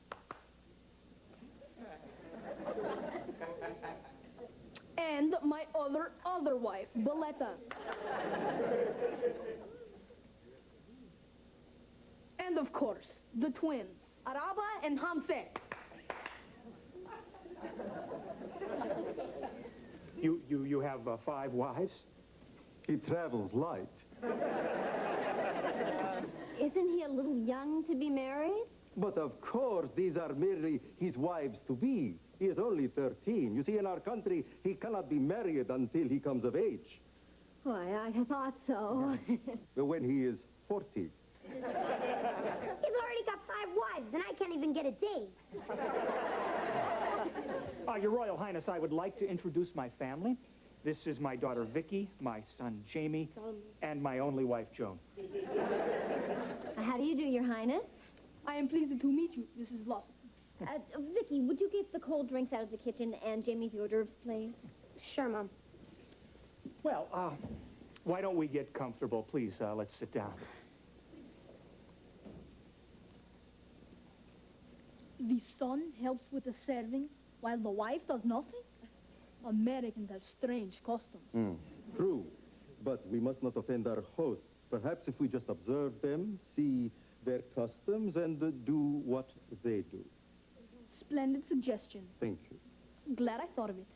And my other wife, Baleta. And of course, the twins, Araba and Hamse. You have 5 wives? He travels light. Isn't he a little young to be married? But of course, these are merely his wives-to-be. He is only 13. You see, in our country, he cannot be married until he comes of age. Why, I thought so. When he is 40. He's already got 5 wives, and I can't even get a date. Your Royal Highness, I would like to introduce my family. This is my daughter, Vicky, my son, Jamie, and my only wife, Joan. How do you do, Your Highness? I am pleased to meet you, Mrs. Lawson. Vicky, would you get the cold drinks out of the kitchen and Jamie the hors d'oeuvres, please? Sure, Mom. Well, why don't we get comfortable, please? Let's sit down. The son helps with the serving, while the wife does nothing? Americans have strange customs. True, but we must not offend our hosts. Perhaps if we just observe them, see their customs, and do what they do. Splendid suggestion. Thank you. Glad I thought of it.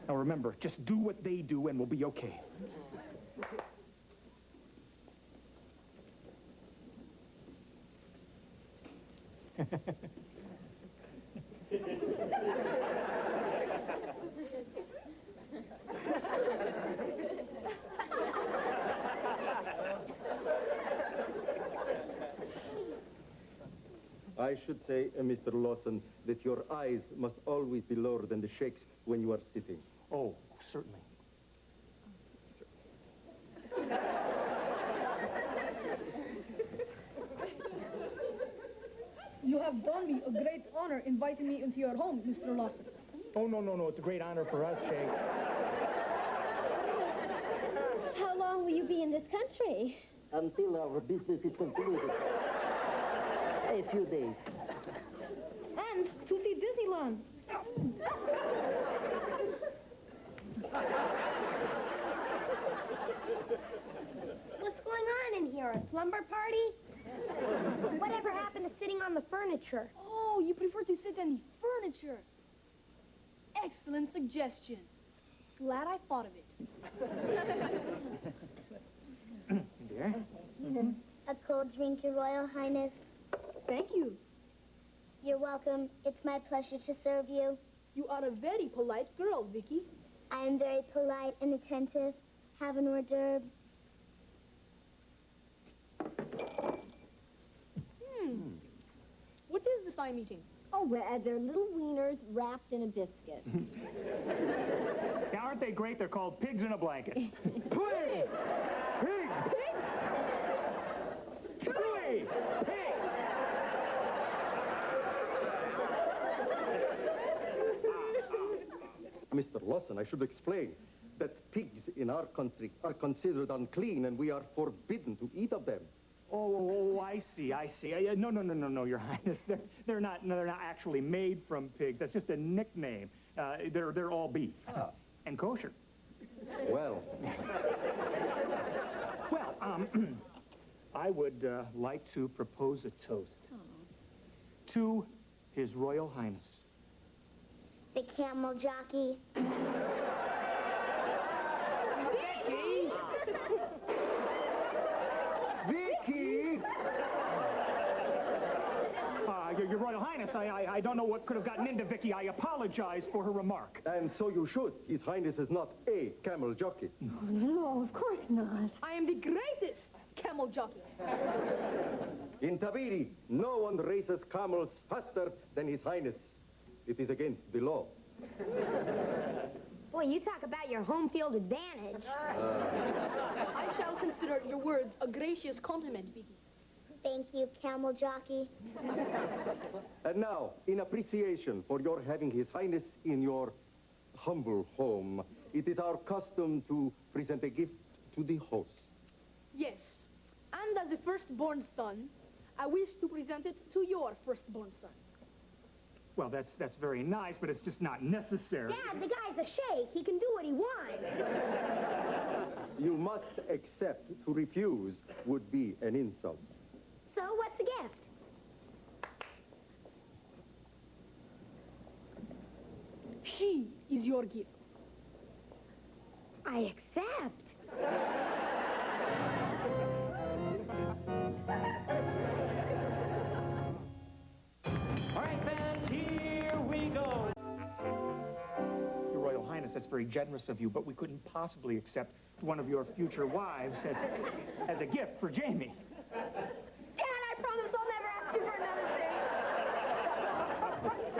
Now remember, just do what they do and we'll be okay. I should say, Mr. Lawson, that your eyes must always be lower than the Sheikh's when you are sitting. Oh, certainly. You have done me a great honor inviting me into your home, Mr. Lawson. Oh, no. It's a great honor for us, Sheikh. How long will you be in this country? Until our business is concluded. A few days. And to see Disneyland. What's going on in here? A slumber party? Whatever happened to sitting on the furniture? Oh, you prefer to sit on the furniture. Excellent suggestion. Glad I thought of it. Dear? A cold drink, Your Royal Highness. Thank you. You're welcome. It's my pleasure to serve you. You are a very polite girl, Vicky. I am very polite and attentive. Have an hors d'oeuvre. What is this I'm eating? Oh, they're little wieners wrapped in a biscuit. Now, aren't they great? They're called pigs in a blanket. Pig! Pig! Pig! Mr. Lawson, I should explain that pigs in our country are considered unclean and we are forbidden to eat of them. Oh, I see. No, Your Highness. They're not actually made from pigs. That's just a nickname. They're all beef. And kosher. Well. Well, I would like to propose a toast to His Royal Highness. The camel jockey. Vicky! Your Royal Highness, I don't know what could have gotten into Vicky. I apologize for her remark. And so you should. His Highness is not a camel jockey. No, of course not. I am the greatest camel jockey. In Tabiri, no one races camels faster than His Highness. It is against the law. Boy, you talk about your home field advantage. I shall consider your words a gracious compliment, Vicky. Thank you, camel jockey. And now, in appreciation for your having His Highness in your humble home, it is our custom to present a gift to the host. Yes. And as a firstborn son, I wish to present it to your firstborn son. Well, that's very nice, but it's just not necessary. Dad, the guy's a sheikh. He can do what he wants. You must accept. To refuse would be an insult. So, what's the gift? She is your gift. I accept. All right, fans, here we go. Your Royal Highness, that's very generous of you, but we couldn't possibly accept one of your future wives as a gift for Jamie. Dad, I promise I'll never ask you for another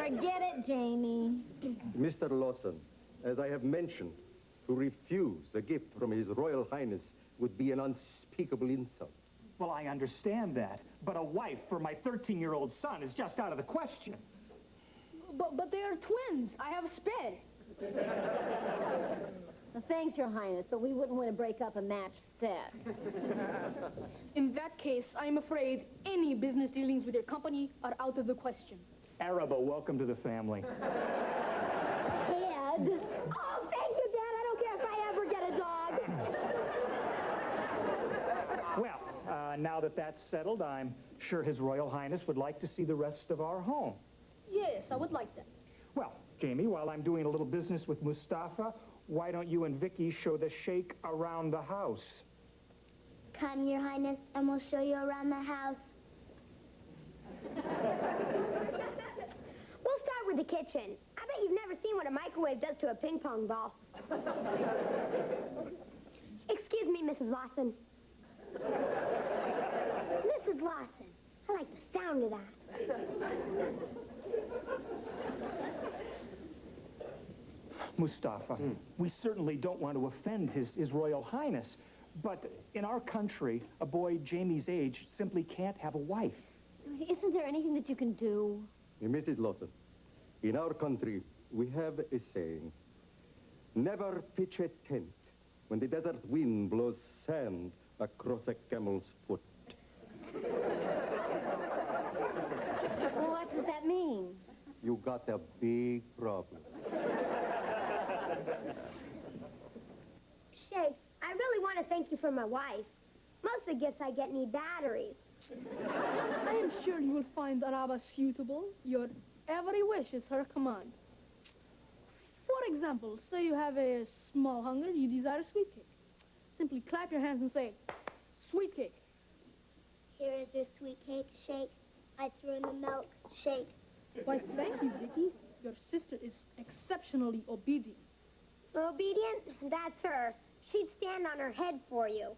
thing. Forget it, Jamie. Mr. Lawson, as I have mentioned, to refuse a gift from His Royal Highness would be an unspeakable insult. Well, I understand that, but a wife for my 13-year-old son is just out of the question. But they are twins. I have a spare. Well, thanks, Your Highness, but we wouldn't want to break up a match set. In that case, I'm afraid any business dealings with your company are out of the question. Arabo, welcome to the family. Dad. Oh, thank you, Dad. I don't care if I ever get a dog. Well, now that that's settled, I'm sure His Royal Highness would like to see the rest of our home. Yes, I would like that. Well, Jamie, while I'm doing a little business with Mustafa, why don't you and Vicky show the sheikh around the house? Come, Your Highness, and we'll show you around the house. We'll start with the kitchen. I bet you've never seen what a microwave does to a ping pong ball. Excuse me, Mrs. Lawson. Mrs. Lawson, I like the sound of that. Mustafa, we certainly don't want to offend His Royal Highness, but in our country, a boy Jamie's age simply can't have a wife. Isn't there anything that you can do? Mrs. Lawson, in our country, we have a saying, never pitch a tent when the desert wind blows sand across a camel's foot. Well, what does that mean? You got a big problem. Shay, I really want to thank you for my wife. Most of the gifts I get need batteries. I am sure you will find Araba suitable. Your every wish is her command. For example, say you have a small hunger, you desire sweet cake. Simply clap your hands and say, sweet cake. Here is your sweet cake, Shake. I threw in the milk, Shake. Why, thank you, Vicky. Your sister is exceptionally obedient. Obedient? That's her. She'd stand on her head for you.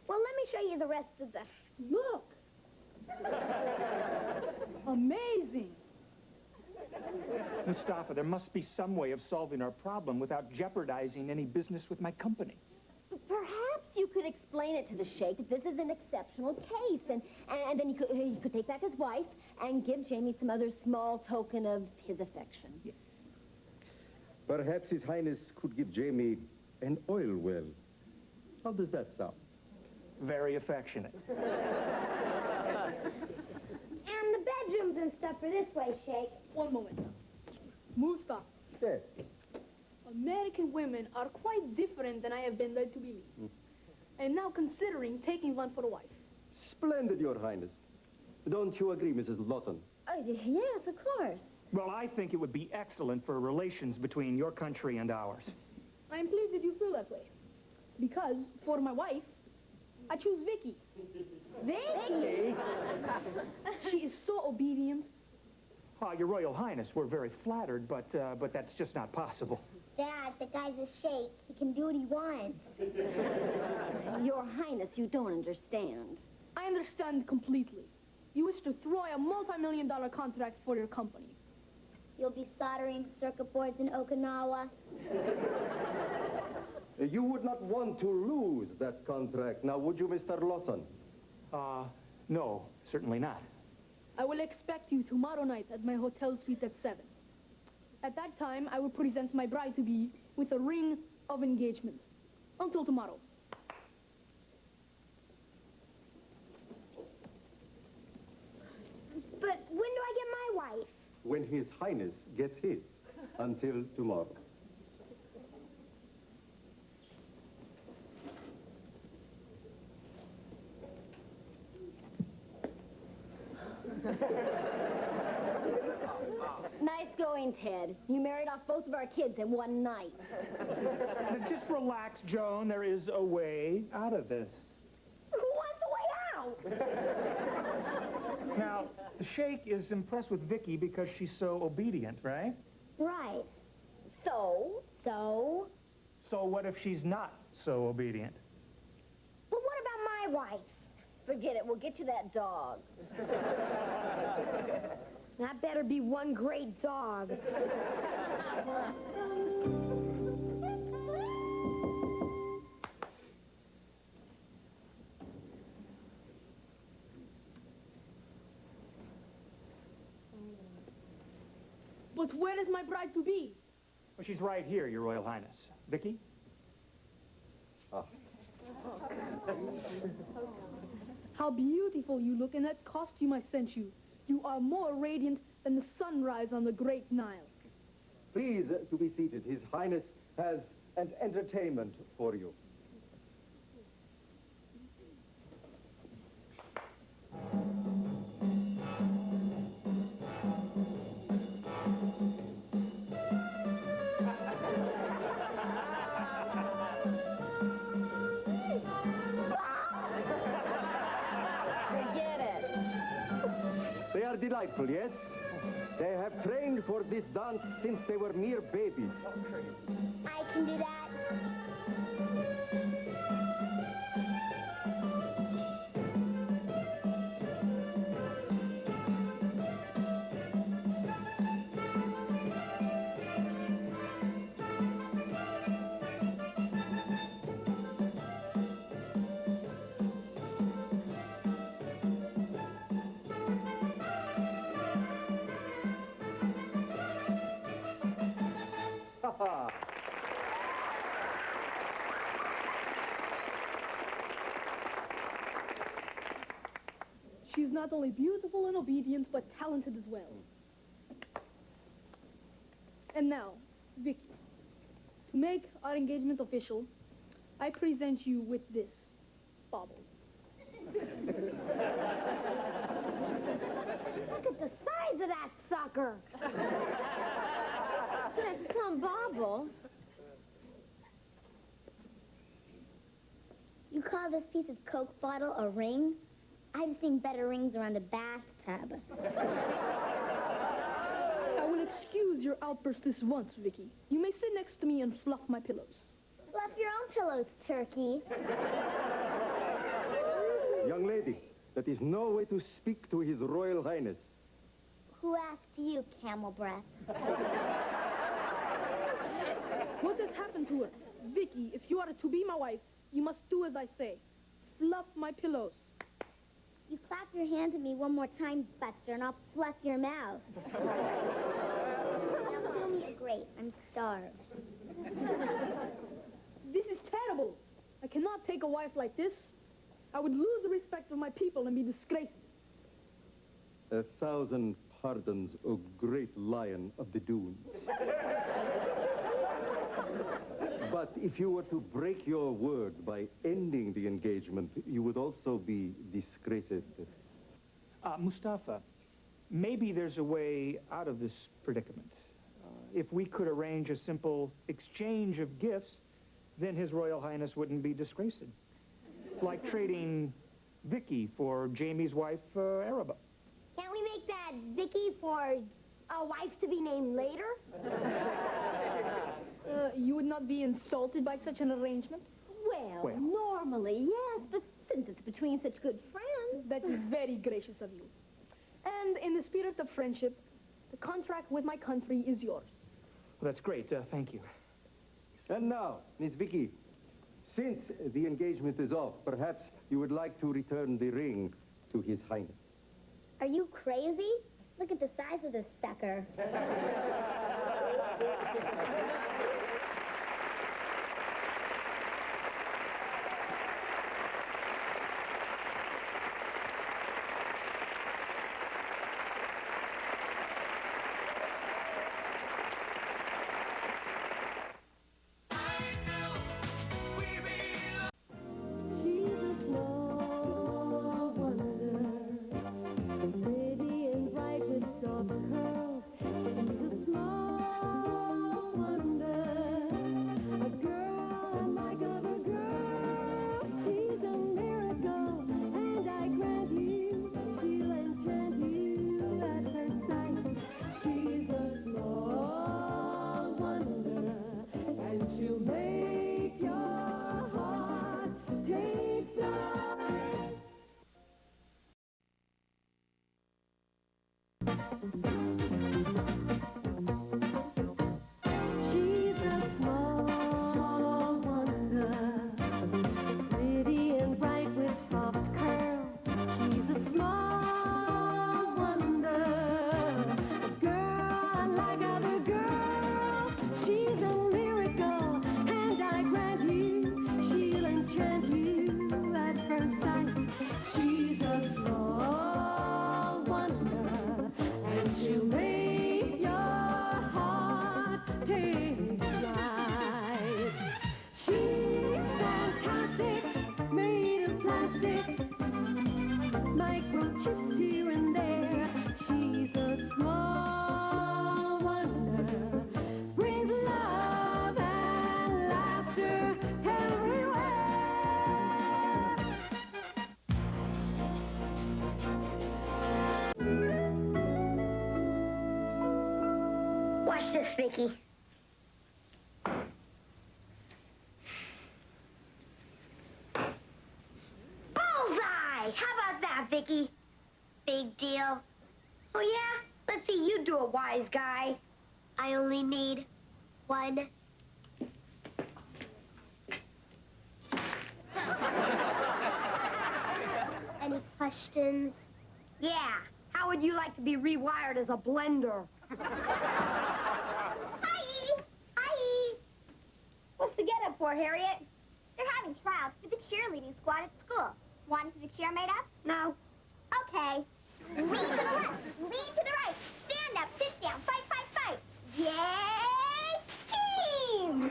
Well, let me show you the rest of the... Look! Amazing! Mustafa, there must be some way of solving our problem without jeopardizing any business with my company. Perhaps you could explain it to the sheikh that this is an exceptional case, and then he could take back his wife and give Jamie some other small token of his affection. Yes. Perhaps His Highness could give Jamie an oil well. How does that sound? Very affectionate. And the bedrooms and stuff are this way, Shake. One moment. Mustafa. Yes. American women are quite different than I have been led to believe. I am now considering taking one for a wife. Splendid, Your Highness. Don't you agree, Mrs. Lawson? Yes, of course. Well, I think it would be excellent for relations between your country and ours. I am pleased that you feel that way. Because, for my wife, I choose Vicky. Vicky? She is so obedient. Your Royal Highness, we're very flattered, but that's just not possible. Dad, the guy's a Shake. He can do what he wants. Your Highness, you don't understand. I understand completely. You wish to throw a multi-million-dollar contract for your company. You'll be soldering circuit boards in Okinawa. You would not want to lose that contract, now would you, Mr. Lawson? No, certainly not. I will expect you tomorrow night at my hotel suite at 7. At that time, I will present my bride-to-be with a ring of engagement. Until tomorrow. But when do I get my wife? When His Highness gets his. Until tomorrow. Nice going, Ted. You married off both of our kids in one night. Just relax, Joan. There is a way out of this. Who wants a way out? Now, the Sheikh is impressed with Vicky because she's so obedient, right? Right. So? So what if she's not so obedient? But what about my wife? Forget it. We'll get you that dog. That better be one great dog. But where is my bride-to-be? Well, she's right here, Your Royal Highness. Vicky? How beautiful you look in that costume I sent you. You are more radiant than the sunrise on the Great Nile. Please to be seated. His Highness has an entertainment for you. Delightful, yes? They have trained for this dance since they were mere babies. I can do that. She's not only beautiful and obedient, but talented as well. And now, Vicky, to make our engagement official, I present you with this bauble. Look at the size of that sucker. That's some bauble. You call this piece of Coke bottle a ring? I've seen better rings around a bathtub. I will excuse your outburst this once, Vicky. You may sit next to me and fluff my pillows. Fluff your own pillows, turkey. Young lady, that is no way to speak to His Royal Highness. Who asked you, camel breath? What has happened to her? Vicky, if you are to be my wife, you must do as I say. Fluff my pillows. You clap your hands at me one more time, Buster, and I'll fluff your mouth. Now fill me a grape. I'm starved. This is terrible. I cannot take a wife like this. I would lose the respect of my people and be disgraced. 1,000 pardons, O great lion of the dunes. But if you were to break your word by ending the engagement, you would also be disgraced. Mustafa, maybe there's a way out of this predicament. If we could arrange a simple exchange of gifts, then His Royal Highness wouldn't be disgraced. Like trading Vicky for Jamie's wife, Araba. Can't we make that Vicky for a wife to be named later? You would not be insulted by such an arrangement? Well, normally, yes, but since it's between such good friends... That is very gracious of you. And in the spirit of friendship, the contract with my country is yours. Well, that's great. Thank you. And now, Miss Vicky, since the engagement is off, perhaps you would like to return the ring to His Highness. Are you crazy? Look at the size of this sucker. Watch this, Vicky. Bullseye! How about that, Vicky? Big deal. Oh, yeah? Let's see you do it, wise guy. I only need one. Any questions? Yeah. How would you like to be rewired as a blender? Hi! Hi! What's the get-up for, Harriet? They're having tryouts for the cheerleading squad at school. Want to see the cheer made up? No. Okay. Lean to the left, lean to the right. Stand up, sit down, fight, fight, fight. Yay, team!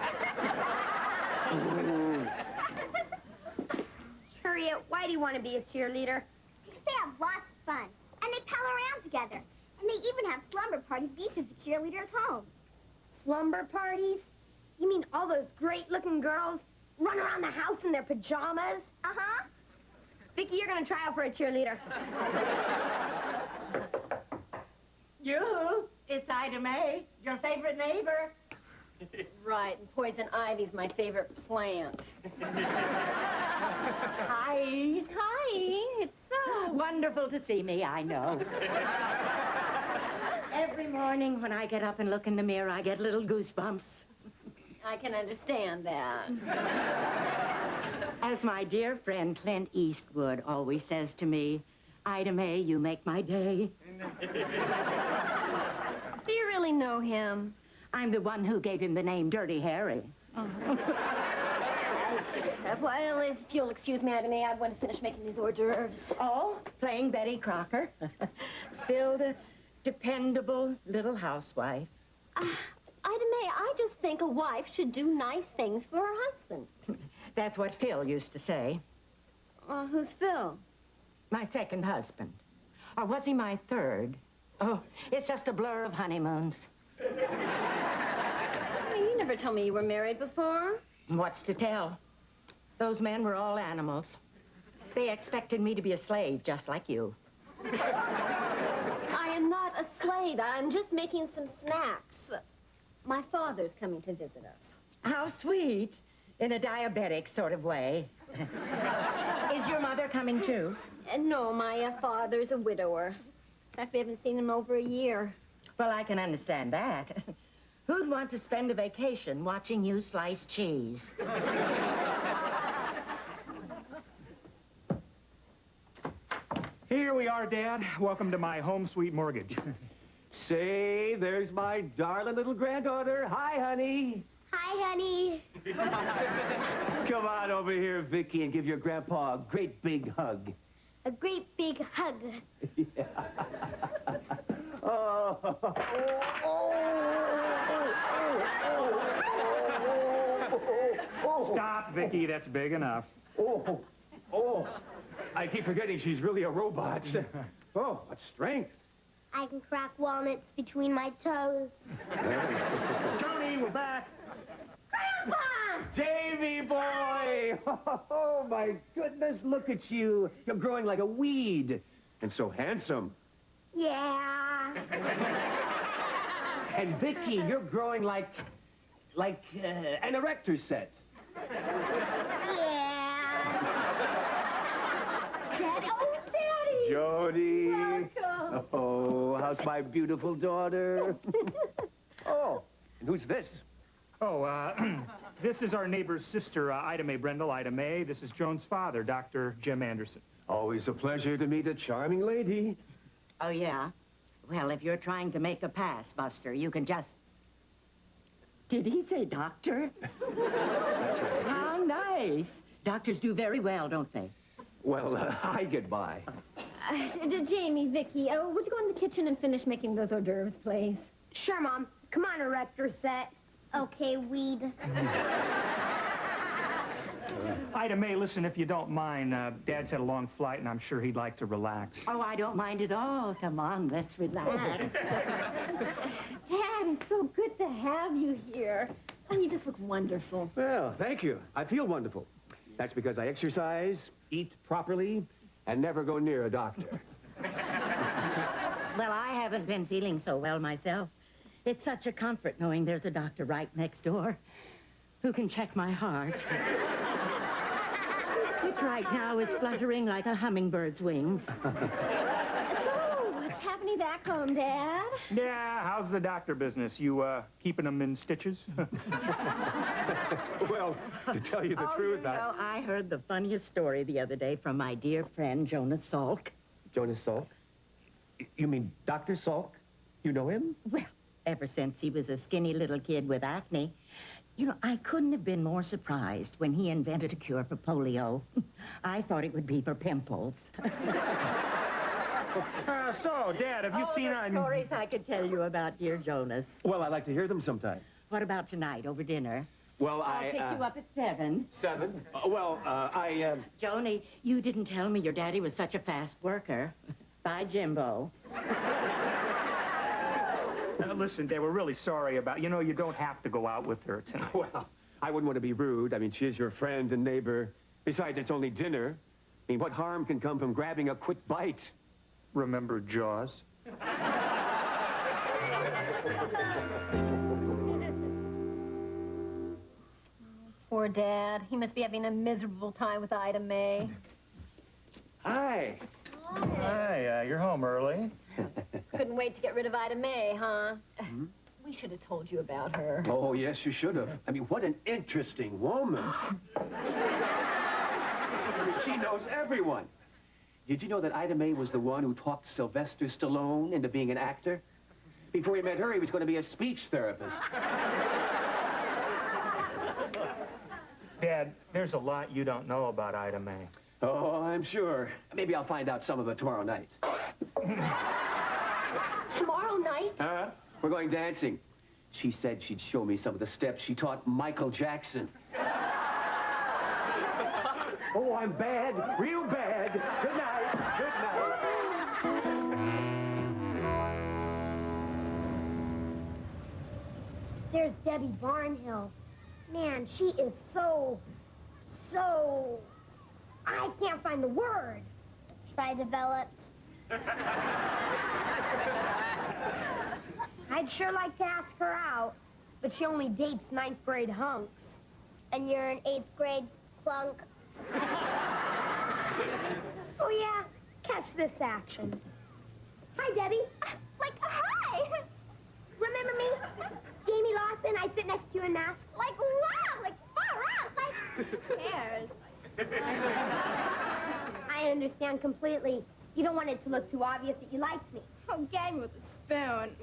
Harriet, why do you want to be a cheerleader? Because they have lots of fun. And they pal around together. And they even have slumber parties at each of the cheerleaders' homes. Slumber parties? You mean all those great-looking girls run around the house in their pajamas? Uh-huh. Vicky, you're going to try out for a cheerleader. You, it's Ida Mae, your favorite neighbor. Right, and poison ivy's my favorite plant. Hi. Hi, it's so Wonderful to see me, I know. Every morning when I get up and look in the mirror, I get little goosebumps. I can understand that. As my dear friend Clint Eastwood always says to me, Ida Mae, you make my day. Do you really know him? I'm the one who gave him the name Dirty Harry. Well, if you'll excuse me, Ida Mae, I want to finish making these hors d'oeuvres. Oh, playing Betty Crocker. Still the dependable little housewife. Ida Mae, I just think a wife should do nice things for her husband. That's what Phil used to say. Who's Phil? My second husband. Or was he my third? Oh, it's just a blur of honeymoons. Well, you never told me you were married before. What's to tell? Those men were all animals. They expected me to be a slave, just like you. I am not a slave. I'm just making some snacks. My father's coming to visit us. How sweet. In a diabetic sort of way. Is your mother coming too? No, my father's a widower. In fact, we haven't seen him over a year. Well, I can understand that. Who'd want to spend a vacation watching you slice cheese? Here we are, Dad. Welcome to my home sweet mortgage. Say, there's my darling little granddaughter. Hi, honey. Hi, honey. Come on over here, Vicky, and give your grandpa a great big hug. A great big hug. Stop, Vicky. That's big enough. I keep forgetting she's really a robot. Oh, what strength. I can crack walnuts between my toes. Tony, we're back. Grandpa! Davy boy! Oh, my goodness, look at you. You're growing like a weed. And so handsome. Yeah. And Vicky, you're growing like an erector set. Yeah. Daddy, oh, Daddy! Jody. Welcome. Oh, how's my beautiful daughter? Oh, and who's this? Oh, this is our neighbor's sister, Ida Mae Brendel. Ida Mae. This is Joan's father, Dr. Jim Anderson. Always a pleasure to meet a charming lady. Oh, yeah? Well, if you're trying to make a pass, Buster, you can just... Did he say doctor? How nice. Doctors do very well, don't they? Well, I get by. Jamie, Vicky, would you go in the kitchen and finish making those hors d'oeuvres, please? Sure, Mom. Come on, erector set. Okay, weed. Ida Mae, listen, if you don't mind, Dad's had a long flight, and I'm sure he'd like to relax. Oh, I don't mind at all. Come on, let's relax. Dad, it's so good to have you here. Oh, you just look wonderful. Well, thank you. I feel wonderful. That's because I exercise, eat properly, and never go near a doctor. Well, I haven't been feeling so well myself. It's such a comfort knowing there's a doctor right next door who can check my heart. Which right now is fluttering like a hummingbird's wings. So, what's happening back home, Dad? Yeah, how's the doctor business? You, keeping them in stitches? Well, to tell you the truth, Well, I heard the funniest story the other day from my dear friend, Jonas Salk. Jonas Salk? You mean Dr. Salk? You know him? Well, ever since he was a skinny little kid with acne. You know, I couldn't have been more surprised when he invented a cure for polio. I thought it would be for pimples. So, Dad, have you seen there's stories I could tell you about dear Jonas. Well, I'd like to hear them sometime. What about tonight over dinner? Well, I'll pick you up at 7. 7? Joni, you didn't tell me your daddy was such a fast worker. Bye, Jimbo. Listen, Dad, we're really sorry about... You know, you don't have to go out with her tonight. Well, I wouldn't want to be rude. I mean, she is your friend and neighbor. Besides, it's only dinner. I mean, what harm can come from grabbing a quick bite? Remember Jaws? Poor Dad. He must be having a miserable time with Ida May. Hi. Hi, you're home early. Couldn't wait to get rid of Ida May, huh? We should have told you about her. Oh, yes, you should have. I mean, what an interesting woman. I mean, she knows everyone. Did you know that Ida May was the one who talked Sylvester Stallone into being an actor? Before he met her, he was going to be a speech therapist. Dad, there's a lot you don't know about Ida May. Oh, I'm sure. Maybe I'll find out some of it tomorrow night. Tomorrow night? We're going dancing. She said she'd show me some of the steps she taught Michael Jackson. Oh, I'm bad, real bad. Good night, good night. There's Debbie Barnhill. Man, she is so... I can't find the word. Try developed. I'd sure like to ask her out, but she only dates 9th grade hunks. And you're an 8th grade flunk. Oh, yeah? Catch this action. Hi, Debbie. Hi! Remember me? Jamie Lawson, I sit next to you in math. Wow! Far out! Who cares? I understand completely. You don't want it to look too obvious that you liked me. Oh, gang with a spoon.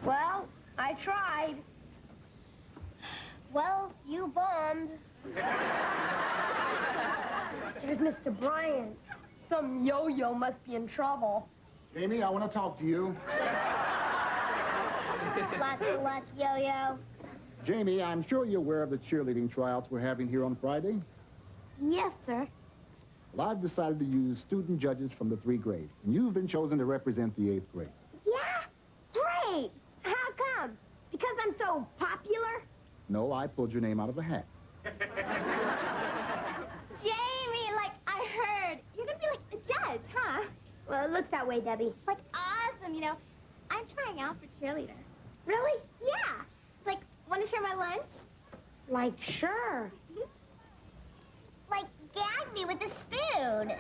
Well, I tried. Well, you bombed. There's Mr. Bryant. Some yo-yo must be in trouble. Jamie, I want to talk to you. Lots of luck, yo-yo. Jamie, I'm sure you're aware of the cheerleading tryouts we're having here on Friday. Yes, sir. Well, I've decided to use student judges from the 3 grades, and you've been chosen to represent the 8th grade. Yeah? Great! How come? Because I'm so popular? No, I pulled your name out of a hat. Jamie, I heard. You're gonna be the judge, huh? Well, it looks that way, Debbie. Awesome, I'm trying out for cheerleader. Really? Yeah. Want to share my lunch? Sure. Gag me with a spoon.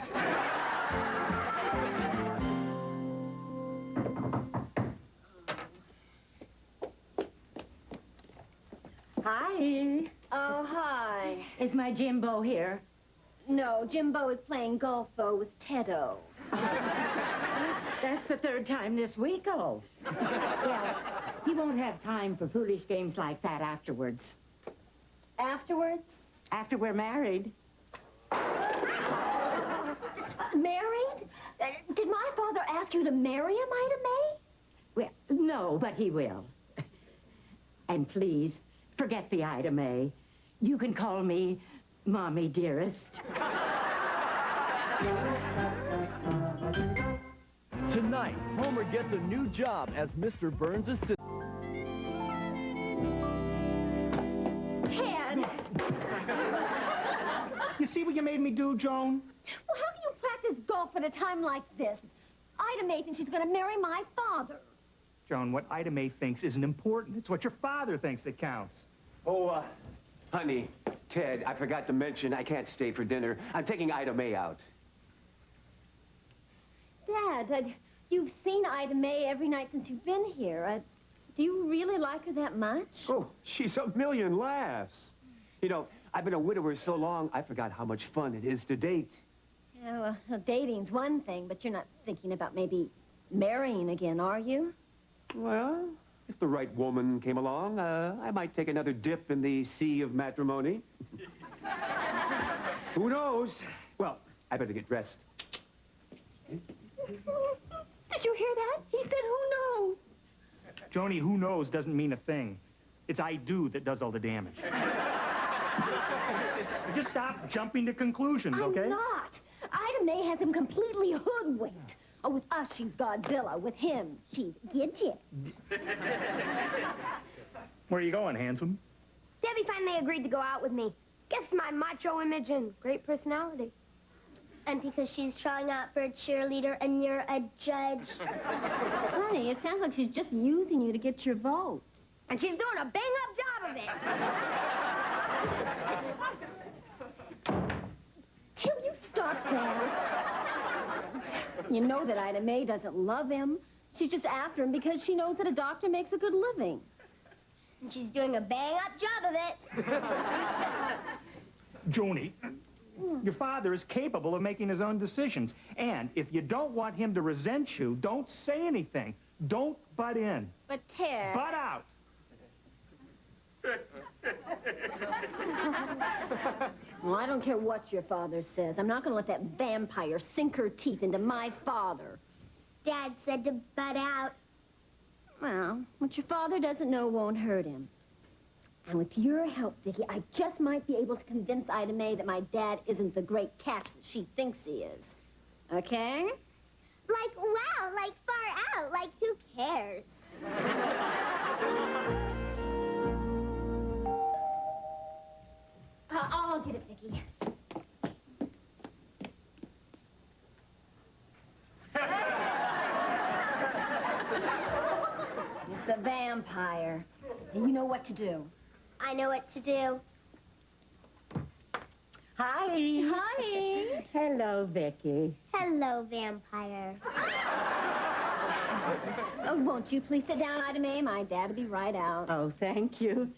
Hi. Oh, hi. Is my Jimbo here? No, Jimbo is playing golf, though, with Teddo. That's the 3rd time this week, oh. Well, he won't have time for foolish games like that afterwards. Afterwards? After we're married. Married? Did my father ask you to marry him, Ida May? Well, no, but he will. And please, forget the Ida May. You can call me Mommy Dearest. Tonight, Homer gets a new job as Mr. Burns' assistant. Ted! You see what you made me do, Joan? Well, how can you practice golf at a time like this? Ida May thinks she's going to marry my father. Joan, what Ida May thinks isn't important. It's what your father thinks that counts. Oh, honey, Ted, I forgot to mention I can't stay for dinner. I'm taking Ida May out. Dad, you've seen Ida May every night since you've been here. Do you really like her that much? Oh, she's a million laughs. I've been a widower so long, I forgot how much fun it is to date. Yeah, well, dating's one thing, but you're not thinking about maybe marrying again, are you? Well, if the right woman came along, I might take another dip in the sea of matrimony. Who knows? Well, I better get dressed. Did you hear that? He said, who knows? Joni, who knows doesn't mean a thing. It's I do that does all the damage. Just stop jumping to conclusions, okay? I'm not. Ida May has him completely hoodwinked. Oh, with us, she's Godzilla. With him, she's Gidget. Where are you going, handsome? Debbie finally agreed to go out with me. Guess my macho image and great personality. And because she's trying out for a cheerleader and you're a judge. Honey, it sounds like she's just using you to get your vote. And she's doing a bang-up job of it. Till you stop that. You know that Ida May doesn't love him. She's just after him because she knows that a doctor makes a good living. And she's doing a bang-up job of it. Joni, your father is capable of making his own decisions. And if you don't want him to resent you, don't say anything. Don't butt in. But Ted... Butt out. Well, I don't care what your father says. I'm not going to let that vampire sink her teeth into my father. Dad said to butt out. Well, what your father doesn't know won't hurt him. And with your help, Vicky, I just might be able to convince Ida May that my dad isn't the great catch that she thinks he is. Okay? Like, wow, like far out, like who cares? I'll get it, Vicky. It's the vampire. And you know what to do. I know what to do. Hi. Hi. Hello, Vicky. Hello, vampire. Oh, won't you please sit down, Ida May? My dad will be right out. Oh, thank you.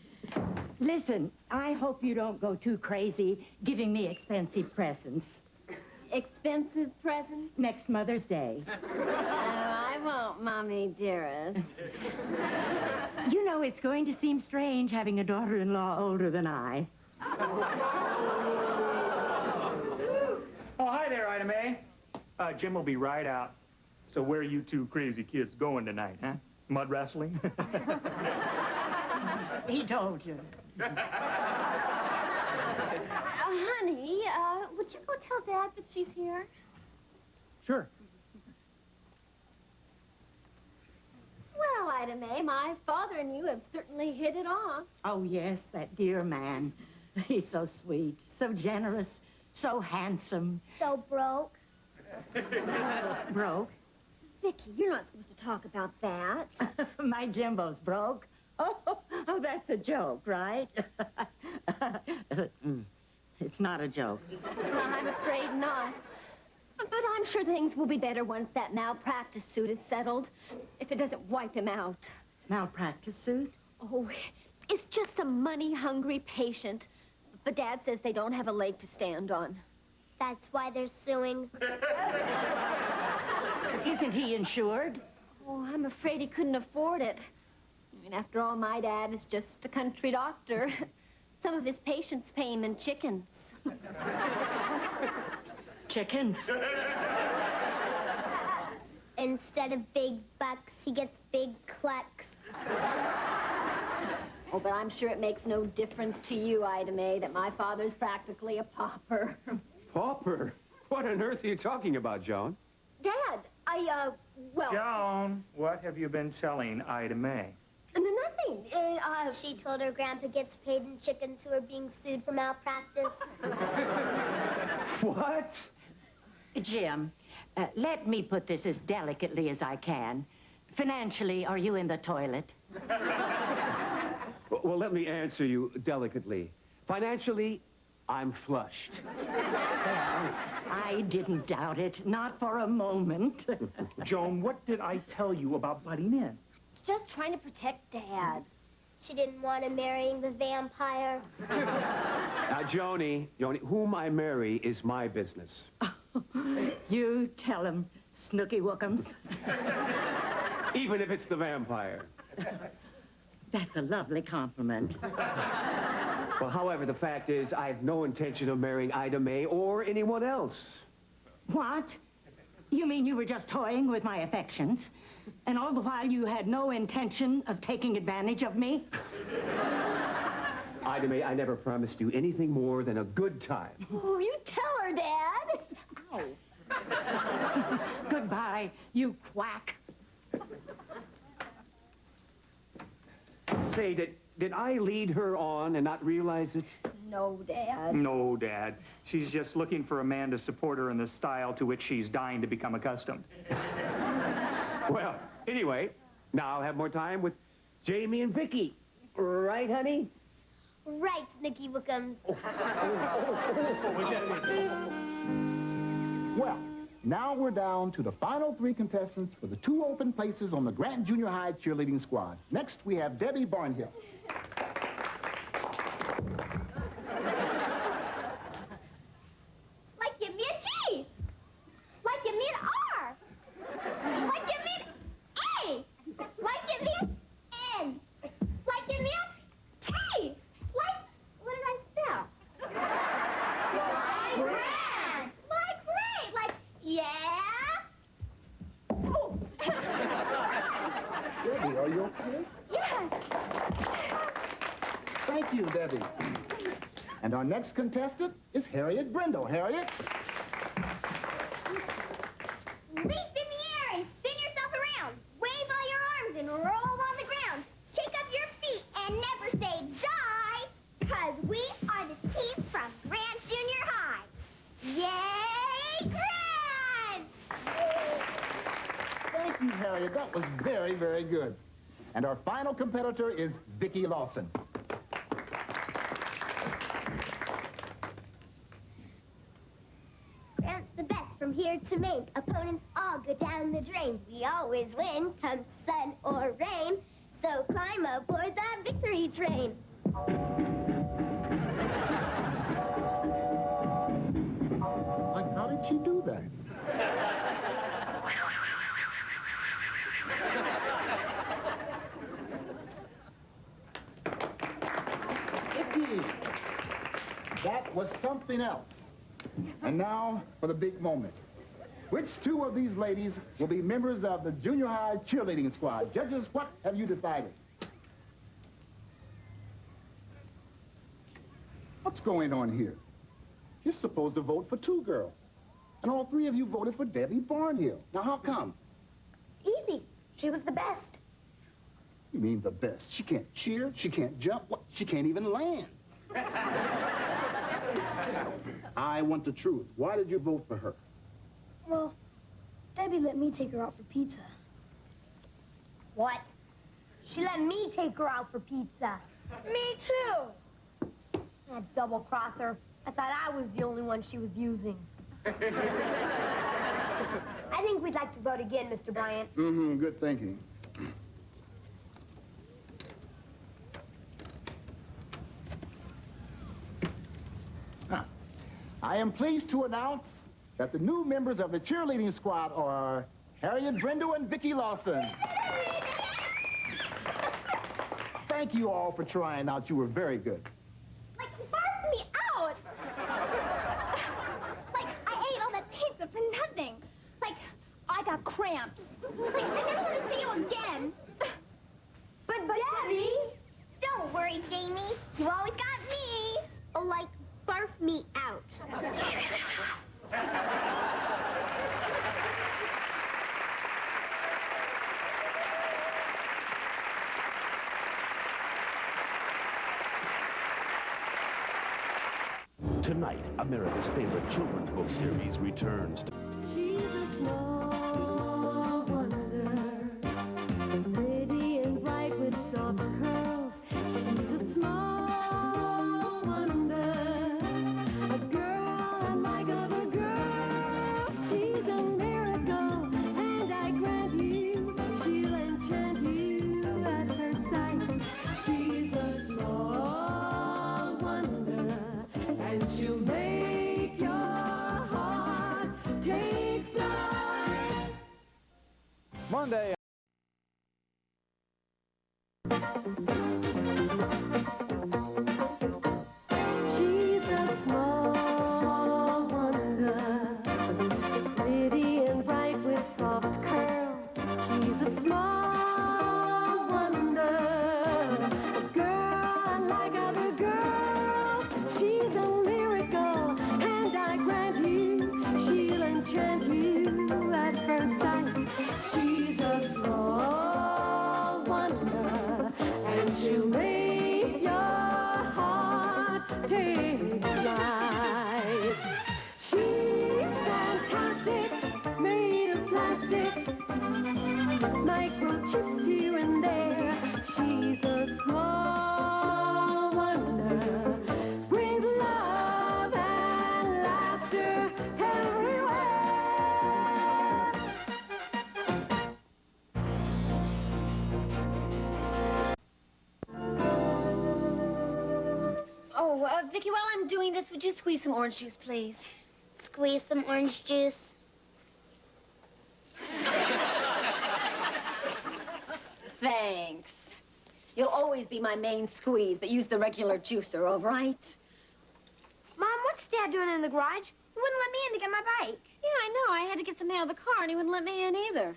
Listen, I hope you don't go too crazy giving me expensive presents. Expensive presents? Next Mother's Day. I won't, Mommy dearest. You know, it's going to seem strange having a daughter-in-law older than I. Oh, hi there, Ida May. Jim will be right out. So where are you two crazy kids going tonight, huh? Mud wrestling? He told you. Honey, would you go tell Dad that she's here? Sure. Well, Ida May, my father and you have certainly hit it off. Oh, yes, that dear man. He's so sweet, so generous, so handsome. So broke. Broke? Vicky, you're not supposed to talk about that. My Jimbo's broke. Oh, that's a joke, right? It's not a joke. I'm afraid not. But I'm sure things will be better once that malpractice suit is settled. If it doesn't wipe him out. Malpractice suit? Oh, it's just a money-hungry patient. But Dad says they don't have a leg to stand on. That's why they're suing. Isn't he insured? Oh, I'm afraid he couldn't afford it. I mean, after all, my dad is just a country doctor. Some of his patients pay him in chickens. Chickens? Instead of big bucks, he gets big clucks. Oh, but I'm sure it makes no difference to you, Ida May, that my father's practically a pauper. Pauper? What on earth are you talking about, Joan? Dad, well... Joan, what have you been telling Ida May? Nothing. She told her grandpa gets paid in chickens who are being sued for malpractice. What? Jim, let me put this as delicately as I can. Financially, are you in the toilet? Well, let me answer you delicately. Financially, I'm flushed. Well, I didn't doubt it, not for a moment. Joan, what did I tell you about butting in? Just trying to protect Dad. She didn't want him marrying the vampire. Now, Joni, whom I marry is my business. You tell him, Snooky Wookums. Even if it's the vampire. That's a lovely compliment. Well, however, the fact is, I have no intention of marrying Ida May or anyone else. What? You mean you were just toying with my affections? And all the while you had no intention of taking advantage of me? Ida May, I never promised you anything more than a good time. Oh, you tell her, Dad. Ow. Goodbye, you quack. Say, did I lead her on and not realize it? No, Dad. No, Dad. She's just looking for a man to support her in the style to which she's dying to become accustomed. Well, anyway, now I'll have more time with Jamie and Vicky. Right, honey? Right, Snicky Bookums. Well, now we're down to the final 3 contestants for the 2 open places on the Grant Junior High cheerleading squad. Next, we have Debbie Barnhill. Like give me a G. Like give me an R. Like give me an A. Like give me an N. Like give me a T. Like, what did I spell? Like grand. Like great. Like, yeah. Oh. Debbie, are you okay? Yes. Thank you, Debbie. And our next contestant is Harriet Brindle. Harriet? Leap in the air and spin yourself around. Wave all your arms and roll on the ground. Kick up your feet and never say die, because we are the team from Grant Junior High. Yay, Grant! Thank you, Harriet. That was very, very good. And our final competitor is Vicki Lawson. Grant's the best from here to Maine. Opponents all go down the drain. We always win, come sun or rain. So climb aboard the victory train. Like, how did she do that? Vicki! That was something else. And now for the big moment. Which 2 of these ladies will be members of the junior high cheerleading squad? Judges, what have you decided? What's going on here? You're supposed to vote for 2 girls. And all 3 of you voted for Debbie Barnhill. Now, how come? Easy. She was the best. You mean the best? She can't cheer, she can't jump, what? She can't even land. I want the truth. Why did you vote for her? Well, Debbie let me take her out for pizza. What? She let me take her out for pizza. Me too. That double-crosser. I thought I was the only one she was using. I think we'd like to vote again, Mr. Bryant. Mm-hmm, good thinking. I am pleased to announce that the new members of the cheerleading squad are Harriet Brindle and Vicki Lawson. Thank you all for trying out. You were very good. Like, barf me out! Like, I ate all that pizza for nothing. Like, I got cramps. Like, I never want to see you again. But Debbie! Don't worry, Jamie. You always got me. Like, barf me out. Tonight, America's favorite children's book series returns. She's a small wonder, pretty and bright with soft curls. She's a small wonder, a girl unlike other girls. She's a miracle, and I grant you, she'll enchant you at her sight. She's a small wonder, and she'll make your heart take flight. Monday. microchips here and there. She's a small wonder, brings love and laughter everywhere. Oh, Vicky, while I'm doing this, would you squeeze some orange juice, please? Squeeze some orange juice. Thanks. You'll always be my main squeeze, but use the regular juicer, all right? Mom, what's Dad doing in the garage? He wouldn't let me in to get my bike. Yeah, I know. I had to get something out of the car, and he wouldn't let me in either.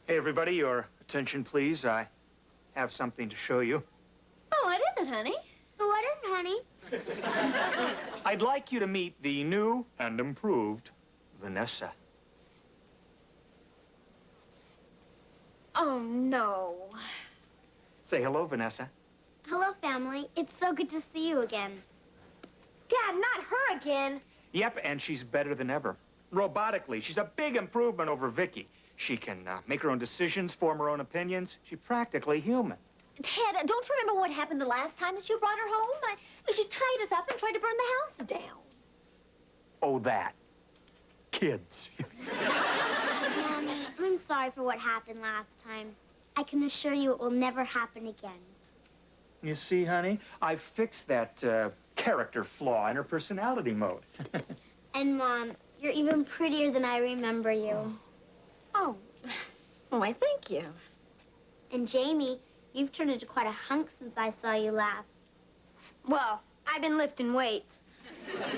Hey, everybody, your attention, please. I have something to show you. Oh, what is it, honey? What is it, honey? I'd like you to meet the new and improved Vanessa. Oh, no. Say hello, Vanessa. Hello, family. It's so good to see you again. Dad, not her again. Yep, and she's better than ever. Robotically, she's a big improvement over Vicky. She can make her own decisions, form her own opinions. She's practically human. Ted, don't you remember what happened the last time that you brought her home? She tied us up and tried to burn the house down. Oh, that. Kids. Mommy, I'm sorry for what happened last time. I can assure you it will never happen again. You see, honey, I fixed that character flaw in her personality mode. And, Mom, you're even prettier than I remember you. Oh, why, thank you. And, Jamie, you've turned into quite a hunk since I saw you last. Well, I've been lifting weights.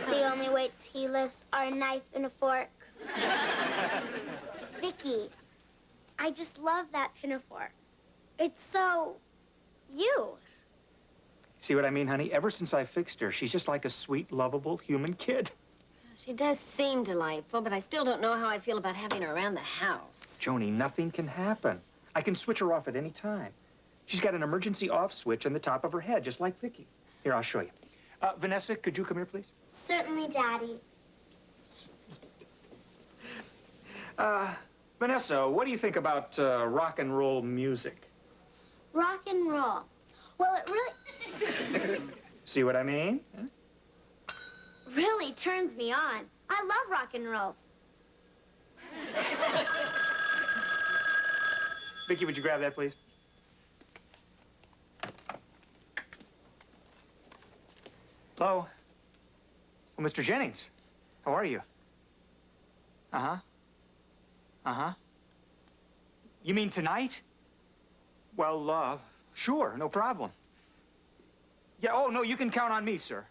The only weights he lifts are a knife and a fork. Vicky, I just love that pinafore. It's so... you. See what I mean, honey? Ever since I fixed her, she's just like a sweet, lovable human kid. She does seem delightful, but I still don't know how I feel about having her around the house. Joni, nothing can happen. I can switch her off at any time. She's got an emergency off switch on the top of her head, just like Vicky. Here, I'll show you. Vanessa, could you come here, please? Certainly, Daddy. Vanessa, what do you think about rock and roll music? Rock and roll. Well, it really... See what I mean? Huh? really turns me on. I love rock and roll. Vicky, would you grab that, please? Hello? Oh, Mr. Jennings. How are you? Uh-huh. Uh-huh. You mean tonight? Well, sure, no problem. Yeah, oh, no, you can count on me, sir.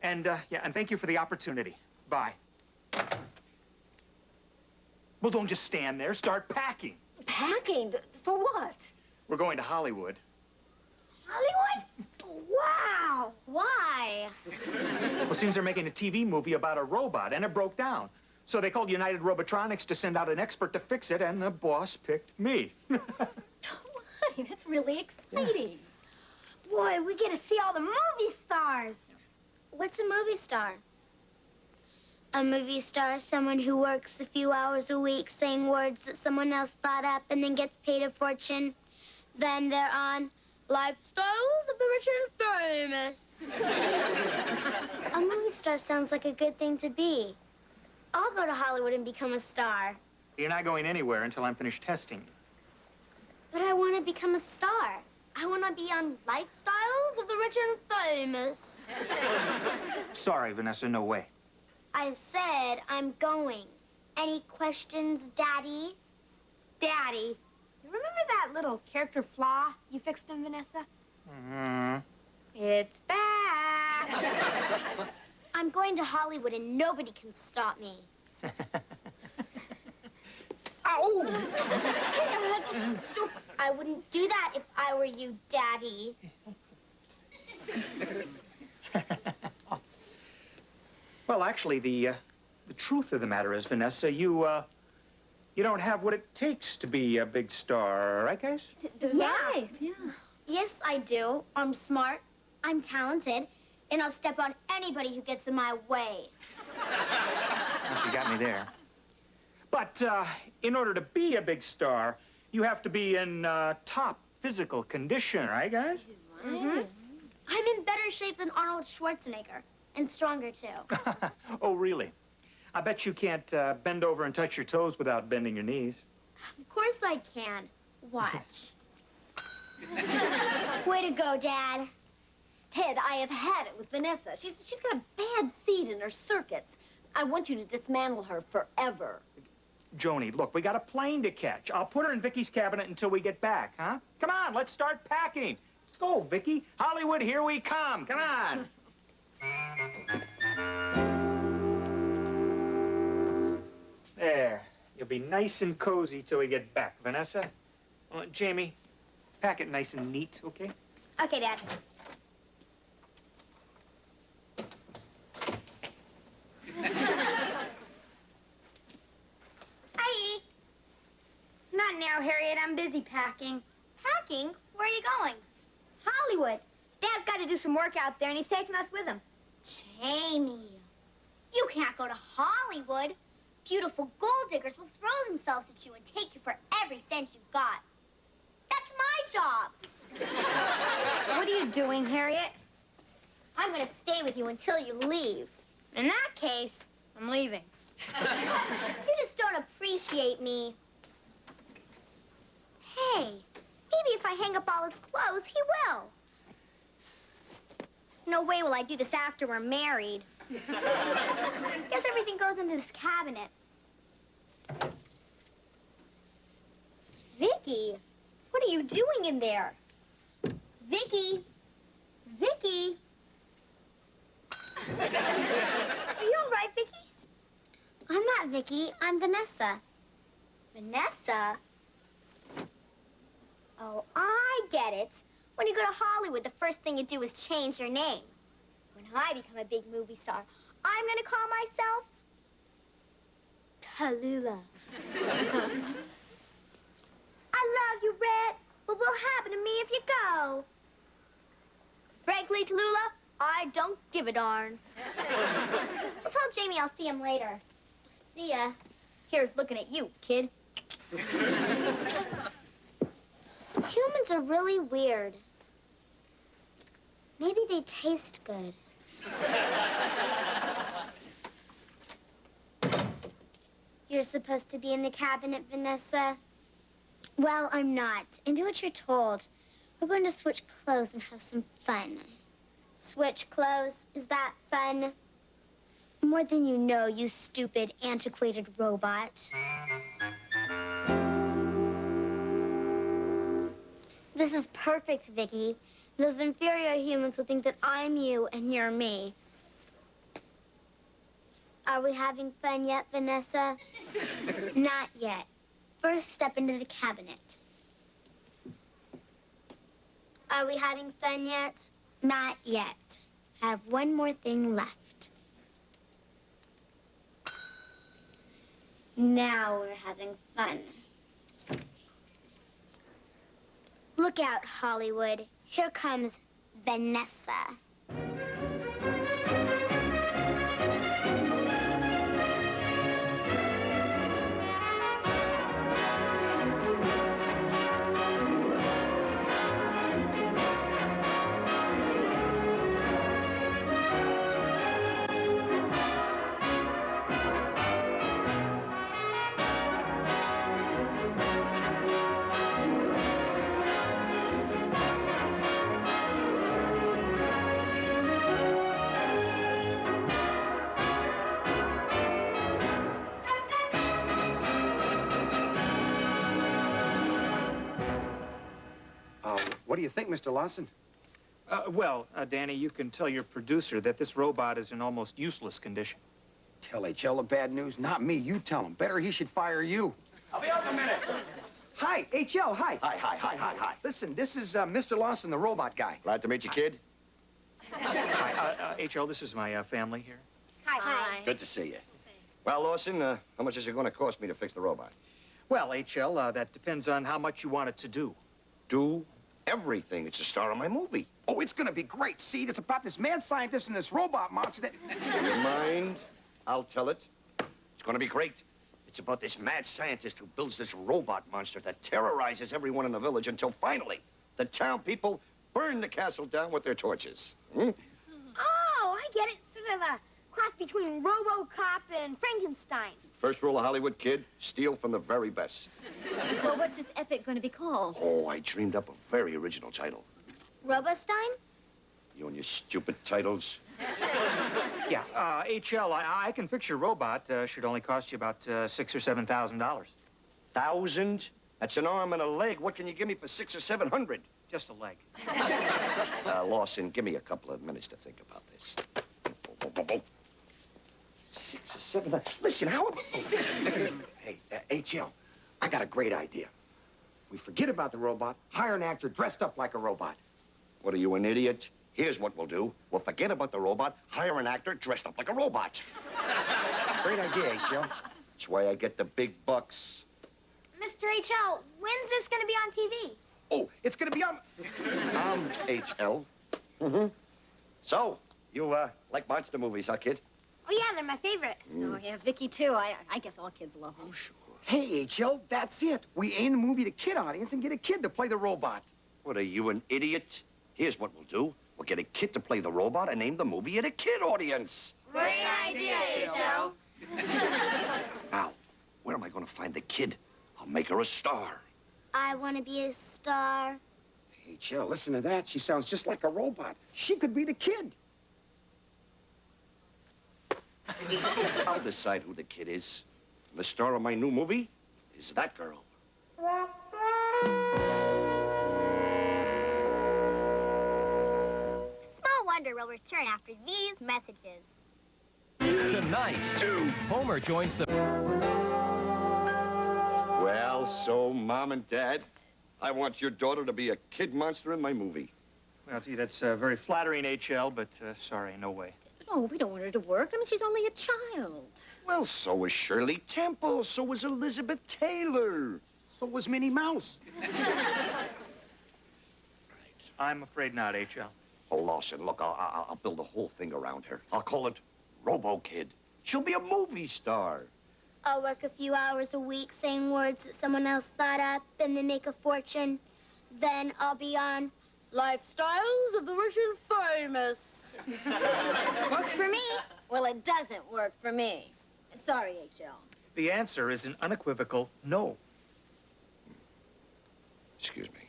And, yeah, and thank you for the opportunity. Bye. Well, don't just stand there. Start packing. Packing? For what? We're going to Hollywood. Hollywood? Wow! Why? Well, it seems they're making a TV movie about a robot, and it broke down. So they called United Robotronics to send out an expert to fix it, and the boss picked me. Why? That's really exciting. Boy, we get to see all the movie stars. What's a movie star? A movie star is someone who works a few hours a week saying words that someone else thought up and then gets paid a fortune. Then they're on Lifestyles of the Rich and Famous. A movie star sounds like a good thing to be. I'll go to Hollywood and become a star. You're not going anywhere until I'm finished testing. But I want to become a star. I want to be on Lifestyles of the Rich and Famous. Sorry, Vanessa, no way. I said I'm going. Any questions, Daddy? Daddy, you remember that little character flaw you fixed in Vanessa? Mm-hmm. It's back. I'm going to Hollywood and nobody can stop me. Ow! I wouldn't do that if I were you, Daddy. Well, actually, the truth of the matter is, Vanessa, you don't have what it takes to be a big star, right, guys? Right. Yeah. Yes, I do. I'm smart, I'm talented, and I'll step on anybody who gets in my way. Well, you got me there. But in order to be a big star, you have to be in top physical condition, right, guys? Mm-hmm. I'm in better shape than Arnold Schwarzenegger, and stronger, too. Oh, really? I bet you can't bend over and touch your toes without bending your knees. Of course I can. Watch. Way to go, Dad. Ted, I have had it with Vanessa. She's got a bad seed in her circuits. I want you to dismantle her forever. Joni, look, we got a plane to catch. I'll put her in Vicky's cabinet until we get back, huh? Come on, let's start packing. Let's go, Vicky. Hollywood, here we come. Come on. There. You'll be nice and cozy till we get back. Vanessa, Jamie, pack it nice and neat, okay? Okay, Dad. Hi. Not now, Harriet. I'm busy packing. Packing? Where are you going? Hollywood. Dad's got to do some work out there, and he's taking us with him. Jamie, you can't go to Hollywood. Beautiful gold diggers will throw themselves at you and take you for every cent you've got. That's my job. What are you doing, Harriet? I'm going to stay with you until you leave. In that case, I'm leaving. You just don't appreciate me. Hey, maybe if I hang up all his clothes, he will. No way will I do this after we're married. Guess everything goes into this cabinet. Vicky, what are you doing in there? Vicky! Vicky! Are you all right, Vicky? I'm not Vicky. I'm Vanessa. Vanessa? Oh, I get it. When you go to Hollywood, the first thing you do is change your name. When I become a big movie star, I'm going to call myself Tallulah. I love you, Red. What will happen to me if you go? Frankly, Tallulah, I don't give a darn. I'll tell Jamie I'll see him later. See ya. Here's looking at you, kid. Humans are really weird. Maybe they taste good. You're supposed to be in the cabinet, Vanessa. Well, I'm not. And do what you're told. We're going to switch clothes and have some fun. Switch clothes? Is that fun? More than you know, you stupid, antiquated robot. This is perfect, Vicky. Those inferior humans will think that I'm you and you're me. Are we having fun yet, Vanessa? Not yet. First, step into the cabinet. Are we having fun yet? Not yet. I have one more thing left. Now we're having fun. Look out, Hollywood. Here comes Vanessa. What do you think, Mr. Lawson? Well, Danny, you can tell your producer that this robot is in almost useless condition. Tell HL the bad news? Not me. You tell him. Better he should fire you. I'll be out in a minute. Hi, HL. Hi. Hi. Listen, this is Mr. Lawson, the robot guy. Glad to meet you, kid. Hi, HL, this is my family here. Hi. Good to see you. Well, Lawson, how much is it going to cost me to fix the robot? Well, HL, that depends on how much you want it to do. Do everything. It's the star of my movie. Oh, it's going to be great. See, it's about this mad scientist and this robot monster that... Never mind. I'll tell it. It's going to be great. It's about this mad scientist who builds this robot monster that terrorizes everyone in the village until finally the town people burn the castle down with their torches. Hmm? Oh, I get it. Sort of a cross between RoboCop and Frankenstein. First rule of Hollywood, kid, steal from the very best. Well, what's this epic going to be called? Oh, I dreamed up a very original title. Robostein? You and your stupid titles. Yeah, HL, I can fix your robot. Should only cost you about $6,000 or $7,000. $1,000? That's an arm and a leg. What can you give me for $600 or $700? Just a leg. Lawson, give me a couple of minutes to think about this. 6 or 7. Listen, how about... Hey, HL, I got a great idea. We forget about the robot, hire an actor dressed up like a robot. What are you, an idiot? Here's what we'll do. We'll forget about the robot, hire an actor dressed up like a robot. Great idea, HL. That's why I get the big bucks. Mr. HL, when's this going to be on TV? Oh, it's going to be on... HL. Mm-hmm. So, you, like monster movies, huh, kid? Oh, yeah, they're my favorite. Oh, yeah, Vicky, too. I guess all kids love them. Hey, HL, that's it. We aim the movie to kid audience and get a kid to play the robot. What, are you an idiot? Here's what we'll do. We'll get a kid to play the robot and name the movie at a kid audience. Great idea, HL. Now, where am I going to find the kid? I'll make her a star. I want to be a star. HL, listen to that. She sounds just like a robot. She could be the kid. I'll decide who the kid is. The star of my new movie is that girl. Small Wonder will return after these messages. Tonight, Homer joins the... Well, so, Mom and Dad, I want your daughter to be a kid monster in my movie. Well, gee, that's very flattering, HL, but sorry, no way. No, we don't want her to work. I mean, she's only a child. Well, so was Shirley Temple. So was Elizabeth Taylor. So was Minnie Mouse. I'm afraid not, HL. Oh, Lawson, look, I'll build a whole thing around her. I'll call it Robo Kid. She'll be a movie star. I'll work a few hours a week saying words that someone else thought up, and then make a fortune. Then I'll be on Lifestyles of the Rich and Famous. Works for me. Well, it doesn't work for me. Sorry, HL. The answer is an unequivocal no. Excuse me.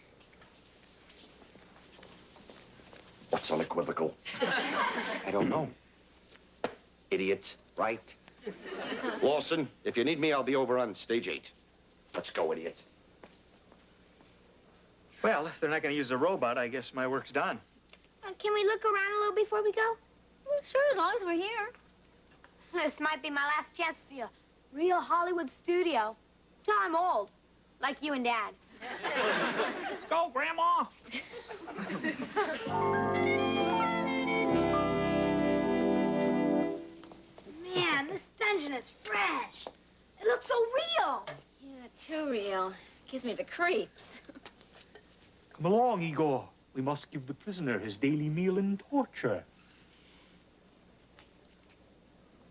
What's unequivocal? I don't know. Idiot, right? Lawson, if you need me, I'll be over on stage 8. Let's go, idiot. Well, if they're not going to use the robot, I guess my work's done. Can we look around a little before we go? Well, sure, as long as we're here. This might be my last chance to see a real Hollywood studio. Till I'm old, like you and Dad. Let's go, Grandma. Man, this dungeon is fresh. It looks so real. Yeah, too real. Gives me the creeps. Come along, Igor. We must give the prisoner his daily meal and torture.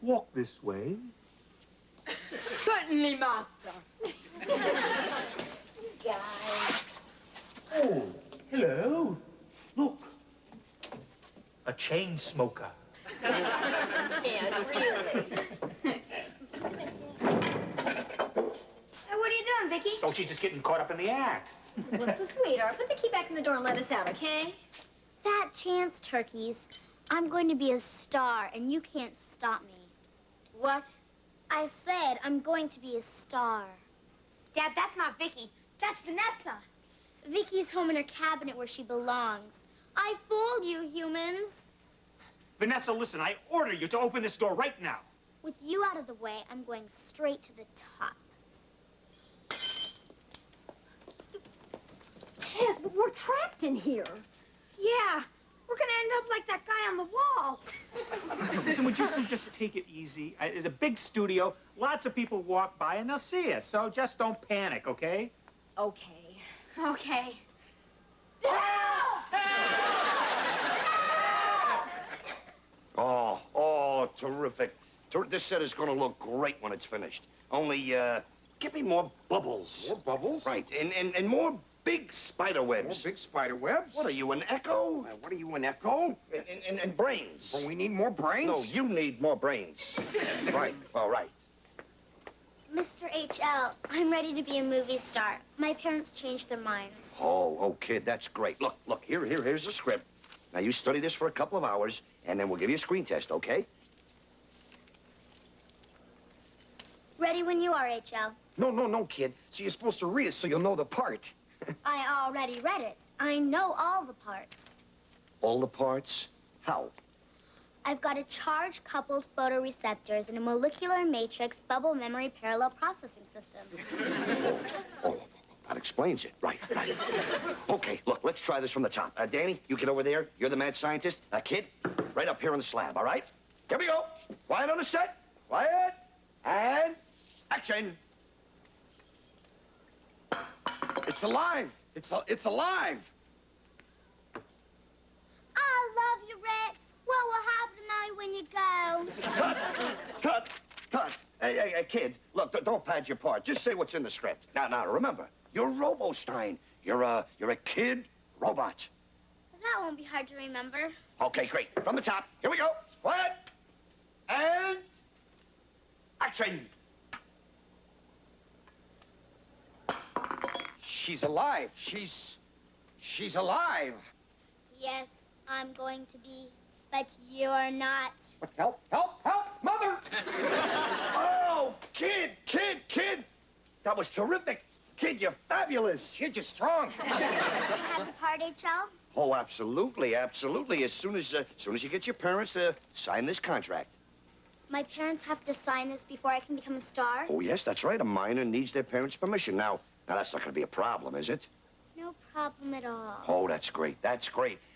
Walk this way. Certainly, Master. Guys. Oh, hello. Look. A chain smoker. Yeah, really. What are you doing, Vicky? Oh, she's just getting caught up in the act. What's the sweetheart? Put the key back in the door and let us out, okay? Fat chance, turkeys. I'm going to be a star, and you can't stop me. What? I said I'm going to be a star. Dad, that's not Vicky. That's Vanessa. Vicky's home in her cabinet where she belongs. I fooled you, humans. Vanessa, listen, I order you to open this door right now. With you out of the way, I'm going straight to the top. Ted, but we're trapped in here. Yeah, we're gonna end up like that guy on the wall. Listen, would you two just take it easy? It's a big studio. Lots of people walk by and they'll see us. So just don't panic, okay? Okay. Okay. Oh, terrific. This set is going to look great when it's finished. Only, give me more bubbles. More bubbles? Right, and more big spider webs. More big spider webs? What are you, an echo? What are you, an echo? And brains. Well, we need more brains? No, you need more brains. Right, all right. Mr. H.L., I'm ready to be a movie star. My parents changed their minds. Oh, kid, that's great. Look, here's the script. Now, you study this for a couple of hours, and then we'll give you a screen test, okay? Ready when you are, H.L. No, kid. So you're supposed to read it so you'll know the part. I already read it. I know all the parts. All the parts? How? I've got a charge-coupled photoreceptors and a molecular matrix bubble memory parallel processing system. Oh, that explains it. Right. Okay, look, let's try this from the top. Danny, you get over there. You're the mad scientist. Kid, right up here on the slab, all right? Here we go. Quiet on the set. Quiet. And action. It's alive. It's alive. I love you, Rick. What will happen tonight when you go? Cut. Hey, kid, look, don't pad your part. Just say what's in the script. Now, remember, you're Robostein. You're a kid robot. That won't be hard to remember. Okay, great. From the top. Here we go. Quiet. And action. She's alive. She's alive. Yes, I'm going to be, but you're not. What? Help! Mother! Oh, kid! That was terrific. Kid, you're fabulous. Kid, you're strong. You have the part, H.L.? Oh, absolutely. As soon as you get your parents to sign this contract. My parents have to sign this before I can become a star? Oh, yes, that's right. A minor needs their parents' permission. Now, that's not going to be a problem, is it? No problem at all. Oh, that's great.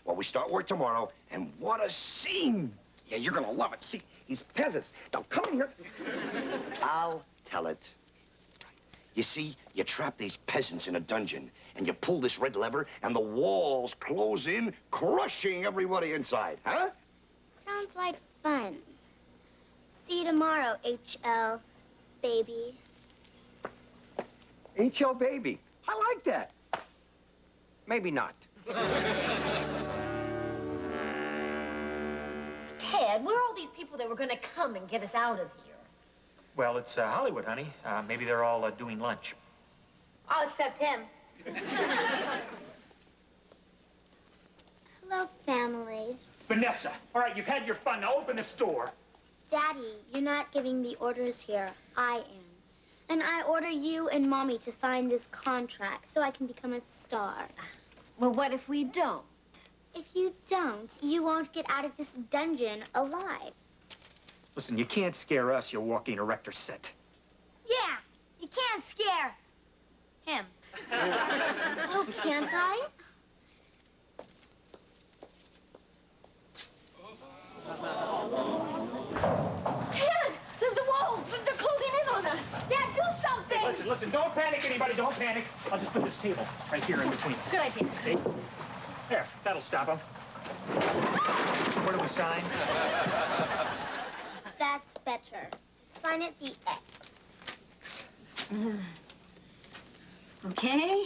Well, we start work tomorrow, and what a scene! Yeah, you're gonna love it. See, these peasants, they'll come in here. I'll tell it. You see, you trap these peasants in a dungeon, and you pull this red lever, and the walls close in, crushing everybody inside, huh? Sounds like fun. See you tomorrow, H.L. baby. H.L. baby. I like that. Maybe not. Ted, where are all these people that were going to come and get us out of here? Well, it's Hollywood, honey. Maybe they're all doing lunch. All except him. Hello, family. Vanessa, all right, you've had your fun. Now open this door. Daddy, you're not giving the orders here. I am. And I order you and Mommy to sign this contract so I can become a star. Well, what if we don't? If you don't, you won't get out of this dungeon alive. Listen, you can't scare us, you walking erector set. Yeah, you can't scare him. Oh, can't I? Ted, the walls, they're closing in on us. Dad, do something. Hey, listen, don't panic, anybody, don't panic. I'll just put this table right here in between. Good idea. See? There, that'll stop them. Where do we sign? That's better. Sign it the X. Okay.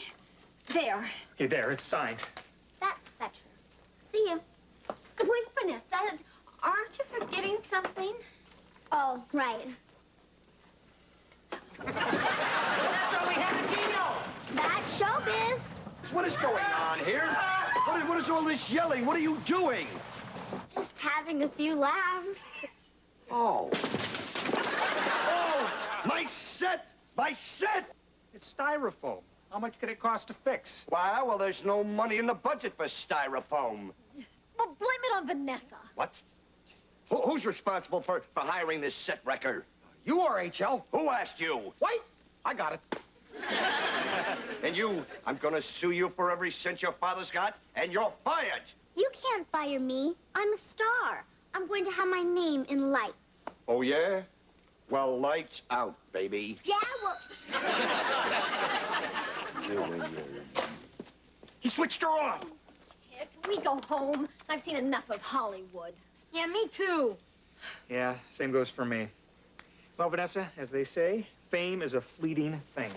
There. Okay, there, it's signed. That's better. See you. Wait, Vanessa, aren't you forgetting something? Oh, right. That's all we have, Gino! That's showbiz. What is going on here? What is all this yelling? What are you doing? Just having a few laughs. Oh. Oh, my set! My set! It's styrofoam. How much could it cost to fix? Wow, well, there's no money in the budget for styrofoam. Well, blame it on Vanessa. What? Who's responsible for hiring this set wrecker? You are, H.L. Who asked you? Wait, I got it. And you, I'm gonna sue you for every cent your father's got, and you're fired. You can't fire me. I'm a star. I'm going to have my name in lights. Oh, yeah? Well, lights out, baby. Yeah, well... He switched her on. Ted, can we go home? I've seen enough of Hollywood. Yeah, me too. Yeah, same goes for me. Well, Vanessa, as they say, fame is a fleeting thing.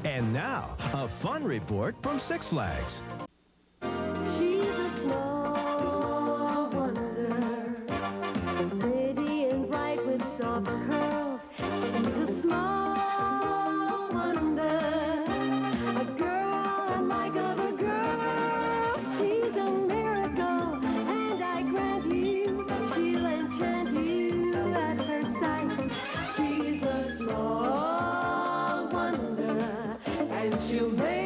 And now, a fun report from Six Flags. She's a small wonder, pretty and bright with soft curls. She's a small wonder, a girl unlike other girls. She's a miracle, and I grant you, she'll enchant you at first sight. She's a small wonder, and she'll make